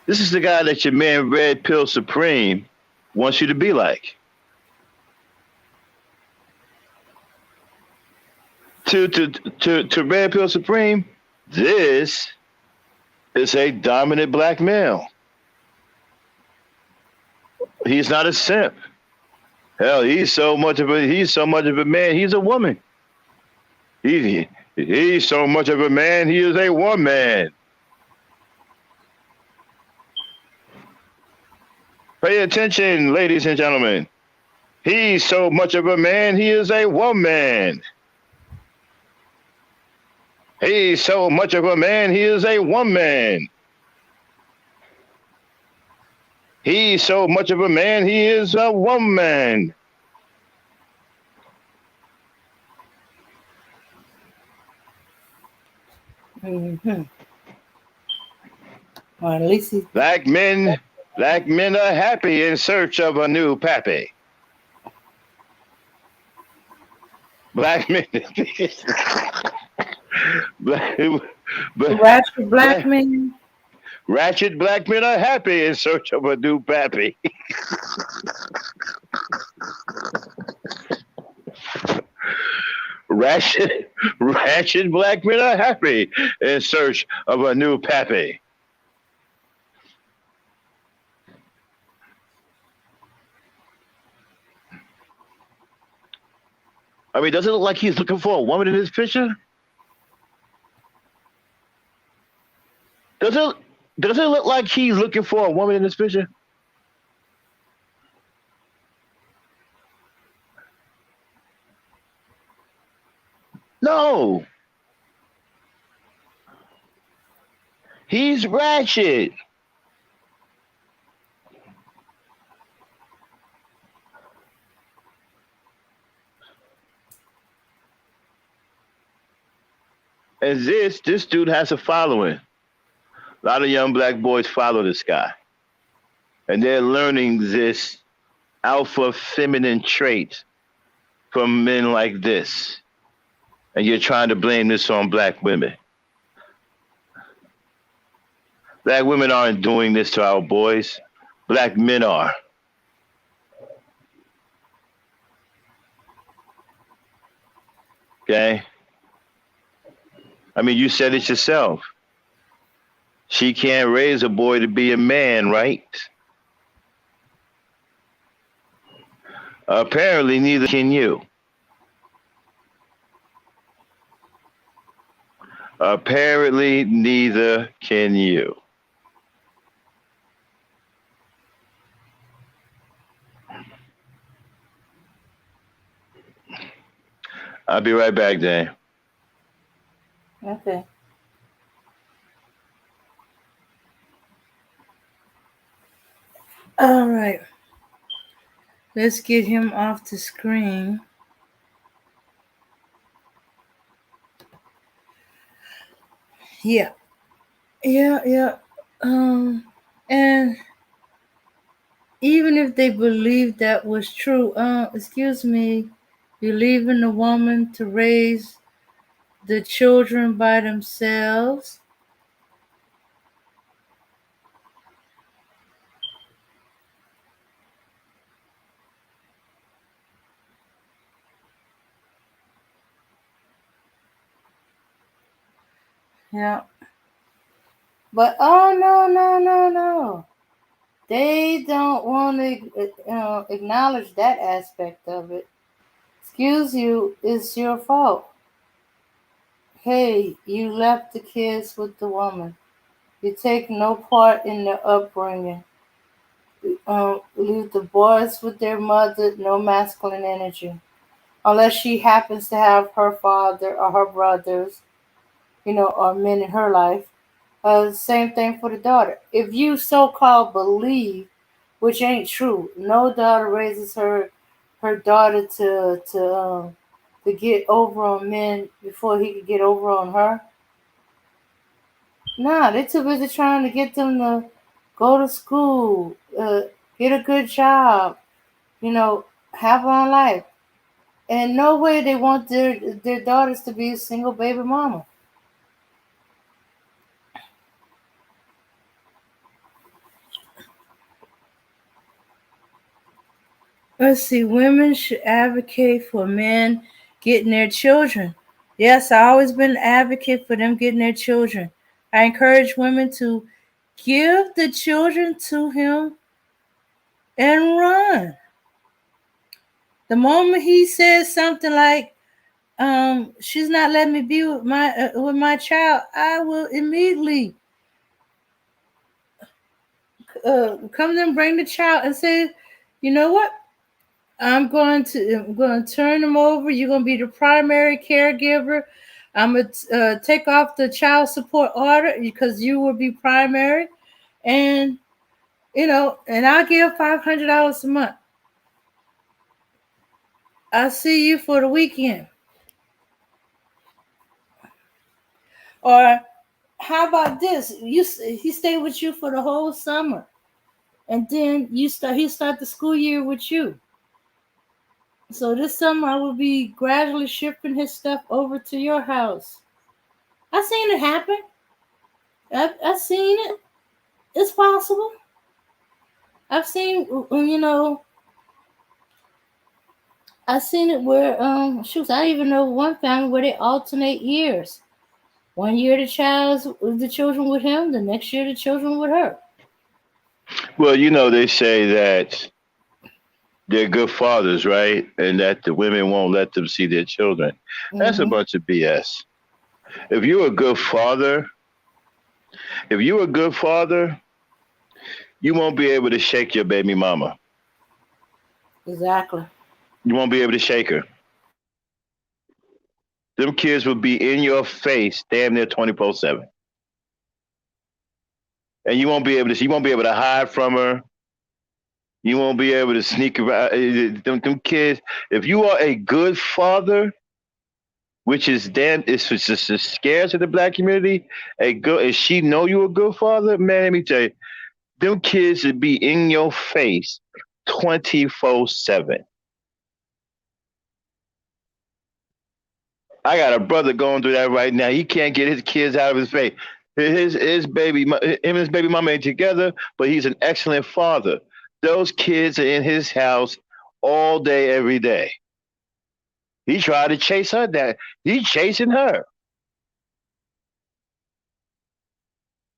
S1: This is the guy that your man Red Pill Supreme wants you to be like. To Red Pill Supreme, this is a dominant black male. He's not a simp. Hell, he's so much of a man. He's a woman. He's so much of a man. He is a woman. Pay attention, ladies and gentlemen. He's so much of a man. He is a woman. He's so much of a man. He is a woman. He's so much of a man. He is a woman.
S2: Mm-hmm. Or at least he's
S1: Black men are happy in search of a new pappy. Black men.
S2: Ratchet black men.
S1: Ratchet black men are happy in search of a new pappy. Ratchet black men are happy in search of a new pappy. I mean, does it look like he's looking for a woman in this picture? Does it look like he's looking for a woman in this picture? No. He's ratchet. And this dude has a following. A lot of young black boys follow this guy. And they're learning this alpha feminine trait from men like this. And you're trying to blame this on black women. Black women aren't doing this to our boys. Black men are. Okay? I mean, you said it yourself. She can't raise a boy to be a man, right? Apparently, neither can you. Apparently, neither can you. I'll be right back, Dan.
S2: Okay. All right. Let's get him off the screen. Yeah. And even if they believe that was true, excuse me, you're leaving the woman to raise the children by themselves. Yeah. But no. They don't want to acknowledge that aspect of it. Excuse you, it's your fault. Hey, you left the kids with the woman. You take no part in the upbringing. Leave the boys with their mother, no masculine energy. Unless she happens to have her father or her brothers, or men in her life. Same thing for the daughter. If you so-called believe, which ain't true, no daughter raises her daughter to get over on men before he could get over on her. Nah, they're too busy trying to get them to go to school, get a good job, have a life. And no way they want their daughters to be a single baby mama. Let's see. Women should advocate for men getting their children. Yes, I always been an advocate for them getting their children. I encourage women to give the children to him and run. The moment he says something like, she's not letting me be with my child, I will immediately come and bring the child and say, you know what? I'm going to turn them over. You're going to be the primary caregiver. I'm going to take off the child support order because you will be primary, and and I'll give $500 a month. I'll see you for the weekend. Or how about this? He stay with you for the whole summer, and then he start the school year with you. So this summer I will be gradually shifting his stuff over to your house. I've seen it happen. I've seen it. It's possible. I've seen I've seen it where I even know one family where they alternate years. One year the children with him, the next year the children with her.
S1: Well, they say that they're good fathers, right? And that the women won't let them see their children. That's a
S2: Mm-hmm.
S1: bunch of BS. If you're a good father, if you're a good father, you won't be able to shake your baby mama.
S2: Exactly.
S1: You won't be able to shake her. Them kids will be in your face damn near 24/7. And you won't be able to hide from her. You won't be able to sneak around. Them kids, if you are a good father, which is it's just scarce in the black community, if she know you a good father, man, let me tell you, them kids should be in your face 24/7. I got a brother going through that right now. He can't get his kids out of his face. Him and his baby mama ain't together, but he's an excellent father. Those kids are in his house all day, every day. He tried to chase her down. He's chasing her.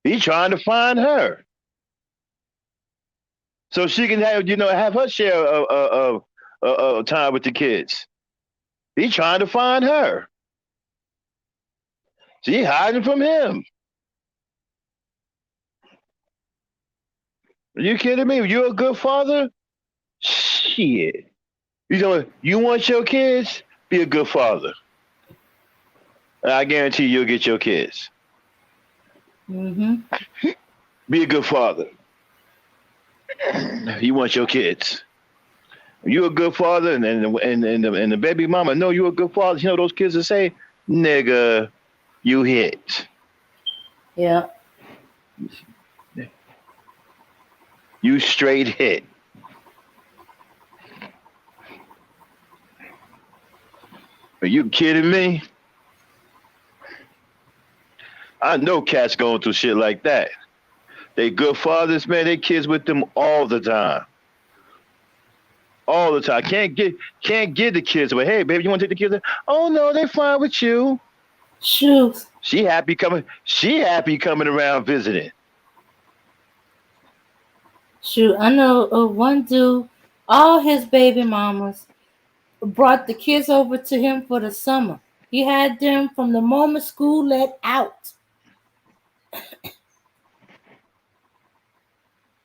S1: He's trying to find her so she can have her share of time with the kids. He's trying to find her. She hiding from him. Are you kidding me? You're a good father? Shit. You want your kids? Be a good father. And I guarantee you'll get your kids.
S2: Mm-hmm.
S1: Be a good father. You want your kids. You a good father, and the baby mama know you a good father. You know those kids will say, "Nigga, you hit."
S2: Yeah.
S1: You straight hit. Are you kidding me? I know cats going through shit like that. They good fathers, man. They kids with them all the time. All the time. Can't get the kids away. Hey, baby, you want to take the kids? Oh no, they fine with you.
S2: Shoot.
S1: She happy coming around visiting.
S2: Shoot. I know one dude, all his baby mamas brought the kids over to him for the summer. He had them from the moment school let out.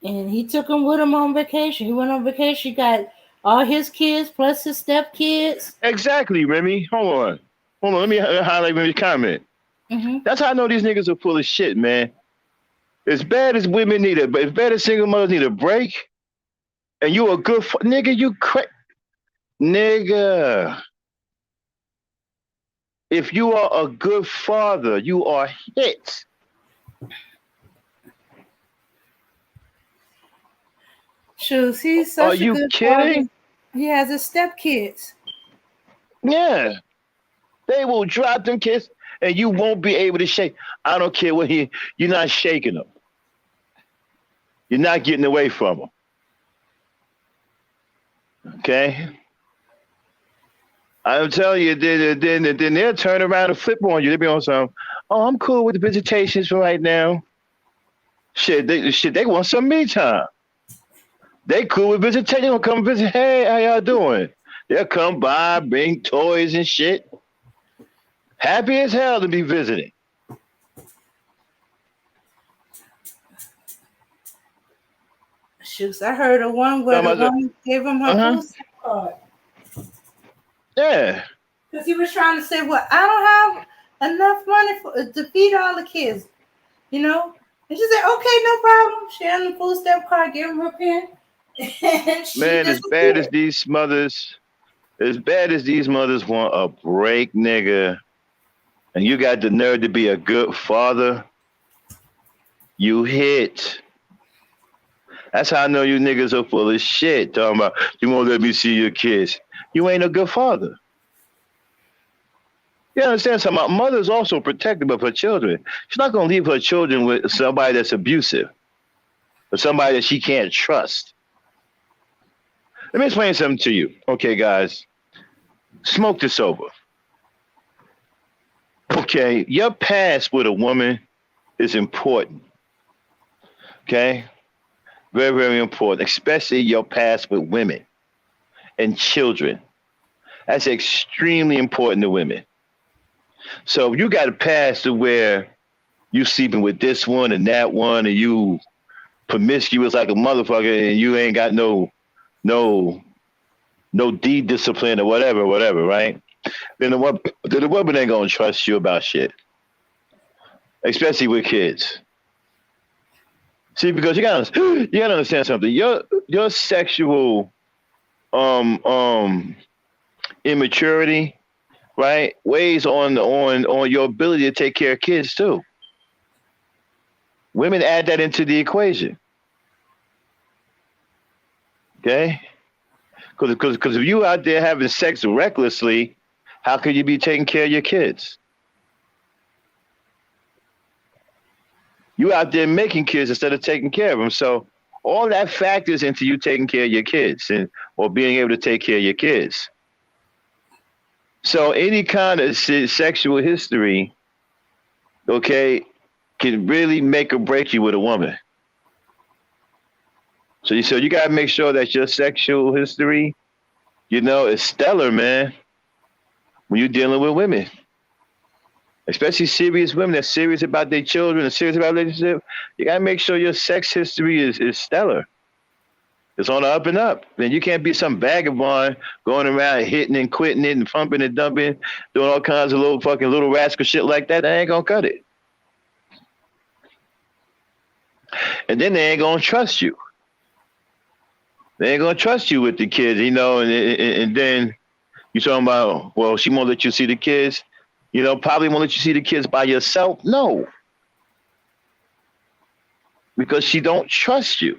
S2: And he took them with him on vacation. He went on vacation. He got all his kids plus his stepkids.
S1: Exactly, Remy. Hold on. Let me highlight Remy's comment.
S2: Mm-hmm.
S1: That's how I know these niggas are full of shit, man. As bad as women as bad as single mothers need a break, and you a good nigga, nigga. If you are a good father, you are hit.
S2: Shoot, he's
S1: Are
S2: such a
S1: you
S2: good father.
S1: kidding?
S2: He has his stepkids.
S1: Yeah, they will drop them kids, and you won't be able to shake. I don't care what you're not shaking them. You're not getting away from them. Okay. I'm telling you, then they'll turn around and flip on you. They'll be on some, oh, I'm cool with the visitations for right now. They want some me time. They cool with visitation. They gonna come visit. Hey, how y'all doing? They'll come by, bring toys and shit. Happy as hell to be visiting.
S2: Shoots, I heard of one where the woman gave him her food stamp card.
S1: Yeah.
S2: Because he was trying to say, well, I don't have enough money to feed all the kids, you know? And she said, okay, no problem. She had the food stamp card, gave him her pen. And
S1: Man, as bad as these mothers want a break, nigga, and you got the nerve to be a good father, you hit. That's how I know you niggas are full of shit. Talking about, you won't let me see your kids. You ain't a good father. You understand something? My mother's also protective of her children. She's not going to leave her children with somebody that's abusive or somebody that she can't trust. Let me explain something to you. Okay, guys. Smoke this over. Okay, your past with a woman is important. Okay? Very, very important, especially your past with women and children. That's extremely important to women. So if you got a past to where you sleeping with this one and that one, and you promiscuous like a motherfucker, and you ain't got no D discipline or whatever, right? Then the woman ain't gonna trust you about shit, especially with kids. See, because you gotta understand something. Your sexual immaturity, right, weighs on your ability to take care of kids too. Women add that into the equation. Okay? Because if you out there having sex recklessly, how could you be taking care of your kids? You out there making kids instead of taking care of them. So all that factors into you taking care of your kids or being able to take care of your kids. So any kind of sexual history, okay, can really make or break you with a woman. So you got to make sure that your sexual history, is stellar, man, when you're dealing with women. Especially serious women that's serious about their children and serious about relationship. You got to make sure your sex history is stellar. It's on the up and up. Then you can't be some vagabond going around hitting and quitting it and pumping and dumping, doing all kinds of little rascal shit like that. That ain't going to cut it. And then they ain't going to trust you. They ain't going to trust you with the kids, and then you talking about, well, she won't let you see the kids. Probably won't let you see the kids by yourself. No. Because she don't trust you.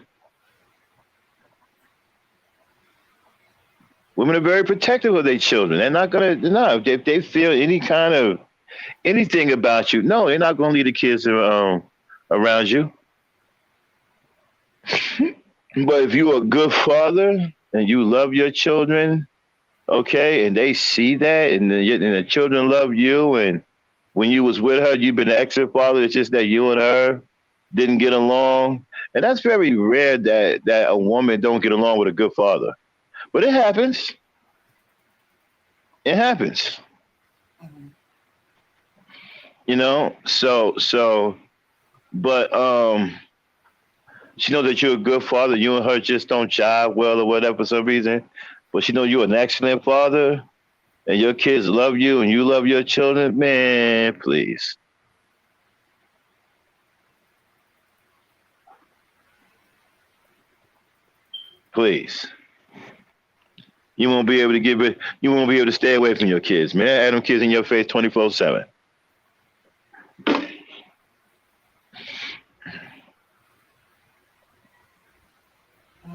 S1: Women are very protective of their children. They're not going to, if they feel anything about you, no, they're not going to leave the kids around you. But if you're a good father and you love your children, okay, and they see that, and the children love you, and when you was with her, you've been an excellent father. It's just that you and her didn't get along, and that's very rare that a woman don't get along with a good father. But it happens. It happens. But she knows that you're a good father. You and her just don't jive well or whatever for some reason. But she knows you're an excellent father, and your kids love you, and you love your children. Man, please. Please. You won't be able to give it. You won't be able to stay away from your kids, man. Have them kids in your face 24/7.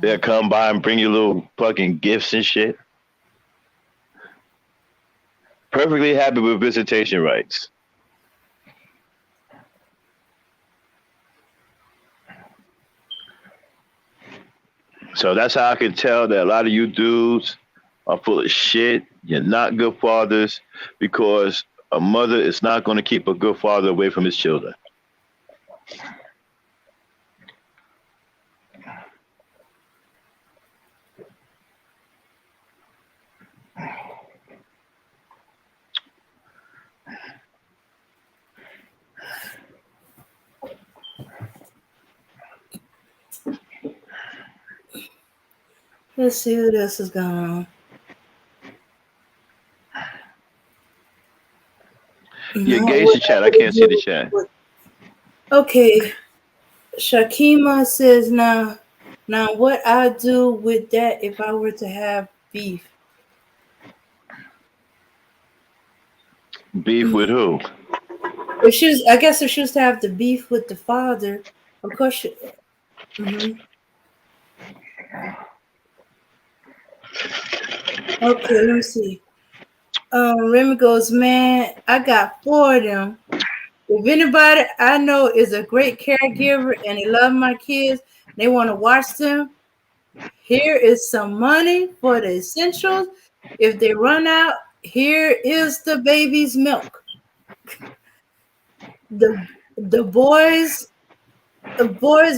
S1: They'll come by and bring you little fucking gifts and shit. Perfectly happy with visitation rights. So that's how I can tell that a lot of you dudes are full of shit. You're not good fathers because a mother is not going to keep a good father away from his children.
S2: Let's see what else is going on.
S1: You
S2: Now,
S1: engage
S2: what
S1: the chat.
S2: I
S1: I
S2: would
S1: can't see the
S2: do
S1: chat.
S2: okay, Shakima says now what I do with that if I were to have beef?
S1: Beef with who?
S2: I guess if she was to have the beef with the father, of course. Mm-hmm. Okay, let me see. Remy goes, man, I got 4 of them. If anybody I know is a great caregiver and they love my kids, they want to watch them, here is some money for the essentials. If they run out, here is the baby's milk. The the boys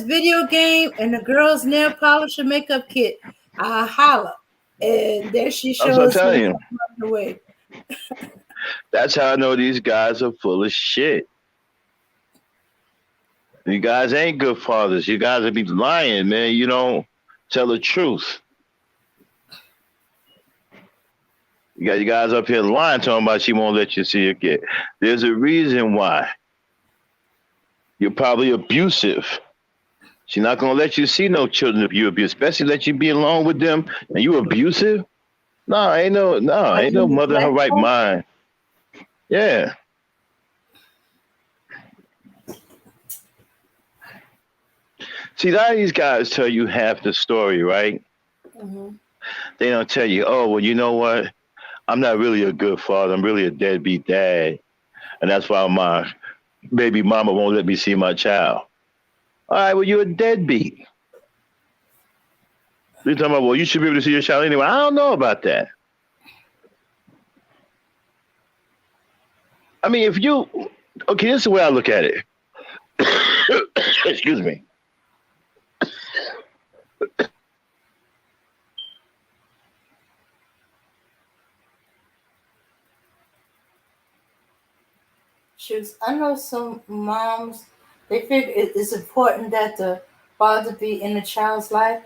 S2: video game and the girls nail polish and makeup kit. I holla. And there she
S1: That's what I'm
S2: shows
S1: telling
S2: me
S1: you.
S2: the way.
S1: That's how I know these guys are full of shit. You guys ain't good fathers. You guys will be lying, man. You don't tell the truth. You got you guys up here lying, talking about she won't let you see your kid. There's a reason why. You're probably abusive. She's not gonna let you see no children if you abuse, especially let you be alone with them and you abusive. No, ain't no mother in her right mind. Yeah. See, a lot of these guys tell you half the story, right?
S2: Mm-hmm.
S1: They don't tell you, oh, well, you know what? I'm not really a good father. I'm really a deadbeat dad. And that's why my baby mama won't let me see my child. All right, well, you're a deadbeat. You're talking about, well, you should be able to see your child anyway. I don't know about that. I mean, if you, okay, this is the way I look at it. Excuse me.
S2: I know some moms, they figure it's important that the father be in the child's life.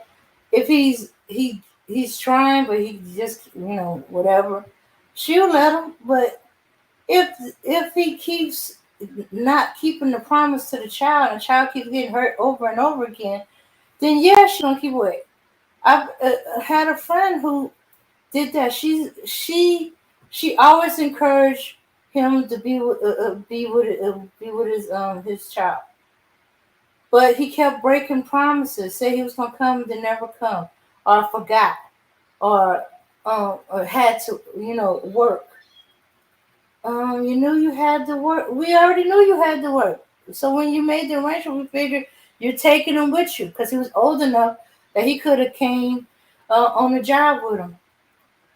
S2: If he's trying, but he just whatever, she'll let him. But if he keeps not keeping the promise to the child, and the child keeps getting hurt over and over again, then yeah, she gonna keep away. I've had a friend who did that. She always encouraged him to be with his child, but he kept breaking promises. Say he was gonna come, then never come, or forgot, or had to work. You knew you had to work. We already knew you had to work. So when you made the arrangement, we figured you're taking him with you because he was old enough that he could have came on the job with him,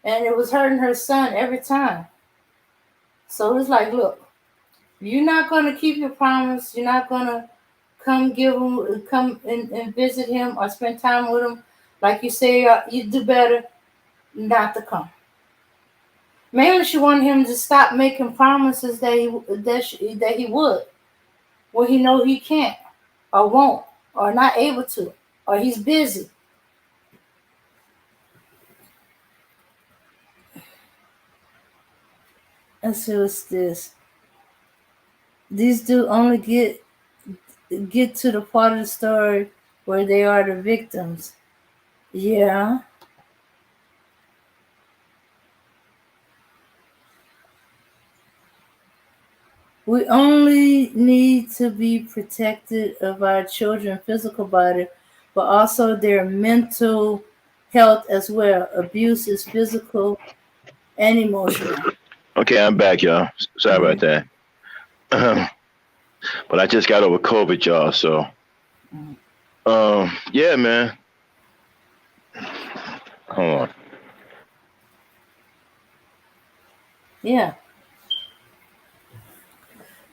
S2: and it was hurting her son every time. So it's like, look, you're not gonna keep your promise. You're not gonna come and visit him or spend time with him, like you say. You do better not to come. Mainly, she wanted him to stop making promises that he would, when he know he can't, or won't, or not able to, or he's busy. And so it's this. These do only get to the part of the story where they are the victims. Yeah. We only need to be protected of our children's physical body, but also their mental health as well. Abuse is physical and emotional.
S1: Okay, I'm back, y'all. Sorry about that. But I just got over COVID, y'all. So, yeah, man. Hold on.
S2: Yeah.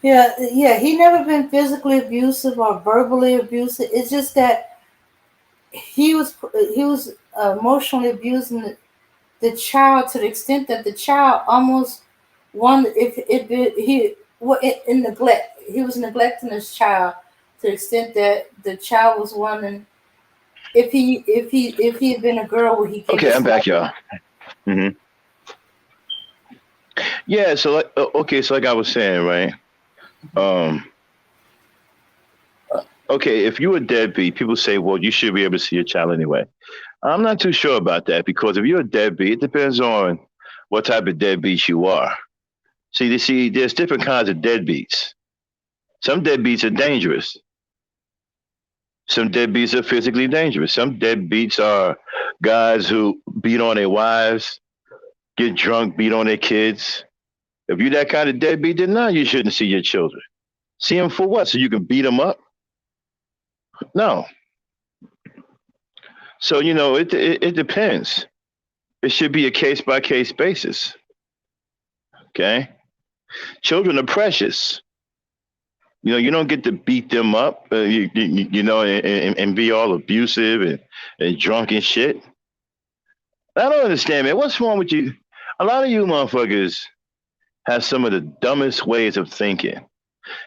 S2: Yeah. He never been physically abusive or verbally abusive. It's just that he was emotionally abusing the child to the extent that the child almost wanted if he in neglect. He was neglecting his child to the extent that the child was wondering if he had been a girl, would he give
S1: Okay,
S2: his
S1: I'm
S2: life?
S1: back, y'all. hmm Yeah. So, okay. So, like I was saying, right? Um. Okay, if you're a deadbeat, people say, well, you should be able to see your child anyway. I'm not too sure about that because if you're a deadbeat, it depends on what type of deadbeat you are. See, there's different kinds of deadbeats. Some deadbeats are dangerous. Some deadbeats are physically dangerous. Some deadbeats are guys who beat on their wives, get drunk, beat on their kids. If you're that kind of deadbeat, then no, you shouldn't see your children. See them for what? So you can beat them up? No. So it depends. It should be a case by case basis. Okay, children are precious. You don't get to beat them up. And be all abusive and drunk and shit. I don't understand, man. What's wrong with you? A lot of you motherfuckers have some of the dumbest ways of thinking.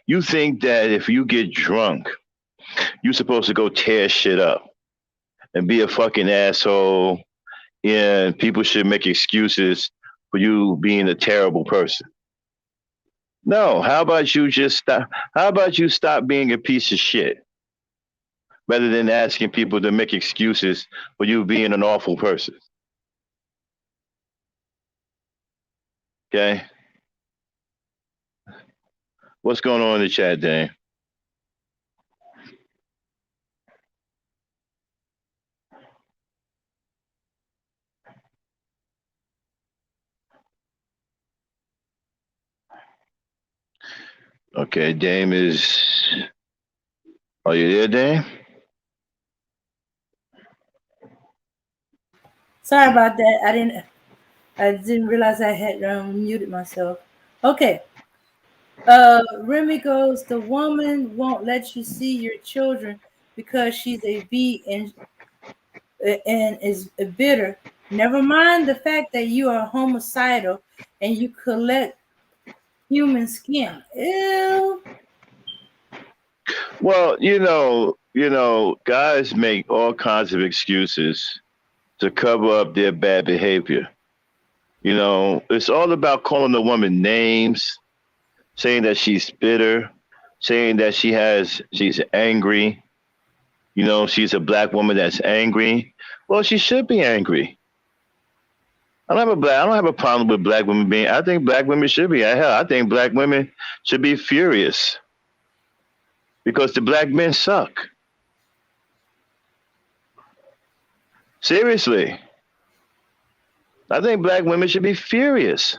S1: You think that if you get drunk, you're supposed to go tear shit up and be a fucking asshole, and people should make excuses for you being a terrible person. No, how about you just stop? How about you stop being a piece of shit rather than asking people to make excuses for you being an awful person? Okay, what's going on in the chat, Dan? Okay, Dame is. Are you there, Dame?
S2: Sorry about that. I didn't realize I had muted myself. Okay. Remy goes, the woman won't let you see your children because she's a bee and is bitter. Never mind the fact that you are homicidal and you collect human skin. Ew.
S1: Well, guys make all kinds of excuses to cover up their bad behavior. It's all about calling the woman names, saying that she's bitter, saying that she's angry. She's a black woman that's angry. Well, she should be angry. I don't have a problem with black women being. I think black women should be. Hell, I think black women should be furious because the black men suck. Seriously, I think black women should be furious.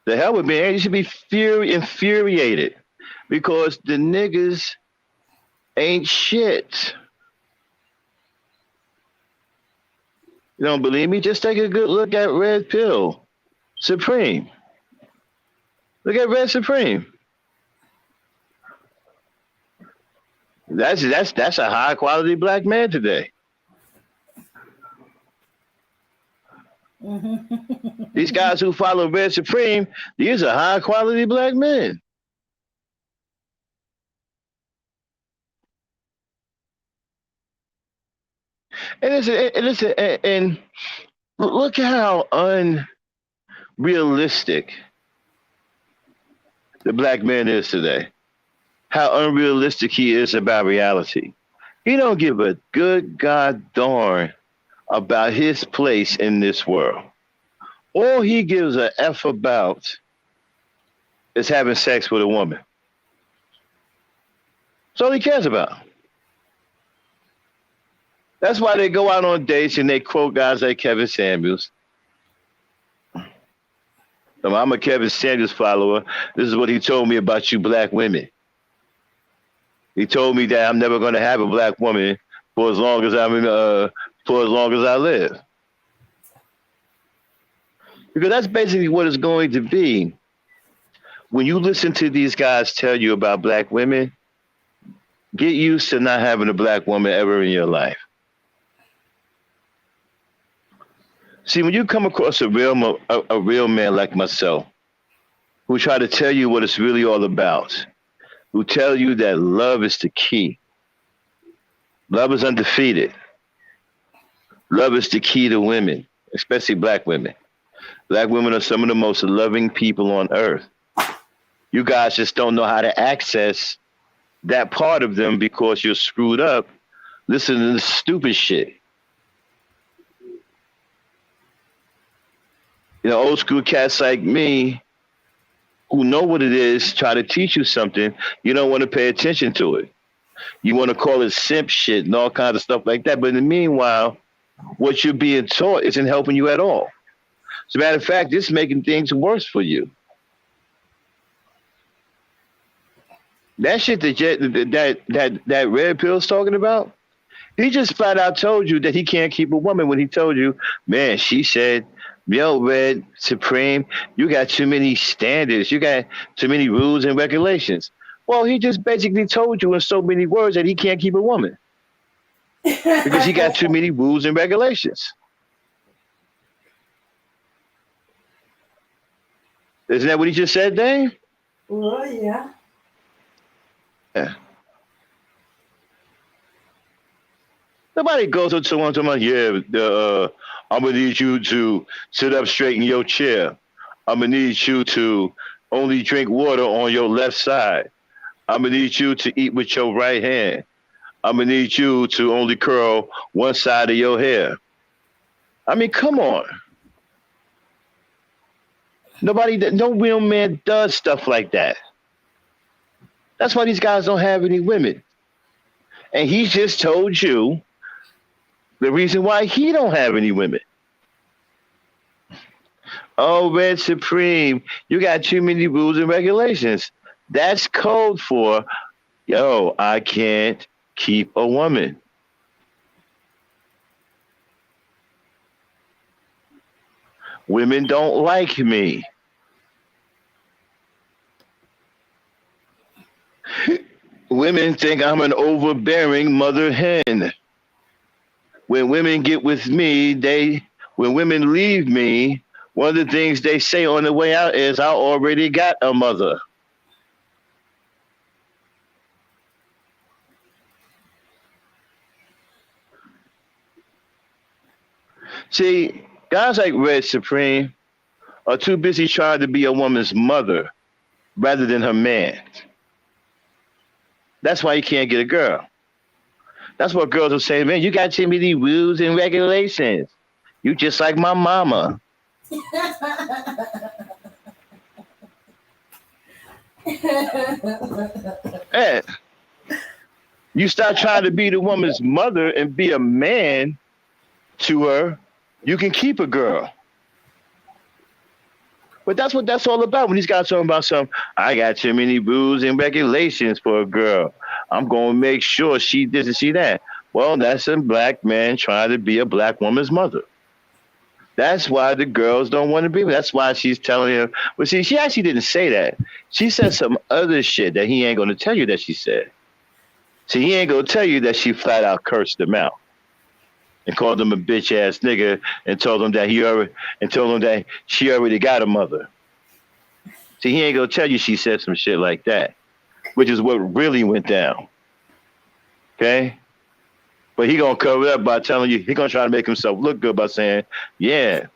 S1: The hell with me, you should be infuriated because the niggas ain't shit. You don't believe me? Just take a good look at Red Pill Supreme. Look at Red Supreme. That's a high quality black man today. These guys who follow Red Supreme, these are high quality black men. And look at how unrealistic the black man is today. How unrealistic he is about reality. He don't give a good god darn about his place in this world. All he gives a F about is having sex with a woman. That's all he cares about. That's why they go out on dates and they quote guys like Kevin Samuels. I'm a Kevin Samuels follower. This is what he told me about you black women. He told me that I'm never going to have a black woman for as long as for as long as I live. Because that's basically what it's going to be. When you listen to these guys tell you about black women, get used to not having a black woman ever in your life. See, when you come across a real man like myself, who try to tell you what it's really all about, who tell you that love is the key, love is undefeated, love is the key to women, especially black women. Black women are some of the most loving people on earth. You guys just don't know how to access that part of them because you're screwed up listening to stupid shit. You know, old school cats like me who know what it is try to teach you something, you don't want to pay attention to it. You want to call it simp shit and all kinds of stuff like that. But in the meanwhile, what you're being taught isn't helping you at all. As a matter of fact, it's making things worse for you. That shit that red pill's talking about, he just flat out told you that he can't keep a woman when he told you, man, she said, yo, Red Supreme, you got too many standards. You got too many rules and regulations. Well, he just basically told you in so many words that he can't keep a woman because he got too many rules and regulations. Isn't that what he just said, Dave?
S2: Well, yeah.
S1: Yeah. Nobody goes up to someone talking about, yeah, I'm going to need you to sit up straight in your chair. I'm going to need you to only drink water on your left side. I'm going to need you to eat with your right hand. I'm going to need you to only curl one side of your hair. I mean, come on. No real man does stuff like that. That's why these guys don't have any women. And he just told you the reason why he don't have any women. Oh, Red Supreme, you got too many rules and regulations. That's code for, yo, I can't keep a woman. Women don't like me. Women think I'm an overbearing mother hen. When women get with me, when women leave me, one of the things they say on the way out is, I already got a mother. See, guys like Red Supreme are too busy trying to be a woman's mother rather than her man. That's why you can't get a girl. That's what girls will say, man, you got too many rules and regulations. You just like my mama. Hey, you start trying to be the woman's mother and be a man to her, you can keep a girl. But that's what that's all about. When these guys talking about I got too many rules and regulations for a girl. I'm going to make sure she this and she that. Well, that's a black man trying to be a black woman's mother. That's why the girls don't want to be with. That's why she's telling him. But see, she actually didn't say that. She said some other shit that he ain't going to tell you that she said. See, he ain't going to tell you that she flat out cursed him out and called him a bitch ass nigga and told him that she already got a mother. See, he ain't gonna tell you she said some shit like that, which is what really went down. Okay? But he gonna cover it up by telling you, he gonna try to make himself look good by saying, yeah,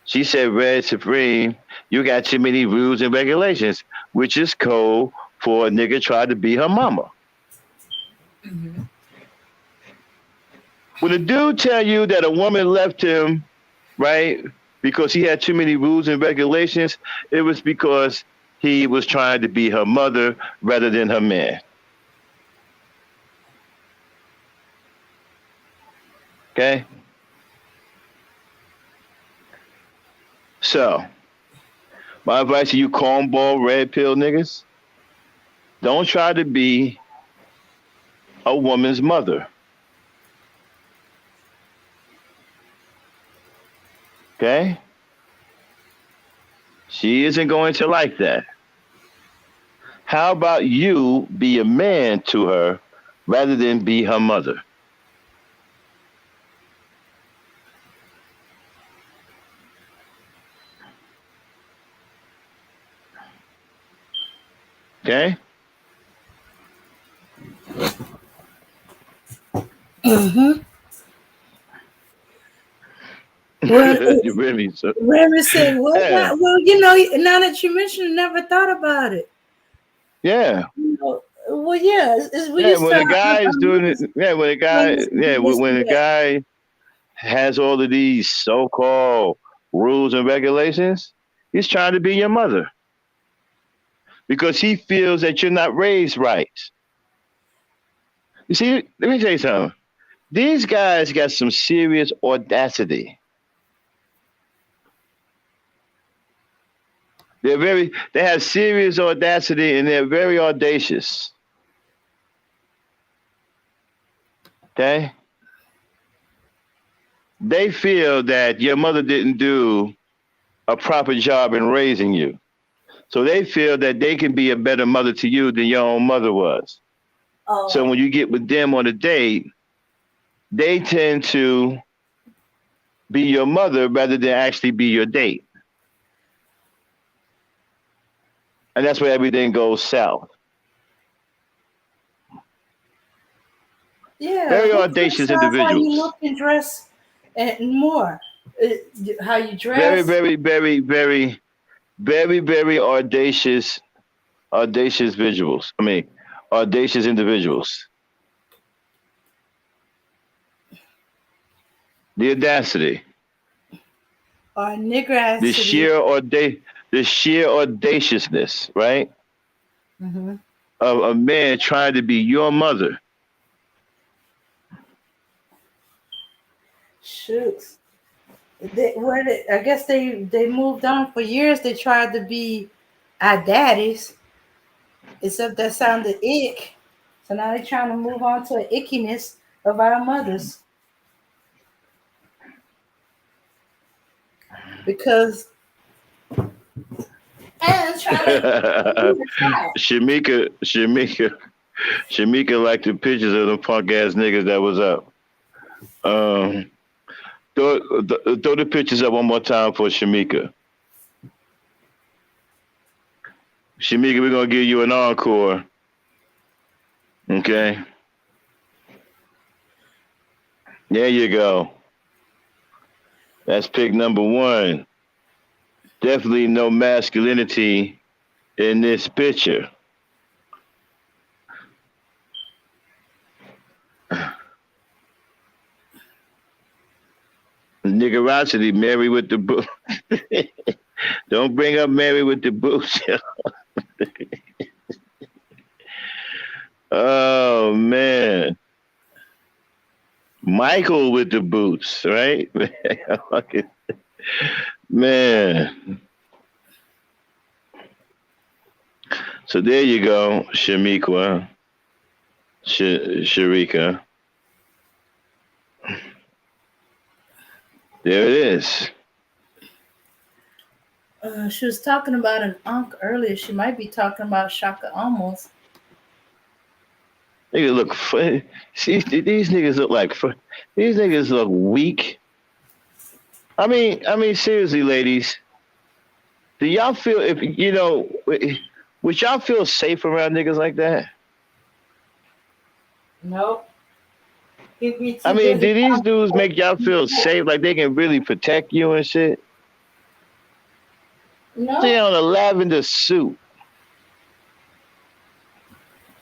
S1: she said, Red Supreme, you got too many rules and regulations, which is code for a nigga try to be her mama. Mm-hmm. When a dude tell you that a woman left him, right, because he had too many rules and regulations, it was because he was trying to be her mother rather than her man. Okay? So, My advice to you cornball red pill niggas, don't try to be a woman's mother. Okay? She isn't going to like that. How about you be a man to her rather than be her mother? Okay?
S2: Mm-hmm. Well,
S1: You really so
S2: Remy said, "Well,
S1: yeah,
S2: well, now that you mentioned it, never thought about it.
S1: yeah.
S2: Well, yeah, it's when
S1: Yeah,
S2: you
S1: when
S2: start
S1: a guy is doing it, yeah, when a guy, yeah, when a
S2: that.
S1: guy has all of these so-called rules and regulations, he's trying to be your mother because he feels that you're not raised right. You see, let me tell you something. These guys got some serious audacity. They have serious audacity and they're very audacious. Okay? They feel that your mother didn't do a proper job in raising you. So they feel that they can be a better mother to you than your own mother was. So
S2: Oh,
S1: when you get with them on a date, they tend to be your mother rather than actually be your date. And that's where everything goes south.
S2: yeah.
S1: Very
S2: Who
S1: audacious
S2: criticize how you
S1: individuals.
S2: look and dress and more? How you
S1: Very,
S2: dress?
S1: very, very, very, very, very audacious visuals. I mean, audacious individuals. The audacity,
S2: Or
S1: the
S2: nigrosity?
S1: sheer the sheer audaciousness, right?
S2: Mm-hmm.
S1: Of a man trying to be your mother.
S2: Shoots. I guess they moved on for years. They tried to be our daddies, except that sounded ick. So now they're trying to move on to the ickiness of our mothers because and try to try.
S1: Shamika liked the pictures of them punk ass niggas that was up. Um, throw the pictures up one more time for Shamika. Shamika, we're gonna give you an encore. Okay, there you go. That's pick number one. Definitely no masculinity in this picture. Niggerosity, Mary with the boot. Don't bring up Mary with the boots. Oh man, Michael with the boots, right? Man. So there you go, Shamika, Sharika. There it is.
S2: She was talking about an unk earlier. She might be talking about Shaka almost.
S1: Niggas look. See, these niggas look like. These niggas look weak. I mean, seriously, ladies. Do y'all feel if you know? Would y'all feel safe around niggas like that?
S2: Nope. He'd be
S1: I
S2: too
S1: mean,
S2: busy.
S1: do these dudes make y'all feel safe, like they can really protect you and shit? They
S2: No.
S1: on a lavender suit.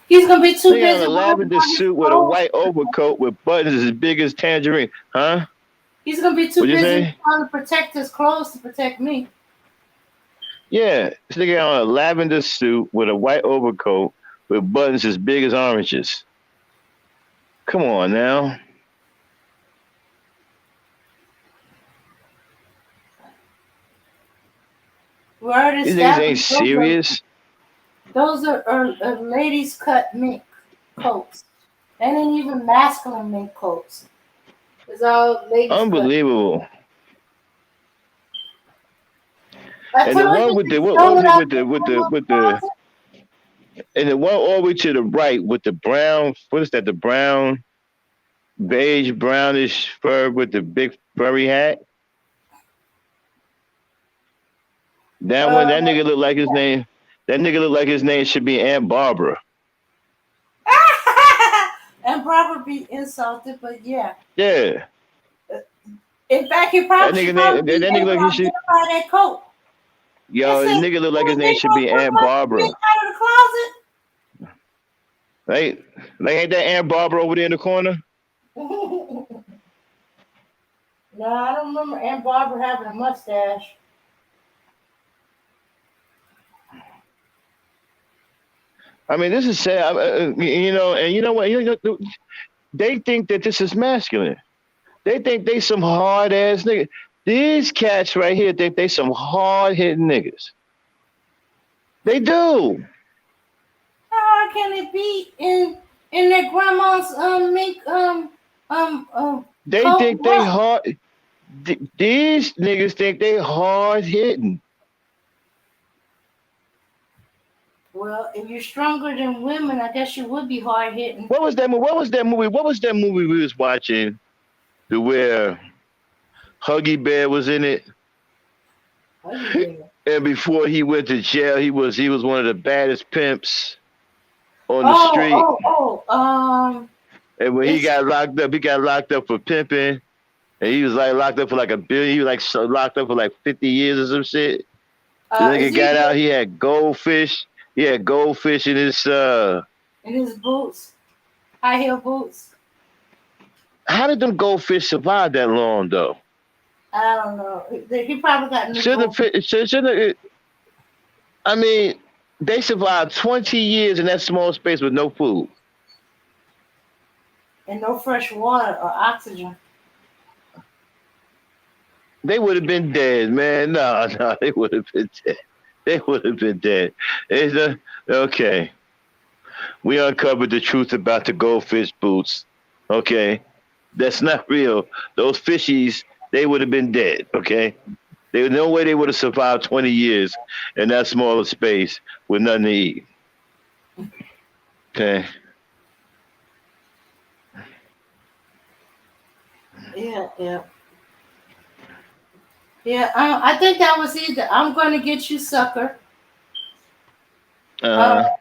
S2: He's gonna be too
S1: They on
S2: busy
S1: a
S2: worrying
S1: lavender
S2: about his
S1: suit with a
S2: clothes.
S1: white overcoat with buttons as big as tangerine. Huh?
S2: He's gonna be too
S1: What'd you
S2: busy
S1: say?
S2: trying to protect his clothes to protect me.
S1: Yeah, this nigga on a lavender suit with a white overcoat with buttons as big as oranges. Come on now.
S2: We already
S1: These niggas ain't
S2: established
S1: serious.
S2: those are ladies cut mink coats. They ain't even masculine mink coats. It's all ladies cut.
S1: Unbelievable.
S2: I
S1: And the
S2: told
S1: one
S2: you
S1: with the
S2: to
S1: what
S2: show
S1: was
S2: it
S1: it
S2: out
S1: with the and the one all the way to the right with the brown, what is that? The brown, beige, brownish fur with the big furry hat. That one,
S2: uh,
S1: that nigga look like his name. That nigga look like his name should be Aunt Barbara.
S2: and probably be insulted, but yeah.
S1: Yeah.
S2: In fact, he
S1: That
S2: probably
S1: nigga
S2: should
S1: name,
S2: probably
S1: that
S2: be
S1: nigga
S2: able
S1: like
S2: to
S1: he should.
S2: identify that coat. They
S1: Yo, the
S2: say,
S1: nigga look like his
S2: "When
S1: name
S2: they
S1: should
S2: gonna
S1: be
S2: put
S1: Aunt
S2: my mink
S1: Barbara.
S2: out of the closet?"
S1: Like ain't that Aunt Barbara over there in the corner?
S2: No, I don't remember Aunt Barbara having a mustache.
S1: I mean, this is sad. You know, and you know what? They think that this is masculine. They think they some hard ass niggas. These cats right here think they some hard hitting niggas. They do.
S2: How hard can it be in their grandma's mink
S1: They
S2: coat?
S1: think they
S2: What?
S1: hard. These niggas think they hard hitting.
S2: Well, if you're stronger than women, I guess you would be hard hitting.
S1: What was that movie? What was that movie? What was that movie we was watching? The where Huggy Bear was in it, and before he went to jail, he was one of the baddest pimps on the street. And when he got locked up for pimping, and he was like locked up for like a billion. He was like locked up for like 50 years or some shit. The nigga got out. He had goldfish. He had goldfish in his
S2: boots, high heel boots.
S1: How did them goldfish survive that long though?
S2: I don't know. He probably got new boots.
S1: Shouldn't I mean, they survived 20 years in that small space with no food.
S2: And no fresh water or oxygen.
S1: They would have been dead, man. No, they would have been dead. They would have been dead. Okay. We uncovered the truth about the goldfish boots. Okay. That's not real. Those fishies, they would have been dead. Okay. There was no way they would have survived 20 years in that smaller space with nothing to eat. Okay.
S2: Yeah. Yeah, I think that was either "I'm Gonna Get You, Sucker." Let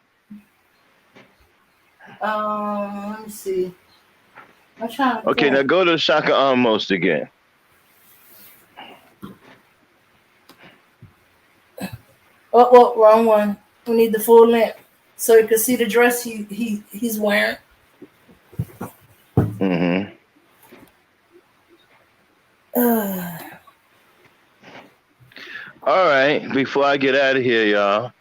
S2: me see. I'm trying to
S1: Okay, now go to Shaka Almost again.
S2: Oh, wrong one. We need the full length so you can see the dress he's wearing.
S1: Mm-hmm. All right, before I get out of here, y'all,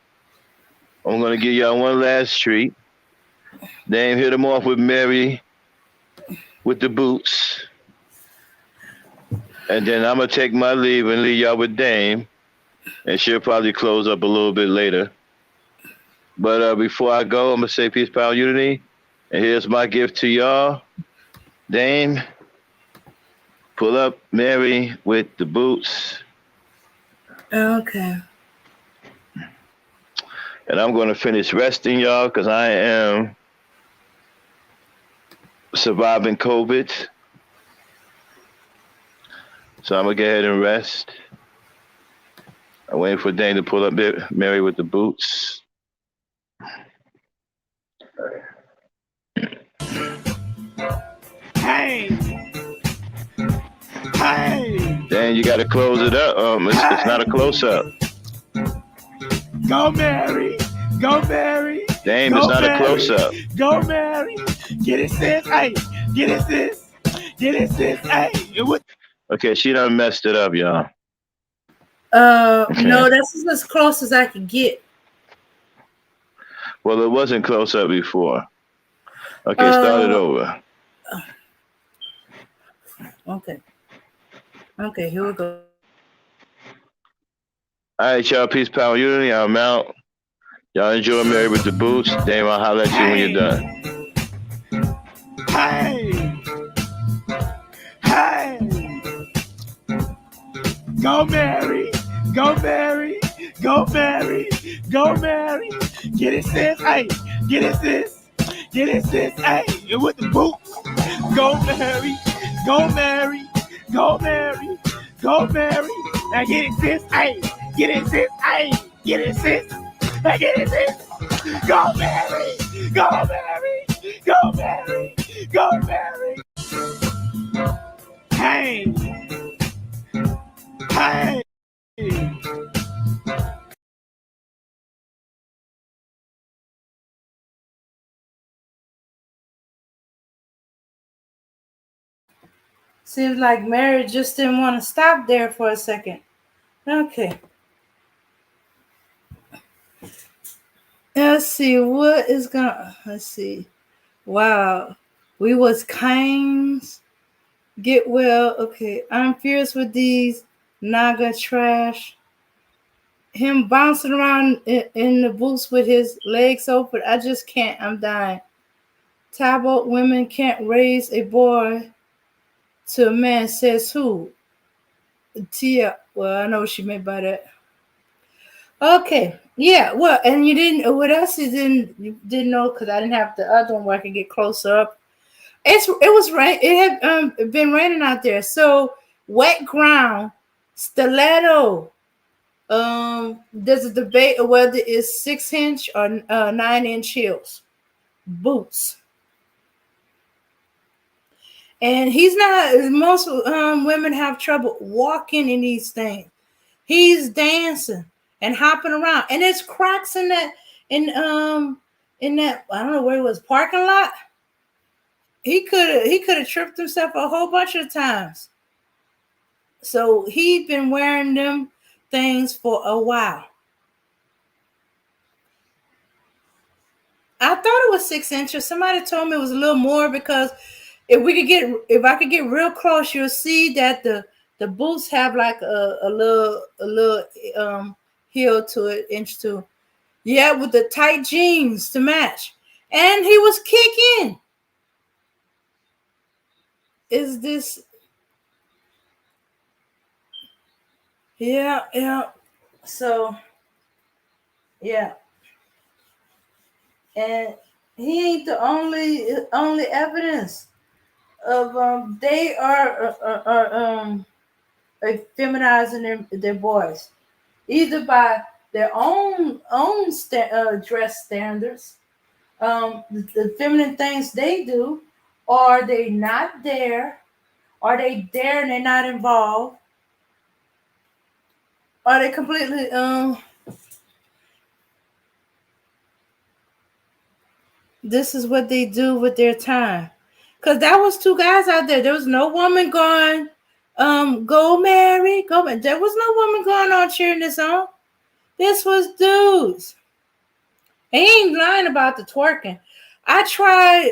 S1: I'm going to give y'all one last treat. Dame hit him off with Mary with the boots. And then I'm going to take my leave and leave y'all with Dame. And she'll probably close up a little bit later. But before I go, I'm going to say peace, power, unity. And here's my gift to y'all. Dame, pull up Mary with the boots.
S2: Okay.
S1: And I'm going to finish resting, y'all, because I am surviving COVID. So I'm going to go ahead and rest. I'm waiting for Dane to pull up Mary with the boots.
S4: Hey!
S1: Dane, you got to close it up. It's not a close-up.
S4: Go, Mary! Go, Mary!
S1: Dame, it's not a close-up.
S4: Go, Mary! Get it, sis! Hey! Get it, sis! Get it, sis! Hey!
S1: Okay, she done messed it up, y'all. Okay.
S2: No, that's as close as I can get.
S1: Well, it wasn't close-up before. Okay, start it over.
S2: Okay, here we go.
S1: All right, y'all. Peace, power, unity. I'm out. Y'all enjoy Married with the Boots. Dame, I'll holler at you when you're done.
S4: Hey, hey, go Mary, go Mary, go Mary, go Mary. Get it, sis. Hey, get it, sis. Get it, sis. Hey, with the boots. Go Mary, go Mary, go Mary, go Mary. Now get it, sis. Hey, get it, sis. Hey, get it, sis. Now get it, sis. Go Mary, go Mary, go Mary, go Mary. Hey, hey.
S2: Seems like Mary just didn't want to stop there for a second. Okay. Let's see what is gonna. Let's see. Wow, we was kinds. Get well. Okay, I'm fierce with these Naga trash. Him bouncing around in the booth with his legs open. I just can't. I'm dying. Talbot women can't raise a boy to a man. Says who? Tia. Well, I know what she meant by that. Okay. Yeah. Well, and you didn't. What else you didn't know? Because I didn't have the other one where I could get closer up. It was rain. It had been raining out there. So wet ground, stiletto. There's a debate of whether it's 6-inch or 9-inch heels, boots. And he's not. Most women have trouble walking in these things. He's dancing and hopping around, and there's cracks in that in that I don't know where it was parking lot. He could have tripped himself a whole bunch of times. So he'd been wearing them things for a while. I thought it was 6 inches. Somebody told me it was a little more because if I could get real close, you'll see that the boots have like a little heel to it, inch to. Yeah, with the tight jeans to match. And he was kicking. Is this? Yeah. So, yeah. And he ain't the only evidence of they are feminizing their boys, either by their own dress standards, the feminine things they do, or they not there, are they there and they're not involved, are they completely this is what they do with their time. Because that was two guys out there. There was no woman going, go Mary, go Mary. There was no woman going on cheering this on. This was dudes. He ain't lying about the twerking. I tried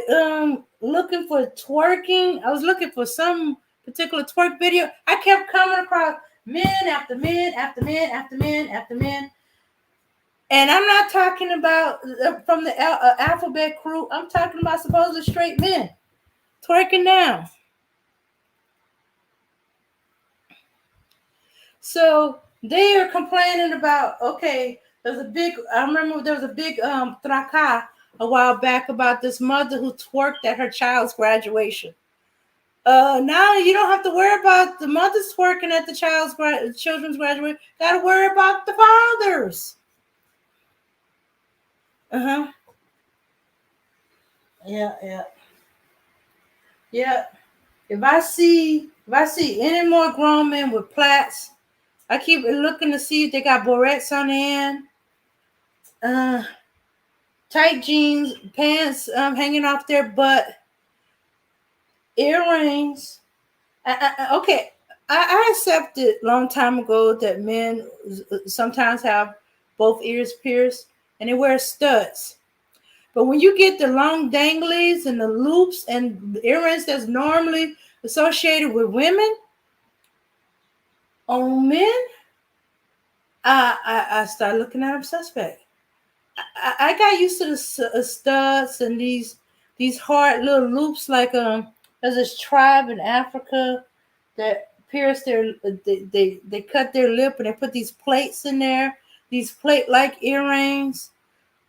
S2: looking for twerking. I was looking for some particular twerk video. I kept coming across men after men after men after men after men. And I'm not talking about from the alphabet crew. I'm talking about supposedly straight men twerking down. So they are complaining about, okay, I remember there was a big traka a while back about this mother who twerked at her child's graduation. Now you don't have to worry about the mothers twerking at the children's graduation. Got to worry about the fathers. Yeah. If I see any more grown men with plaits, I keep looking to see if they got barrettes on the end. Tight jeans, pants hanging off their butt, earrings. Okay, I accepted a long time ago that men sometimes have both ears pierced and they wear studs. But when you get the long danglies and the loops and the earrings that's normally associated with women, on men, I started looking at him suspect. I got used to the studs and these hard little loops like there's this tribe in Africa that pierce their they cut their lip and they put these plates in there, these plate like earrings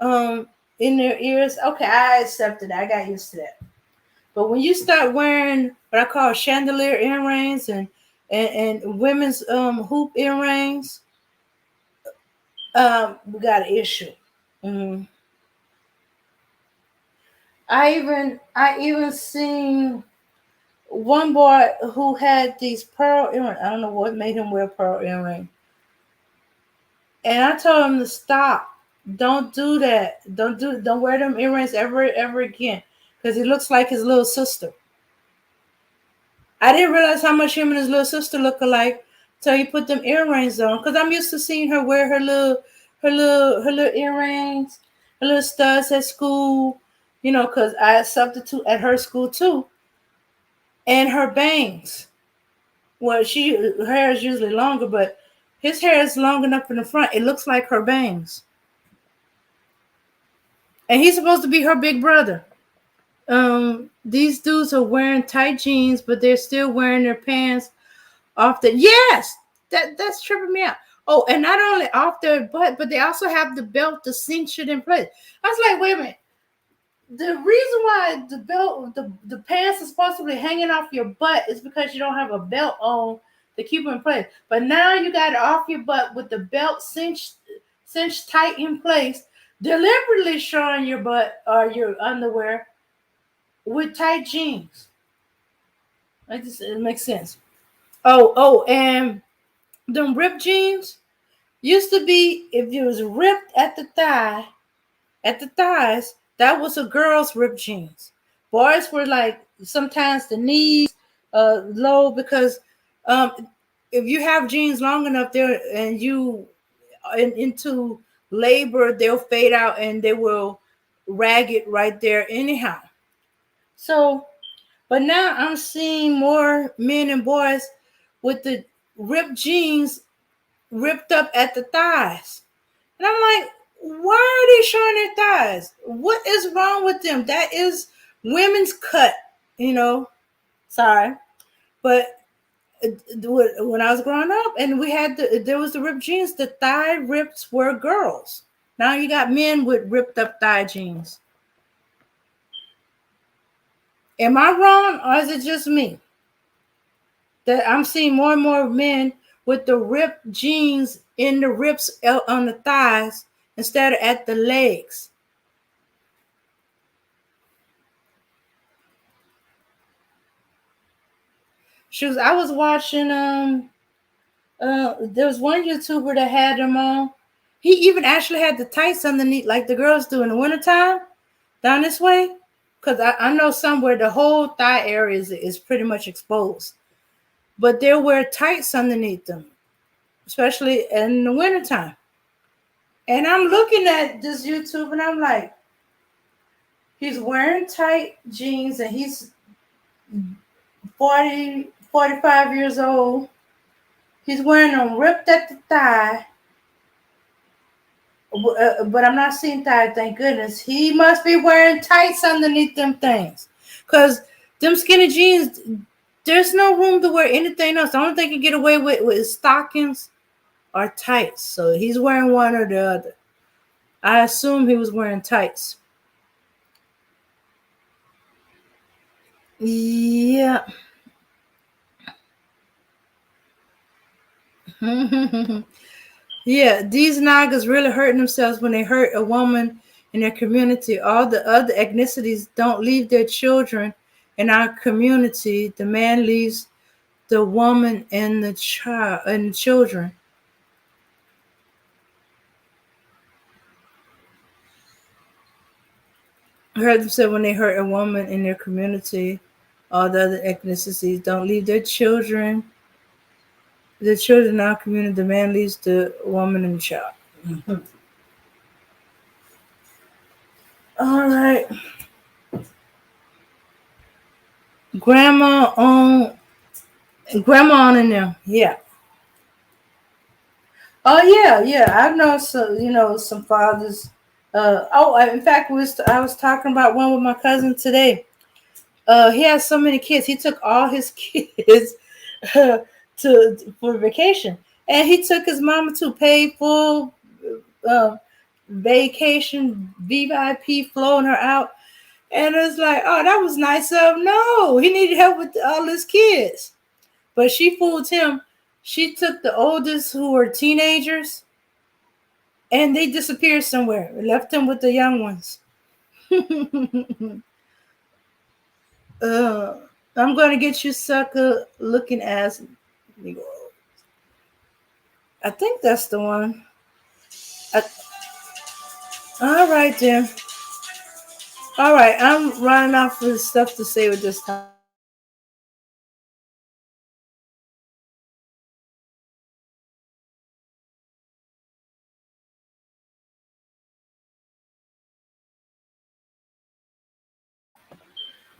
S2: in their ears. Okay, I accepted that. I got used to that. But when you start wearing what I call chandelier earrings and women's hoop earrings, we got an issue. Mm. I even seen one boy who had these pearl earrings. I don't know what made him wear pearl earring. And I told him to stop. Don't do that. Don't wear them earrings ever again. Because he looks like his little sister. I didn't realize how much him and his little sister look alike till he put them earrings on. Because I'm used to seeing her wear her little earrings, her little studs at school, because I substitute at her school too. And her bangs. Well, her hair is usually longer, but his hair is long enough in the front. It looks like her bangs. And he's supposed to be her big brother. These dudes are wearing tight jeans, but they're still wearing their pants off the. Yes, that's tripping me out. Oh, and not only off their butt, but they also have the belt to cinch it in place. I was like, wait a minute. The reason why the belt, the pants is supposed to be hanging off your butt is because you don't have a belt on to keep it in place. But now you got it off your butt with the belt cinched tight in place, deliberately showing your butt or your underwear with tight jeans. It makes sense. And them ripped jeans used to be if it was ripped at the thighs, that was a girl's ripped jeans. Boys were like sometimes the knees low because um, if you have jeans long enough there and you into labor, they'll fade out and they will rag it right there anyhow. So, but now I'm seeing more men and boys with the ripped jeans ripped up at the thighs. And I'm like, why are they showing their thighs? What is wrong with them? That is women's cut, Sorry. But when I was growing up and there was the ripped jeans, the thigh rips were girls. Now you got men with ripped up thigh jeans. Am I wrong or is it just me? That I'm seeing more and more men with the ripped jeans in the rips on the thighs instead of at the legs. Shoes. I was watching there was one YouTuber that had them on. He even actually had the tights underneath like the girls do in the wintertime down this way. Because I know somewhere the whole thigh area is pretty much exposed. But they'll wear tights underneath them, especially in the wintertime. And I'm looking at this YouTube and I'm like, he's wearing tight jeans and he's 40, 45 years old. He's wearing them ripped at the thigh. But I'm not seeing thigh, thank goodness. He must be wearing tights underneath them things. Because them skinny jeans, there's no room to wear anything else. The only thing he can get away with is stockings or tights. So he's wearing one or the other. I assume he was wearing tights. Yeah. Yeah, these Nagas really hurting themselves when they hurt a woman in their community. All the other ethnicities don't leave their children in our community. The man leaves the woman and the child and children. I heard them say when they hurt a woman in their community, all the other ethnicities don't leave their children. The children in our community, the man leaves the woman and the child. Mm-hmm. All right. Grandma on in there. Yeah. Oh yeah. I know some fathers. In fact, I was talking about one with my cousin today. He has so many kids. He took all his kids uh, to for vacation, and he took his mama to pay full uh, vacation VIP, flown her out. And it's like, oh, that was nice of him. No, he needed help with all his kids. But she fooled him. She took the oldest, who were teenagers, and they disappeared somewhere. Left him with the young ones. uh, I'm going to get you, sucker looking ass. I think that's the one. I, all right, then. All right, I'm running off of stuff to say with this time.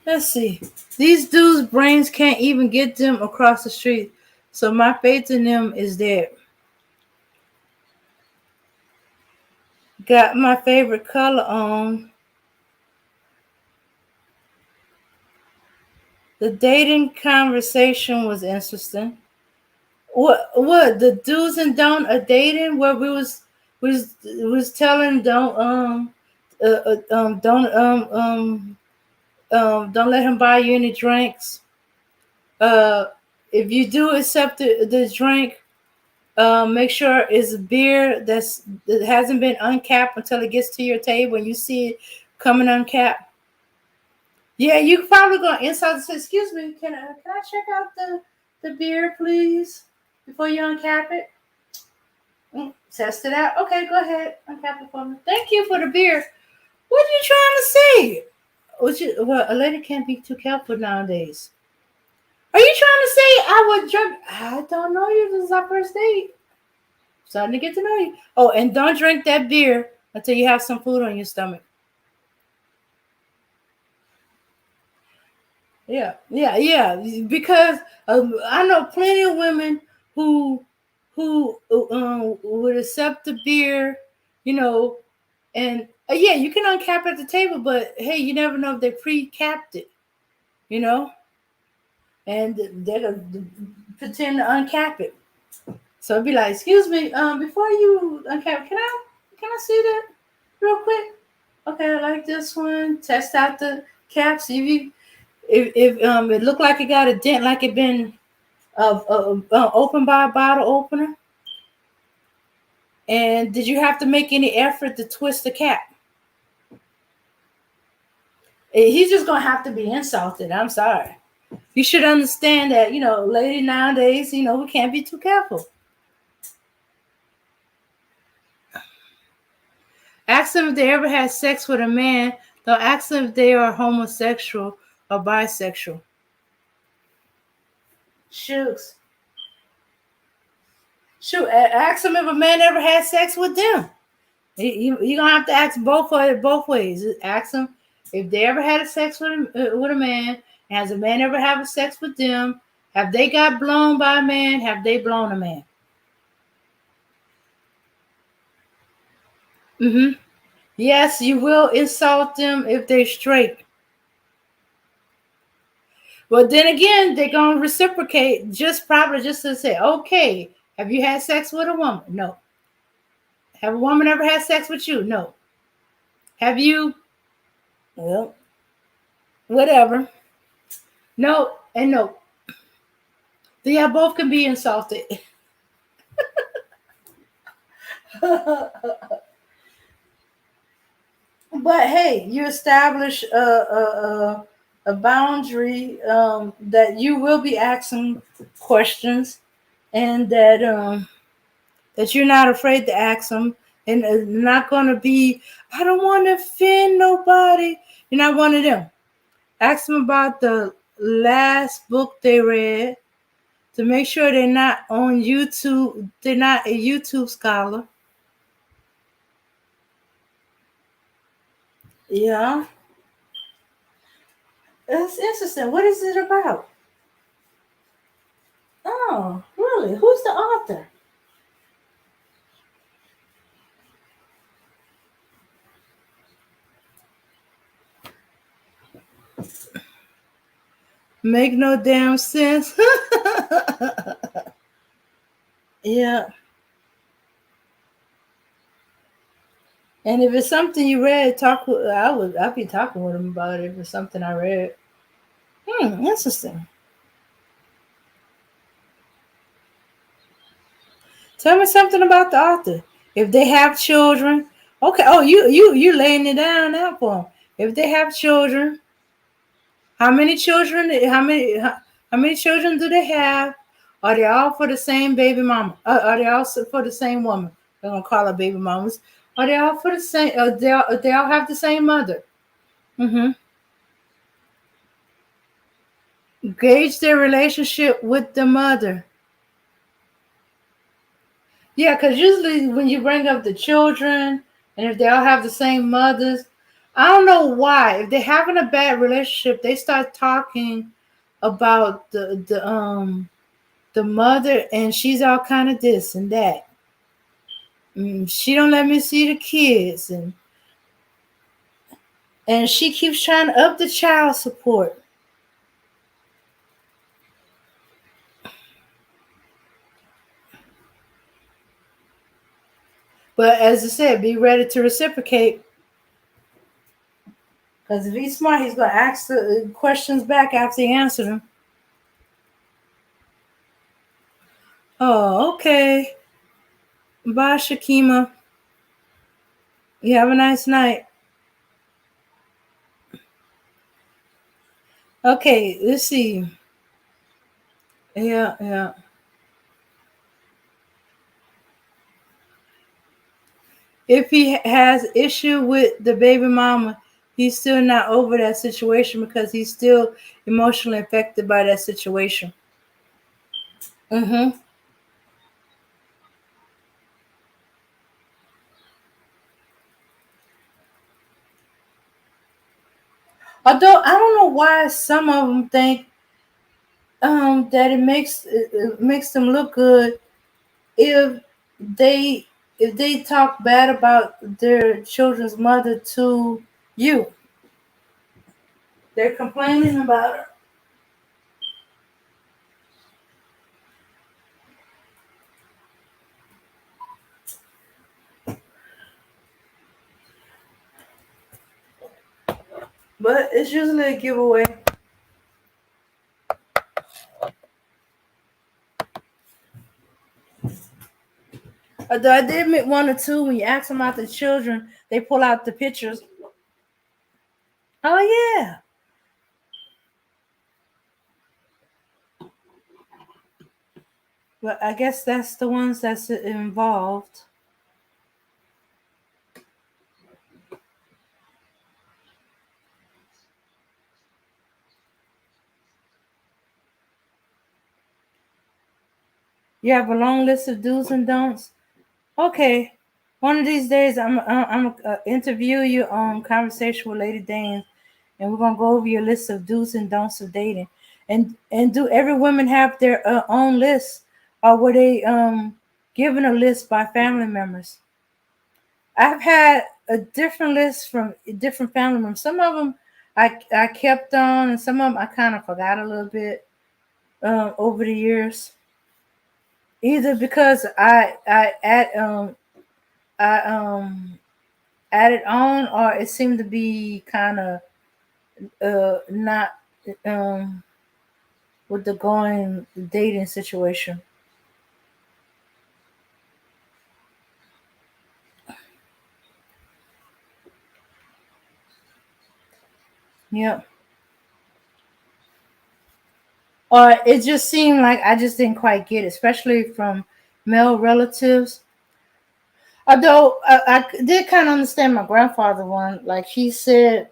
S2: Let's see. These dudes' brains can't even get them across the street, so my faith in them is there. Got my favorite color on. The dating conversation was interesting. What the do's and don't of dating? Where we was telling don't let him buy you any drinks. Uh, if you do accept the drink, make sure it's beer that hasn't been uncapped until it gets to your table and you see it coming uncapped. Yeah, you probably gonna insult and say, "Excuse me, can I check out the beer, please, before you uncap it?" Test it out. Okay, go ahead, uncap it for me. Thank you for the beer. What are you trying to say? Well, a lady can't be too careful nowadays. Are you trying to say I would drink? I don't know you. This is our first date. Starting to get to know you. Oh, and don't drink that beer until you have some food on your stomach. Yeah. Because I know plenty of women who would accept the beer, you know, and yeah, you can uncap at the table, but hey, you never know if they pre-capped it, you know, and they're gonna pretend to uncap it. So it'd be like, "Excuse me, before you uncap, can I see that real quick? Okay, I like this one. Test out the cap. See if it looked like it got a dent, like it been opened by a bottle opener. And did you have to make any effort to twist the cap? He's just gonna have to be insulted. I'm sorry. You should understand that, lady nowadays, we can't be too careful. Ask them if they ever had sex with a man. Don't ask them if they are homosexual or bisexual. Shooks. Shoot, ask them if a man ever had sex with them. You're gonna have to ask both ways. Ask them if they ever had a sex with a man. Has a man ever had sex with them? Have they got blown by a man? Have they blown a man? Yes, you will insult them if they're straight. But then again, they're gonna reciprocate probably just to say, okay, have you had sex with a woman? No. Have a woman ever had sex with you? No. Have you? Well, whatever. No and no. Yeah, both can be insulted. But hey, you establish a boundary that you will be asking questions, and that you're not afraid to ask them, and not going to be, I don't want to offend nobody. You're not one of them. Ask them about the last book they read to make sure they're not on YouTube. They're not a YouTube scholar. Yeah. It's interesting. What is it about? Oh, really? Who's the author? Make no damn sense. Yeah. And if it's something you read, I'd be talking with him about it if it's something I read. Interesting. Tell me something about the author. If they have children, okay. Oh, you laying it down now for them. If they have children, how many children? How many children do they have? Are they all for the same baby mama? Are they all for the same woman? They're gonna call her baby mamas. Are they all for the same? They all have the same mother. Mm-hmm. Gauge their relationship with the mother. Yeah, because usually when you bring up the children and if they all have the same mothers, I don't know why. If they're having a bad relationship, they start talking about the mother and she's all kind of this and that. She don't let me see the kids and she keeps trying to up the child support. But as I said, be ready to reciprocate. Because if he's smart, he's going to ask the questions back after he answered them. Oh, okay. Bye, Shakima. You have a nice night. Okay, let's see. Yeah. If he has issue with the baby mama, he's still not over that situation because he's still emotionally affected by that situation. Mm-hmm. Although I don't know why some of them think that it makes them look good if they if they talk bad about their children's mother to you. They're complaining about her. But it's usually a giveaway. Although I did admit one or two when you ask them about the children, they pull out the pictures. Oh yeah. But I guess that's the ones that's involved. You have a long list of do's and don'ts. Okay. One of these days, I'm interview you on Conversation with Lady Danes, and we're gonna go over your list of do's and don'ts of dating, and do every woman have their own list, or were they given a list by family members? I've had a different list from different family members. Some of them I kept on, and some of them I kind of forgot a little bit over the years. Either because I added on, or it seemed to be kind of not um with the going dating situation. Yep. Or it just seemed like I just didn't quite get it, especially from male relatives. Although I did kind of understand my grandfather one. Like he said,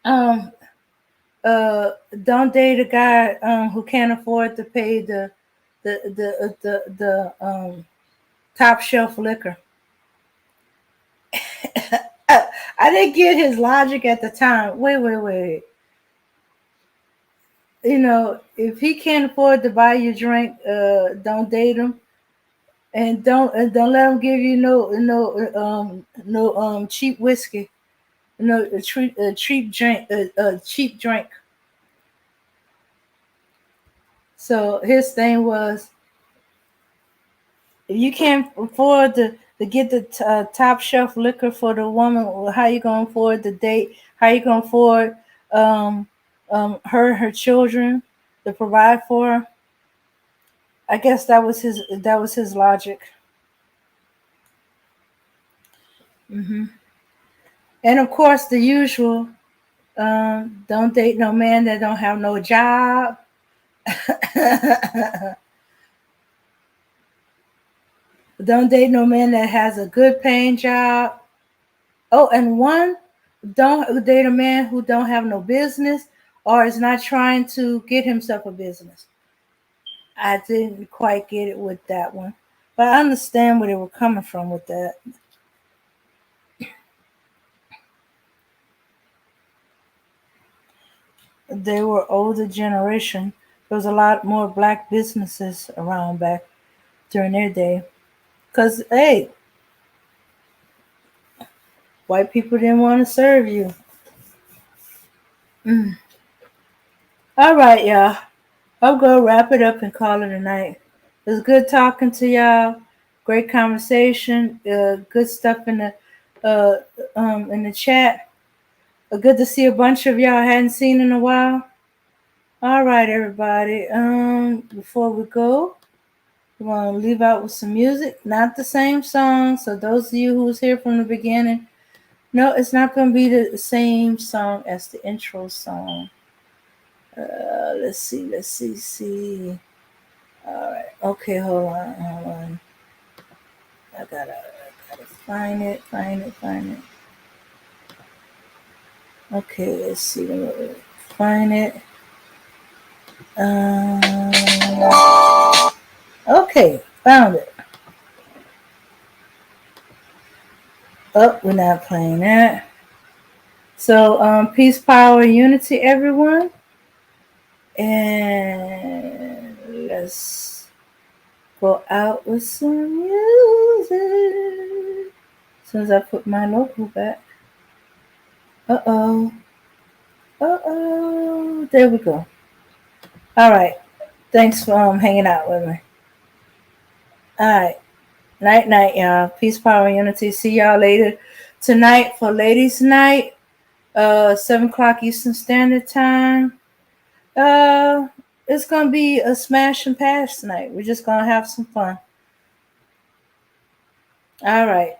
S2: um, don't date a guy who can't afford to pay the top shelf liquor. I didn't get his logic at the time. Wait. You know, if he can't afford to buy you a drink, don't date him, and don't let him give you no cheap whiskey, no a cheap drink, cheap drink. So his thing was, if you can't afford to get the top shelf liquor for the woman, well, how you gonna afford the date? How you gonna afford um, her children to provide for her? I guess that was his logic. And of course, the usual: don't date no man that don't have no job. Don't date no man that has a good paying job. Oh, and one, don't date a man who don't have no business or is not trying to get himself a business. I didn't quite get it with that one, but I understand where they were coming from with that. They were older generation. There was a lot more black businesses around back during their day. Cause hey, white people didn't want to serve you. Mm. All right, y'all. I'm gonna wrap it up and call it a night. It was good talking to y'all. Great conversation. Good stuff uh, in the chat. Good to see a bunch of y'all I hadn't seen in a while. All right, everybody. Before we go, we want to leave out with some music. Not the same song. So those of you who was here from the beginning, no, it's not gonna be the same song as the intro song. Let's see. All right. Okay, hold on. I gotta find it. Okay, let's see. Let me find it. Okay, found it. Oh, we're not playing that. So, peace, power, unity, everyone. And let's go out with some music. As soon as I put my logo back. Uh oh. There we go. All right. Thanks for hanging out with me. All right. Night, y'all. Peace, power, unity. See y'all later tonight for Ladies' Night. 7 o'clock Eastern Standard Time. Uh, it's gonna be a smash and pass tonight. We're just gonna have some fun. All right.